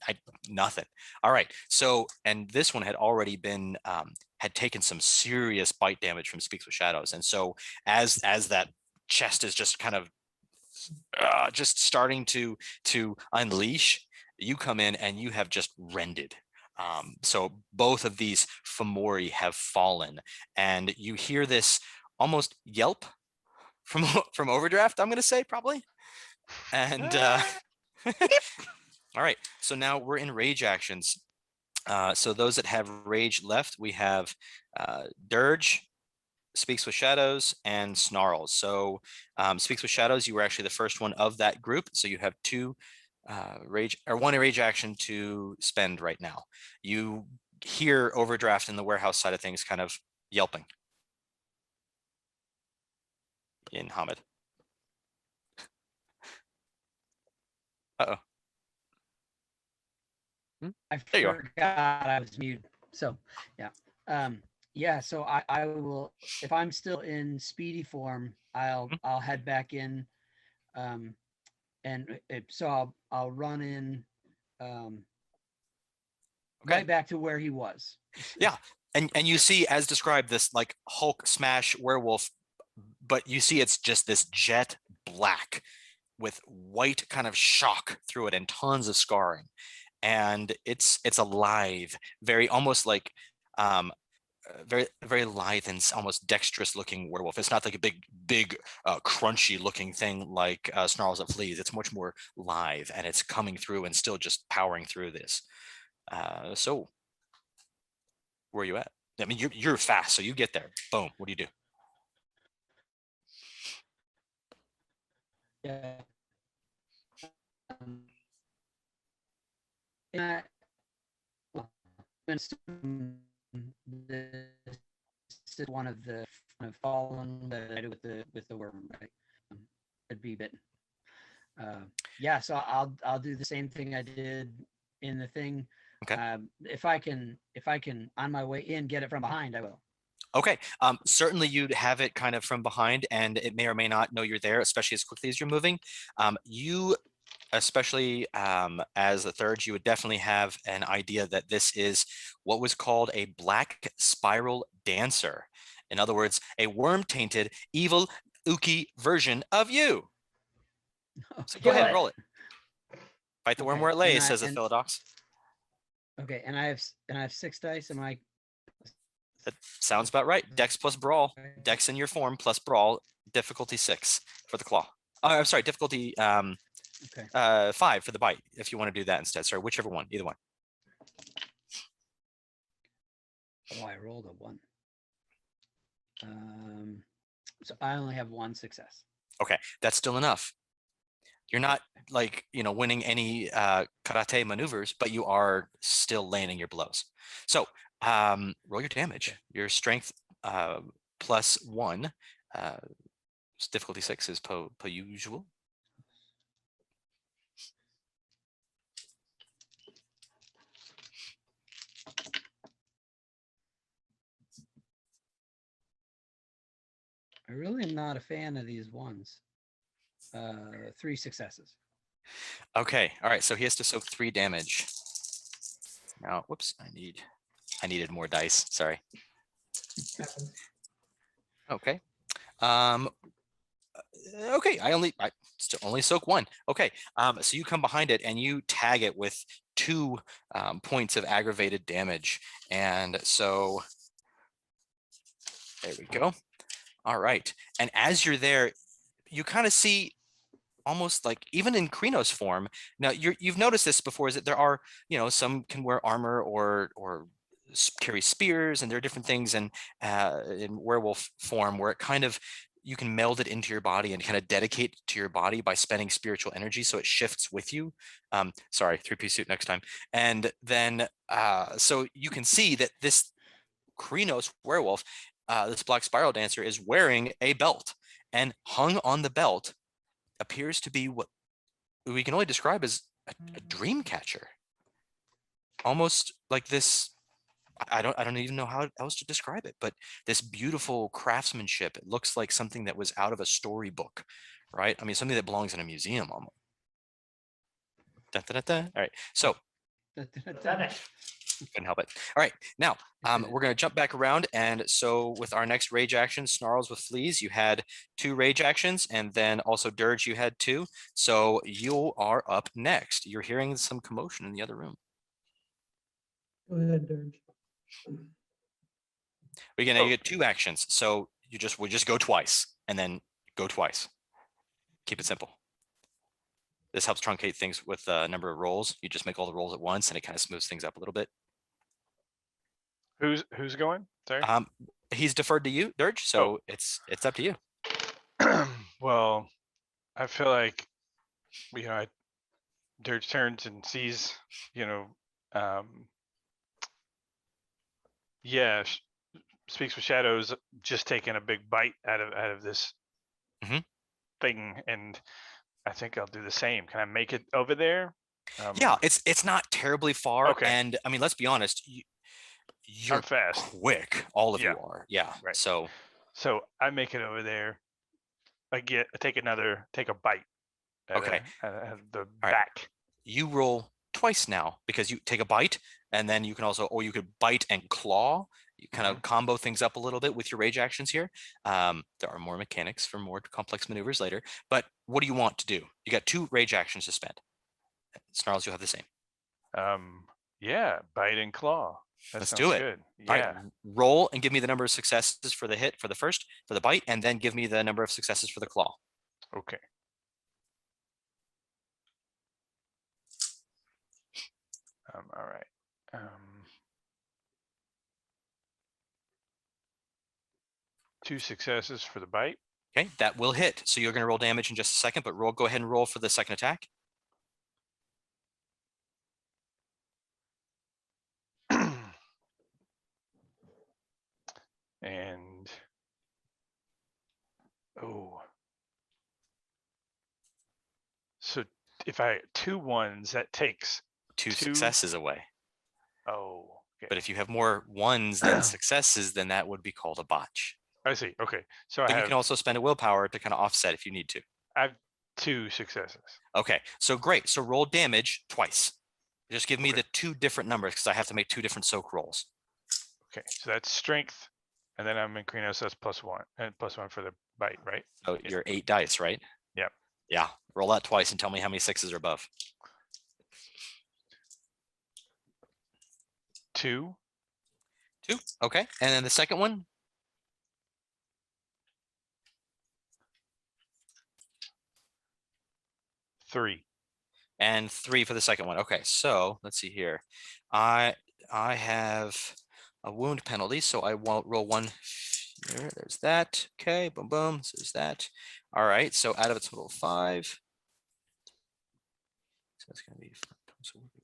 nothing. All right. So, and this one had already been had taken some serious bite damage from Speaks with Shadows, and so as that chest is just kind of just starting to unleash, you come in and you have just rended. So both of these Fomori have fallen, and you hear this almost yelp from Overdraft, I'm going to say probably. And all right, so now we're in rage actions. So those that have rage left, we have Dirge, Speaks with Shadows, and Snarls. So Speaks with Shadows, you were actually the first one of that group. So you have 2 rage, or 1 rage action to spend right now. You hear Overdraft in the warehouse side of things kind of yelping in Hamid. Uh-oh. I There you are. forgot I was muted. So yeah. So I will, if I'm still in speedy form, I'll head back in, so I'll run in right back to where he was. Yeah. And you see, as described, this like Hulk smash werewolf, but you see it's just this jet black with white kind of shock through it and tons of scarring. And it's alive, very almost like very, very lithe and almost dexterous looking werewolf. It's not like a big crunchy looking thing like Snarls that Flees. It's much more lithe, and it's coming through and still just powering through this. So where are you at? I mean, you're fast, so you get there. Boom. What do you do? Yeah. And assume this is one of the fallen that I do with the worm, right? Could be bitten. Yeah, so I'll do the same thing I did in the thing. Okay. If I can on my way in get it from behind, I will. Okay. Certainly you'd have it kind of from behind, and it may or may not know you're there, especially as quickly as you're moving. You, especially as a third, you would definitely have an idea that this is what was called a black spiral dancer. In other words, a worm-tainted, evil, ooky version of you. So go Kill ahead, it. roll it. Fight the worm Okay, where it lays, and I- says the and- Philodox. Okay, and I have 6 dice. Am I? That sounds about right. Dex plus brawl. Dex in your form plus brawl. Difficulty 6 for the claw. I'm sorry, difficulty Okay. 5 for the bite, if you want to do that instead. Sorry, whichever one, either one. Oh, I rolled a 1. So I only have 1 success. Okay, that's still enough. You're not like, winning any karate maneuvers, but you are still landing your blows. So roll your damage. Okay. Your strength plus 1. Difficulty 6 is per usual. I really am not a fan of these ones. 3 successes. Okay, all right, so he has to soak 3 damage. Now, whoops, I needed more dice, sorry. Okay. Okay, I still only soak 1. Okay, so you come behind it and you tag it with 2 points of aggravated damage. And so there we go. All right, and as you're there, you kind of see almost like even in Krino's form. Now you've noticed this before, is that there are, some can wear armor or carry spears, and there are different things in werewolf form where it kind of, you can meld it into your body and kind of dedicate to your body by spending spiritual energy, so it shifts with you. Sorry, 3-piece suit next time. And then so you can see that this Krino's werewolf, this black spiral dancer, is wearing a belt, and hung on the belt appears to be what we can only describe as a dream catcher. Almost like this, I don't even know how else to describe it, but this beautiful craftsmanship. It looks like something that was out of a storybook, right? I mean, something that belongs in a museum almost. Da, da, da, da. All right, so couldn't help it. All right, now we're going to jump back around, and so with our next rage action, Snarls with Fleas, you had 2 rage actions, and then also Dirge, you had 2. So you are up next. You're hearing some commotion in the other room. Go ahead, Dirge. Again, you get 2 actions, so we just go twice, and then go twice. Keep it simple. This helps truncate things with a number of rolls. You just make all the rolls at once, and it kind of smooths things up a little bit. Who's going? Sorry. He's deferred to you, Dirge, so it's up to you. Well, I feel like Dirge turns and sees, Speaks with Shadows just taking a big bite out of this thing, and I think I'll do the same. Can I make it over there? Yeah, it's not terribly far. Okay. And I mean, let's be honest, you're I'm fast. quick. All of Yeah. you are. Yeah. Right. So I make it over there. I take a bite. Okay. At the right. back. you roll twice now, because you take a bite, and then you can also, or you could bite and claw. You kind of combo things up a little bit with your rage actions here. There are more mechanics for more complex maneuvers later, but what do you want to do? You got 2 rage actions to spend. Snarls, you'll have the same. Yeah, bite and claw. That Let's sounds do it. good. All Yeah. right, roll and give me the number of successes for the hit for the first, for the bite, and then give me the number of successes for the claw. Okay. All right. 2 successes for the bite. Okay, that will hit. So you're going to roll damage in just a second, but go ahead and roll for the second attack. And oh, so if I 2 1s, that takes Two two. successes away. Oh, okay. But if you have more ones than successes, then that would be called a botch. I see. Okay, so But you can also spend a willpower to kind of offset if you need to. I have 2 successes. Okay, so great. So roll damage twice. Just give me Okay. the 2 different numbers because I have to make 2 different soak rolls. Okay, so that's strength, and then I'm in Krinos, so that's +1, and +1 for the bite, right? So Yeah. you're 8 dice, right? Yep. Yeah. Roll that twice and tell me how many 6s are above. 2. 2. Okay. And then the second one. 3. And 3 for the second one. Okay, so let's see here. I have a wound penalty, so I won't roll 1 here. There's that. Okay, boom, boom. So there's that. All right, so out of a total of 5. So it's going to be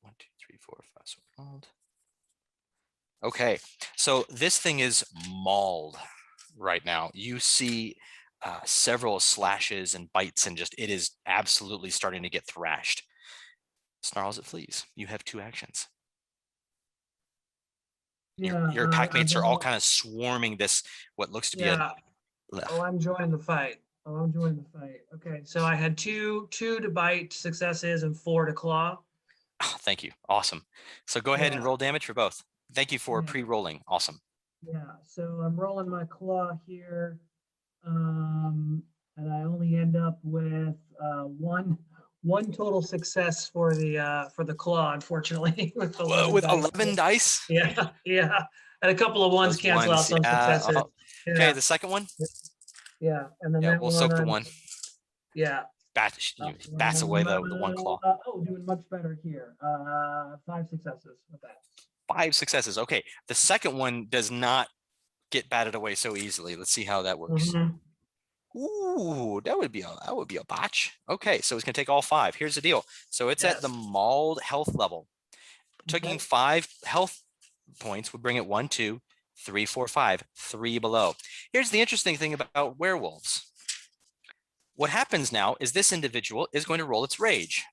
1, 2, 3, 4, 5. So rolled. Okay, so this thing is mauled right now. You see several slashes and bites, and just it is absolutely starting to get thrashed. Snarls, it flees. You have 2 actions. Your pack mates are all kind of swarming this, what looks to be Yeah. Oh, I'm joining the fight. Okay, so I had two to bite successes and 4 to claw. Thank you. Awesome. So go ahead and Yeah. roll damage for both. Thank you for Yeah. pre-rolling. Awesome. Yeah, so I'm rolling my claw here. And I only end up with one total success for the claw, unfortunately. with Whoa, 11 with dice. 11 dice? Yeah. And a couple of ones Those cancel out ones, some yeah. successes. Okay, Yeah, the second one? yeah, and then Yeah, that we'll one, soak the one. yeah. Bats away the one claw. Doing much better here. 5 successes with that. 5 successes. Okay, the second one does not get batted away so easily. Let's see how that works. Mhm. Ooh, that would be a botch. Okay, so it's gonna take all 5. Here's the deal. So it's at the Yes. mauled health level. Taking Okay. 5 health points would bring it 1, 2, 3, 4, 5, 3 below. Here's the interesting thing about werewolves. What happens now is this individual is going to roll its rage.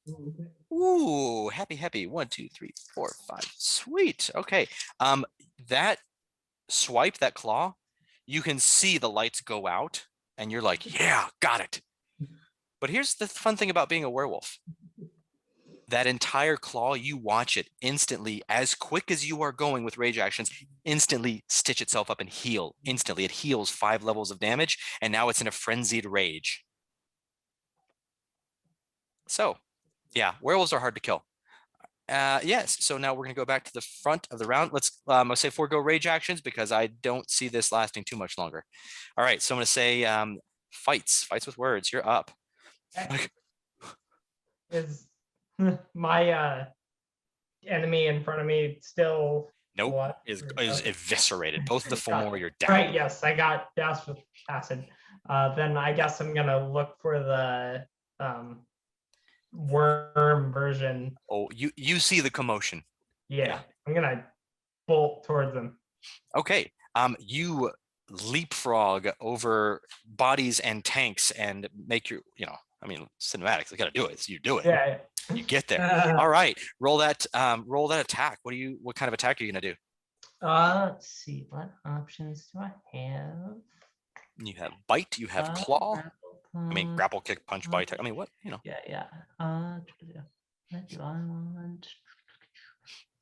Okay. Ooh, happy. 1, 2, 3, 4, 5. Sweet. Okay. That swipe, that claw, you can see the lights go out and you're like, yeah, got it. But here's the fun thing about being a werewolf. That entire claw, you watch it instantly, as quick as you are going with rage actions, instantly stitch itself up and heal. Instantly, it heals 5 levels of damage, and now it's in a frenzied rage. So, yeah, werewolves are hard to kill. Yes, so now we're going to go back to the front of the round. I'll say forego rage actions because I don't see this lasting too much longer. All right, so I'm going to say fights with words. You're up. Is my enemy in front of me still? Nope, what? is Okay. eviscerated. Both of the 4 more, you're down. Right, yes, I got doused with acid. Then I guess I'm gonna look for the worm version. Oh, you see the commotion. Yeah, I'm gonna bolt towards them. Okay, you leapfrog over bodies and tanks and make your, cinematics. You got to do it. So you do it. Yeah. You get there. All right, roll that attack. What kind of attack are you gonna do? Let's see, what options do I have? You have bite. You have claw. Grapple, kick, punch, bite. What? Yeah. What do I want?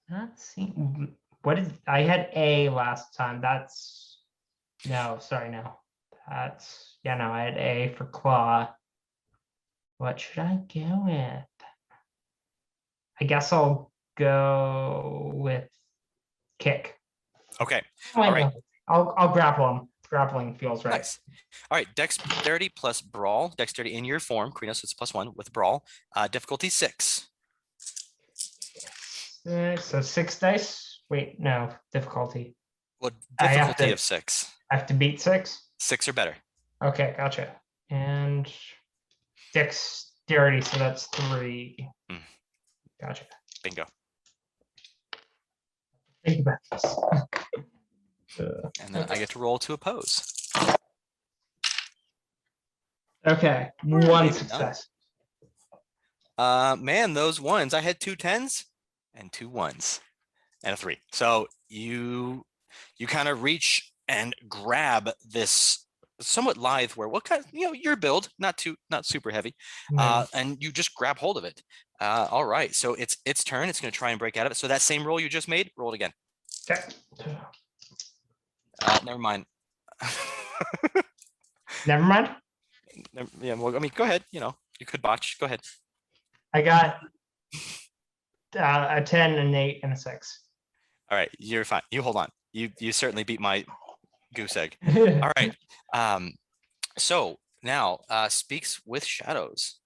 Let's see. What is I had A last time. That's no, sorry, no. That's no, I had A for claw. What should I go with? I guess I'll go with kick. Okay. All right. I'll grapple him. Grappling feels right. Nice. All right, dexterity plus brawl. Dexterity in your form, Krinos, it's +1 with brawl. Difficulty 6. So 6 dice. Wait, no, difficulty. Well, difficulty of 6. I have to beat 6? 6 or better. Okay, gotcha. And dexterity, so that's 3. Gotcha. Bingo. Think about this. And And I get to roll to oppose. Okay, We're one maybe done. success. Man, those ones, I had 2 10s and 2 1s and a 3. So you kind of reach and grab this somewhat lithe what kind of, your build, not super heavy. And you just grab hold of it. All right, so it's turn. It's going to try and break out of it. So that same roll you just made, roll it again. Okay. Never mind. Never mind. Yeah, well, I mean, go ahead. You could botch. Go ahead. I got a 10, an 8, and a 6. All right, you're fine. You hold on. You certainly beat my goose egg. All right. So now speaks with shadows.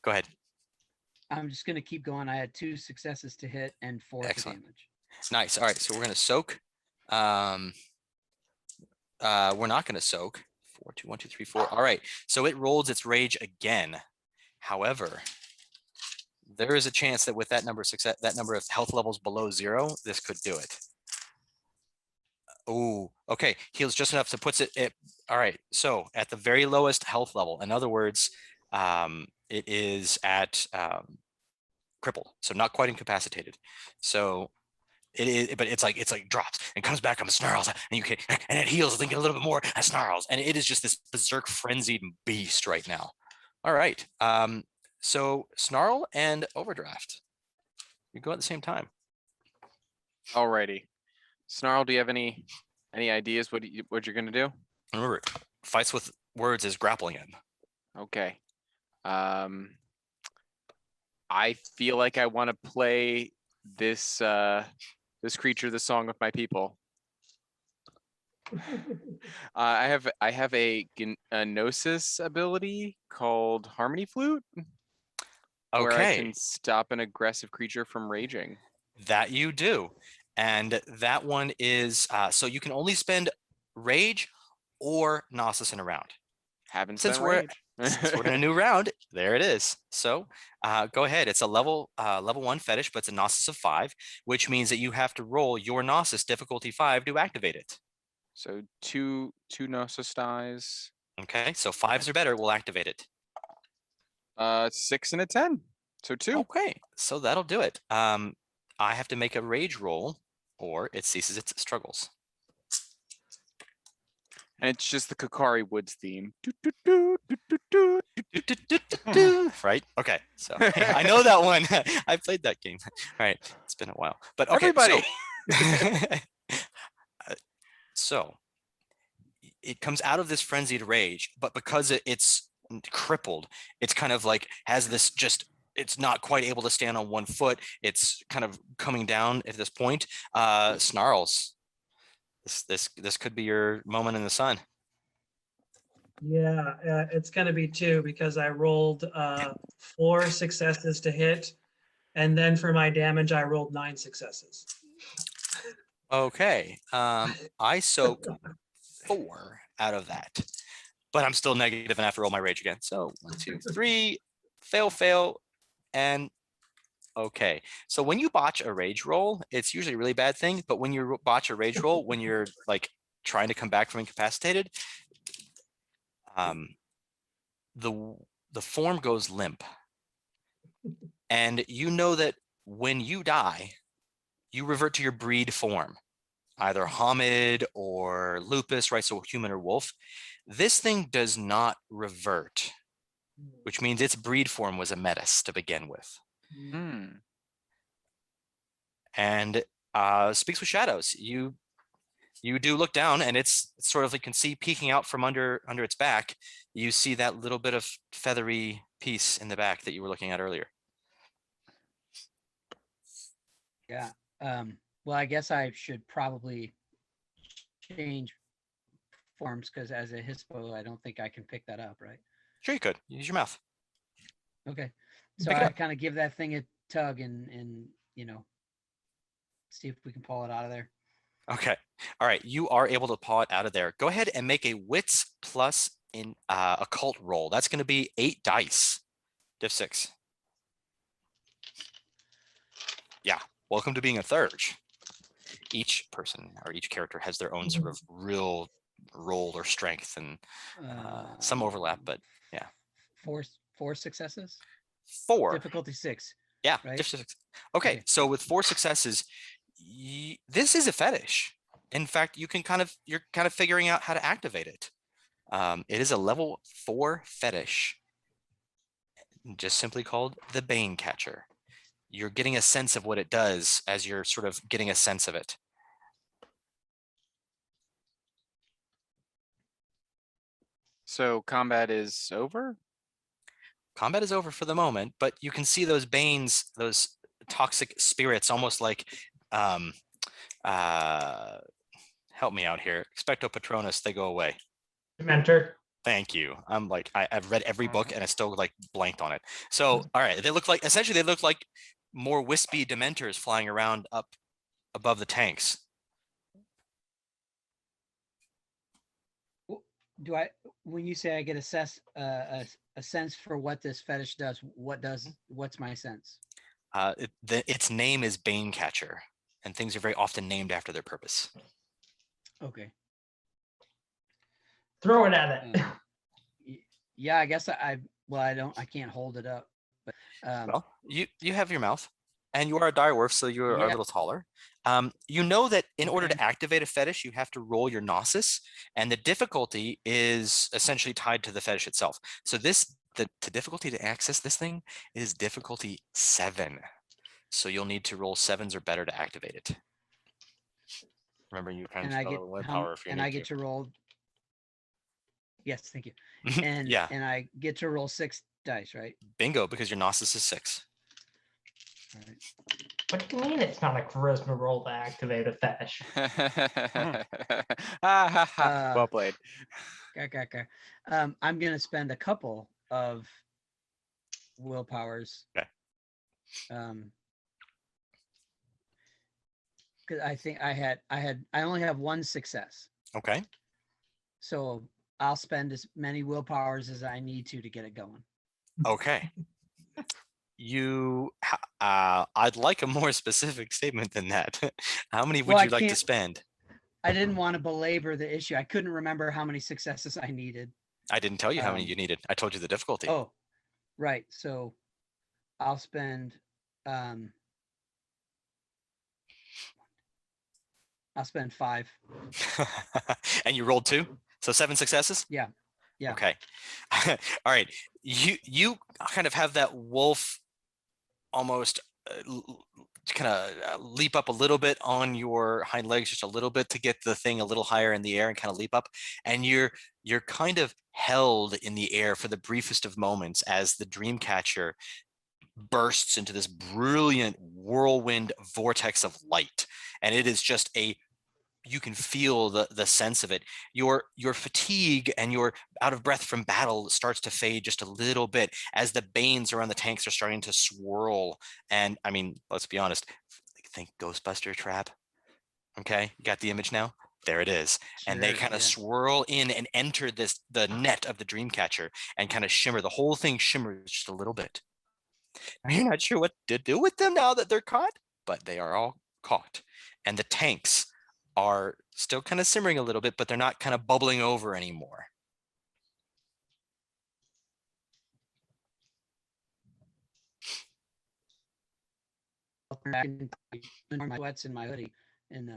Go ahead. I'm just going to keep going. I had 2 successes to hit and 4 Excellent. to damage. It's nice. All right, so we're going to soak. We're not going to soak. 4, 2, 1, 2, 3, 4. All right, so it rolls its rage again. However, there is a chance that with that number of health levels below 0, this could do it. Oh, okay. Heals just enough to puts it. All right. So at the very lowest health level, in other words, it is at crippled, so not quite incapacitated. So it is, but it's like drops and comes back on the snarls, and and it heals. I think a little bit more and snarls, and it is just this berserk frenzied beast right now. All right. So snarl and overdraft, you go at the same time. Alrighty. Snarl, do you have any ideas what you're gonna do? Remember, fights with words is grappling him. Okay. I feel like I want to play this this creature the song of my people. I have a gnosis ability called Harmony Flute, where I Okay, can stop an aggressive creature from raging. that you do. And that one is, so you can only spend rage or Gnosis in a round. Haven't Since spent we're rage. since we're in a new round, there it is. So go ahead. It's a level 1 fetish, but it's a Gnosis of 5, which means that you have to roll your Gnosis difficulty 5 to activate it. So two Gnosis dies. Okay, so 5s or better will activate it. 6 and a 10. So 2. Okay, so that'll do it. I have to make a rage roll, or it ceases its struggles. And it's just the Kakari Woods theme. Right? Okay. So I know that one. I played that game. All right. It's been a while. But okay. Everybody. So it comes out of this frenzied rage, but because it's crippled, it's kind of like has this it's not quite able to stand on one foot. It's kind of coming down at this point. Snarls. This could be your moment in the sun. Yeah, it's going to be 2 because I rolled 4 successes to hit. And then for my damage, I rolled 9 successes. Okay. I soak 4 out of that, but I'm still negative and I have to roll my rage again. So 1, 2, 3, fail, and okay. So when you botch a rage roll, it's usually a really bad thing. But when you botch a rage roll, when you're like trying to come back from incapacitated, the form goes limp, and you know that when you die, you revert to your breed form, either Homid or Lupus, right? So human or wolf. This thing does not revert, which means its breed form was a metis to begin with. And speaks with shadows. You do look down, and it's sort of, you can see peeking out from under its back. You see that little bit of feathery piece in the back that you were looking at earlier. Yeah. Well, I guess I should probably change forms because as a Hispo, I don't think I can pick that up, right? Sure, you could use your mouth. Okay. So Pick it I up. kind of give that thing a tug and see if we can pull it out of there. Okay. All right. You are able to paw it out of there. Go ahead and make a wits plus in occult roll. That's going to be 8 dice. Div 6. Yeah. Welcome to being a thurge. each person or each character has their own sort of real role or strength, and some overlap, but yeah. Four successes. 4. Difficulty 6. Yeah. right? Okay. So with 4 successes, this is a fetish. In fact, you're kind of figuring out how to activate it. It is a level 4 fetish, just simply called the Bane Catcher. You're getting a sense of what it does as you're sort of getting a sense of it. So combat is over? Combat is over for the moment, but you can see those Banes, those toxic spirits, almost like, help me out here. Expecto Patronus, they go away. Mentor. Thank you. I'm like, I've read every book and I still like blanked on it. So, all right, they look like, essentially they look like more wispy Dementors flying around up above the tanks. When you say I get a sense for what this fetish does, what's my sense? Its name is Bane Catcher, and things are very often named after their purpose. Okay. Throw it at it. Yeah, I guess I can't hold it up, but well, you have your mouth, and you are a direwolf, so you are a little taller. You know that in order to activate a fetish, you have to roll your gnosis, and the difficulty is essentially tied to the fetish itself. So the difficulty to access this thing is difficulty 7. So you'll need to roll 7s or better to activate it. Remember, you can spell willpower if you need to. I get to roll. Yes, thank you. And yeah, and I get to roll 6 dice, right? Bingo, because your gnosis is 6. All right. What do you mean it's not a charisma roll to activate a fetish? Well played. Okay. I'm gonna spend a couple of willpowers. Okay. Because I think I only have 1 success. Okay. So I'll spend as many willpowers as I need to get it going. Okay. I'd like a more specific statement than that. How many would you like to spend? I didn't want to belabor the issue. I couldn't remember how many successes I needed. I didn't tell you how many you needed. I told you the difficulty. Oh, right. So I'll spend 5. And you rolled 2, so 7 successes. Yeah. Okay. All right. You kind of have that wolf almost kind of leap up a little bit on your hind legs, just a little bit, to get the thing a little higher in the air and kind of leap up. And you're kind of held in the air for the briefest of moments as the dream catcher bursts into this brilliant whirlwind vortex of light. And it is just you can feel the sense of it. Your fatigue and your out of breath from battle starts to fade just a little bit as the Banes around the tanks are starting to swirl. And I mean, let's be honest, think Ghostbuster trap. Okay, you got the image now? There it is. Sure, and they kind of swirl in and enter the net of the Dreamcatcher and kind of shimmer. The whole thing shimmers just a little bit. You're not sure what to do with them now that they're caught, but they are all caught. And the tanks are still kind of simmering a little bit, but they're not kind of bubbling over anymore. My sweats in my hoodie. And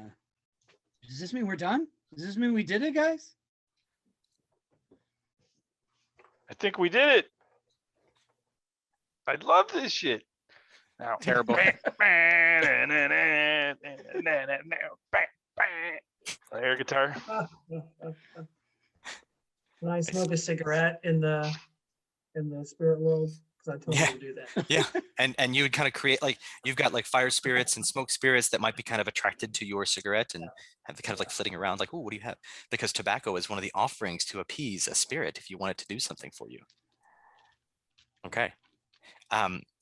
does this mean we're done? Does this mean we did it, guys? I think we did it. I love this shit. Now, terrible. Air guitar. When I smoke a cigarette in the spirit world, because I totally do that. Yeah, and you would kind of create, like, you've got like fire spirits and smoke spirits that might be kind of attracted to your cigarette and have the kind of like flitting around, like, oh, what do you have? Because tobacco is one of the offerings to appease a spirit if you want it to do something for you. Okay.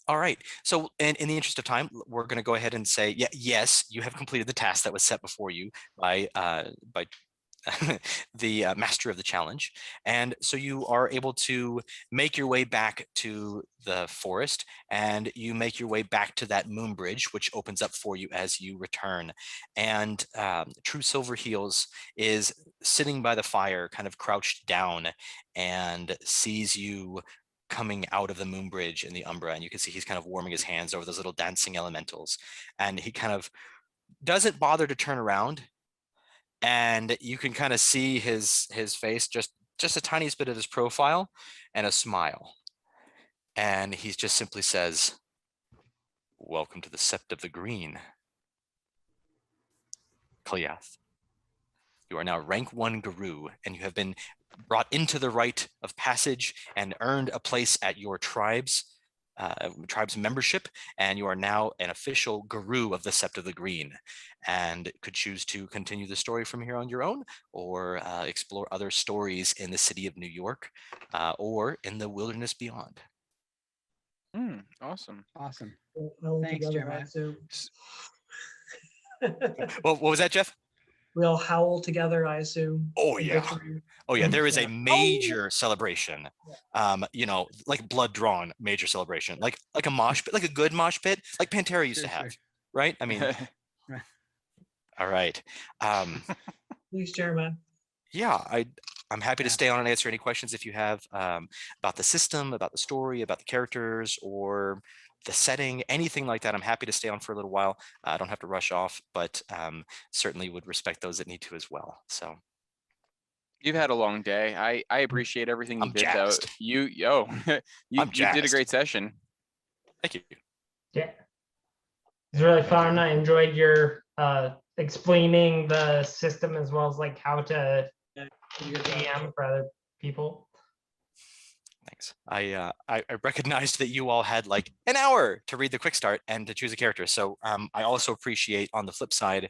All right. So in the interest of time, we're going to go ahead and say, yes, you have completed the task that was set before you by the master of the challenge. And so you are able to make your way back to the forest, and you make your way back to that moon bridge, which opens up for you as you return. And True Silverheels is sitting by the fire, kind of crouched down, and sees you coming out of the moon bridge in the Umbra. And you can see he's kind of warming his hands over those little dancing elementals. And he kind of doesn't bother to turn around, and you can kind of see his face, just a tiniest bit of his profile, and a smile. And he just simply says, "Welcome to the Sept of the Green, Kalyath. You are now rank 1 Guru, and you have been brought into the rite of passage and earned a place at your tribe's membership, and you are now an official Guru of the Sept of the Green, and could choose to continue the story from here on your own, or explore other stories in the city of New York, or in the wilderness beyond." Awesome. Awesome. All Thanks, together, Jeremiah. I assume. Well, what was that, Jeff? We all howl together, I assume. Oh, in yeah. victory. Oh yeah, there is a Yeah. major celebration. Like blood drawn major celebration, like a mosh pit, like a good mosh pit, like Pantera used to Sure, have, sure. right? I mean, Right. all right. Thanks, Jeremiah. Yeah, I'm happy to Yeah. stay on and answer any questions if you have about the system, about the story, about the characters, or the setting, anything like that. I'm happy to stay on for a little while. I don't have to rush off, but certainly would respect those that need to as well. So You've had a long day. I appreciate everything you I'm did, though. jazzed. You I'm did a jazzed. great session. Thank you. Yeah. It's really fun. I enjoyed your explaining the system as well as like how to DM for other people. Thanks. I recognized that you all had like an hour to read the quick start and to choose a character. So I also appreciate, on the flip side,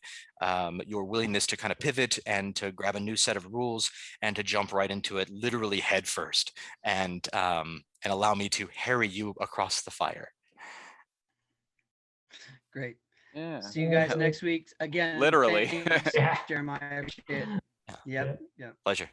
your willingness to kind of pivot and to grab a new set of rules and to jump right into it, literally head first, and allow me to harry you across the fire. Great. Yeah. See you guys next week. Again, Literally. thanks, Yeah. Jeremiah. I appreciate it. Yeah. Yep. Pleasure.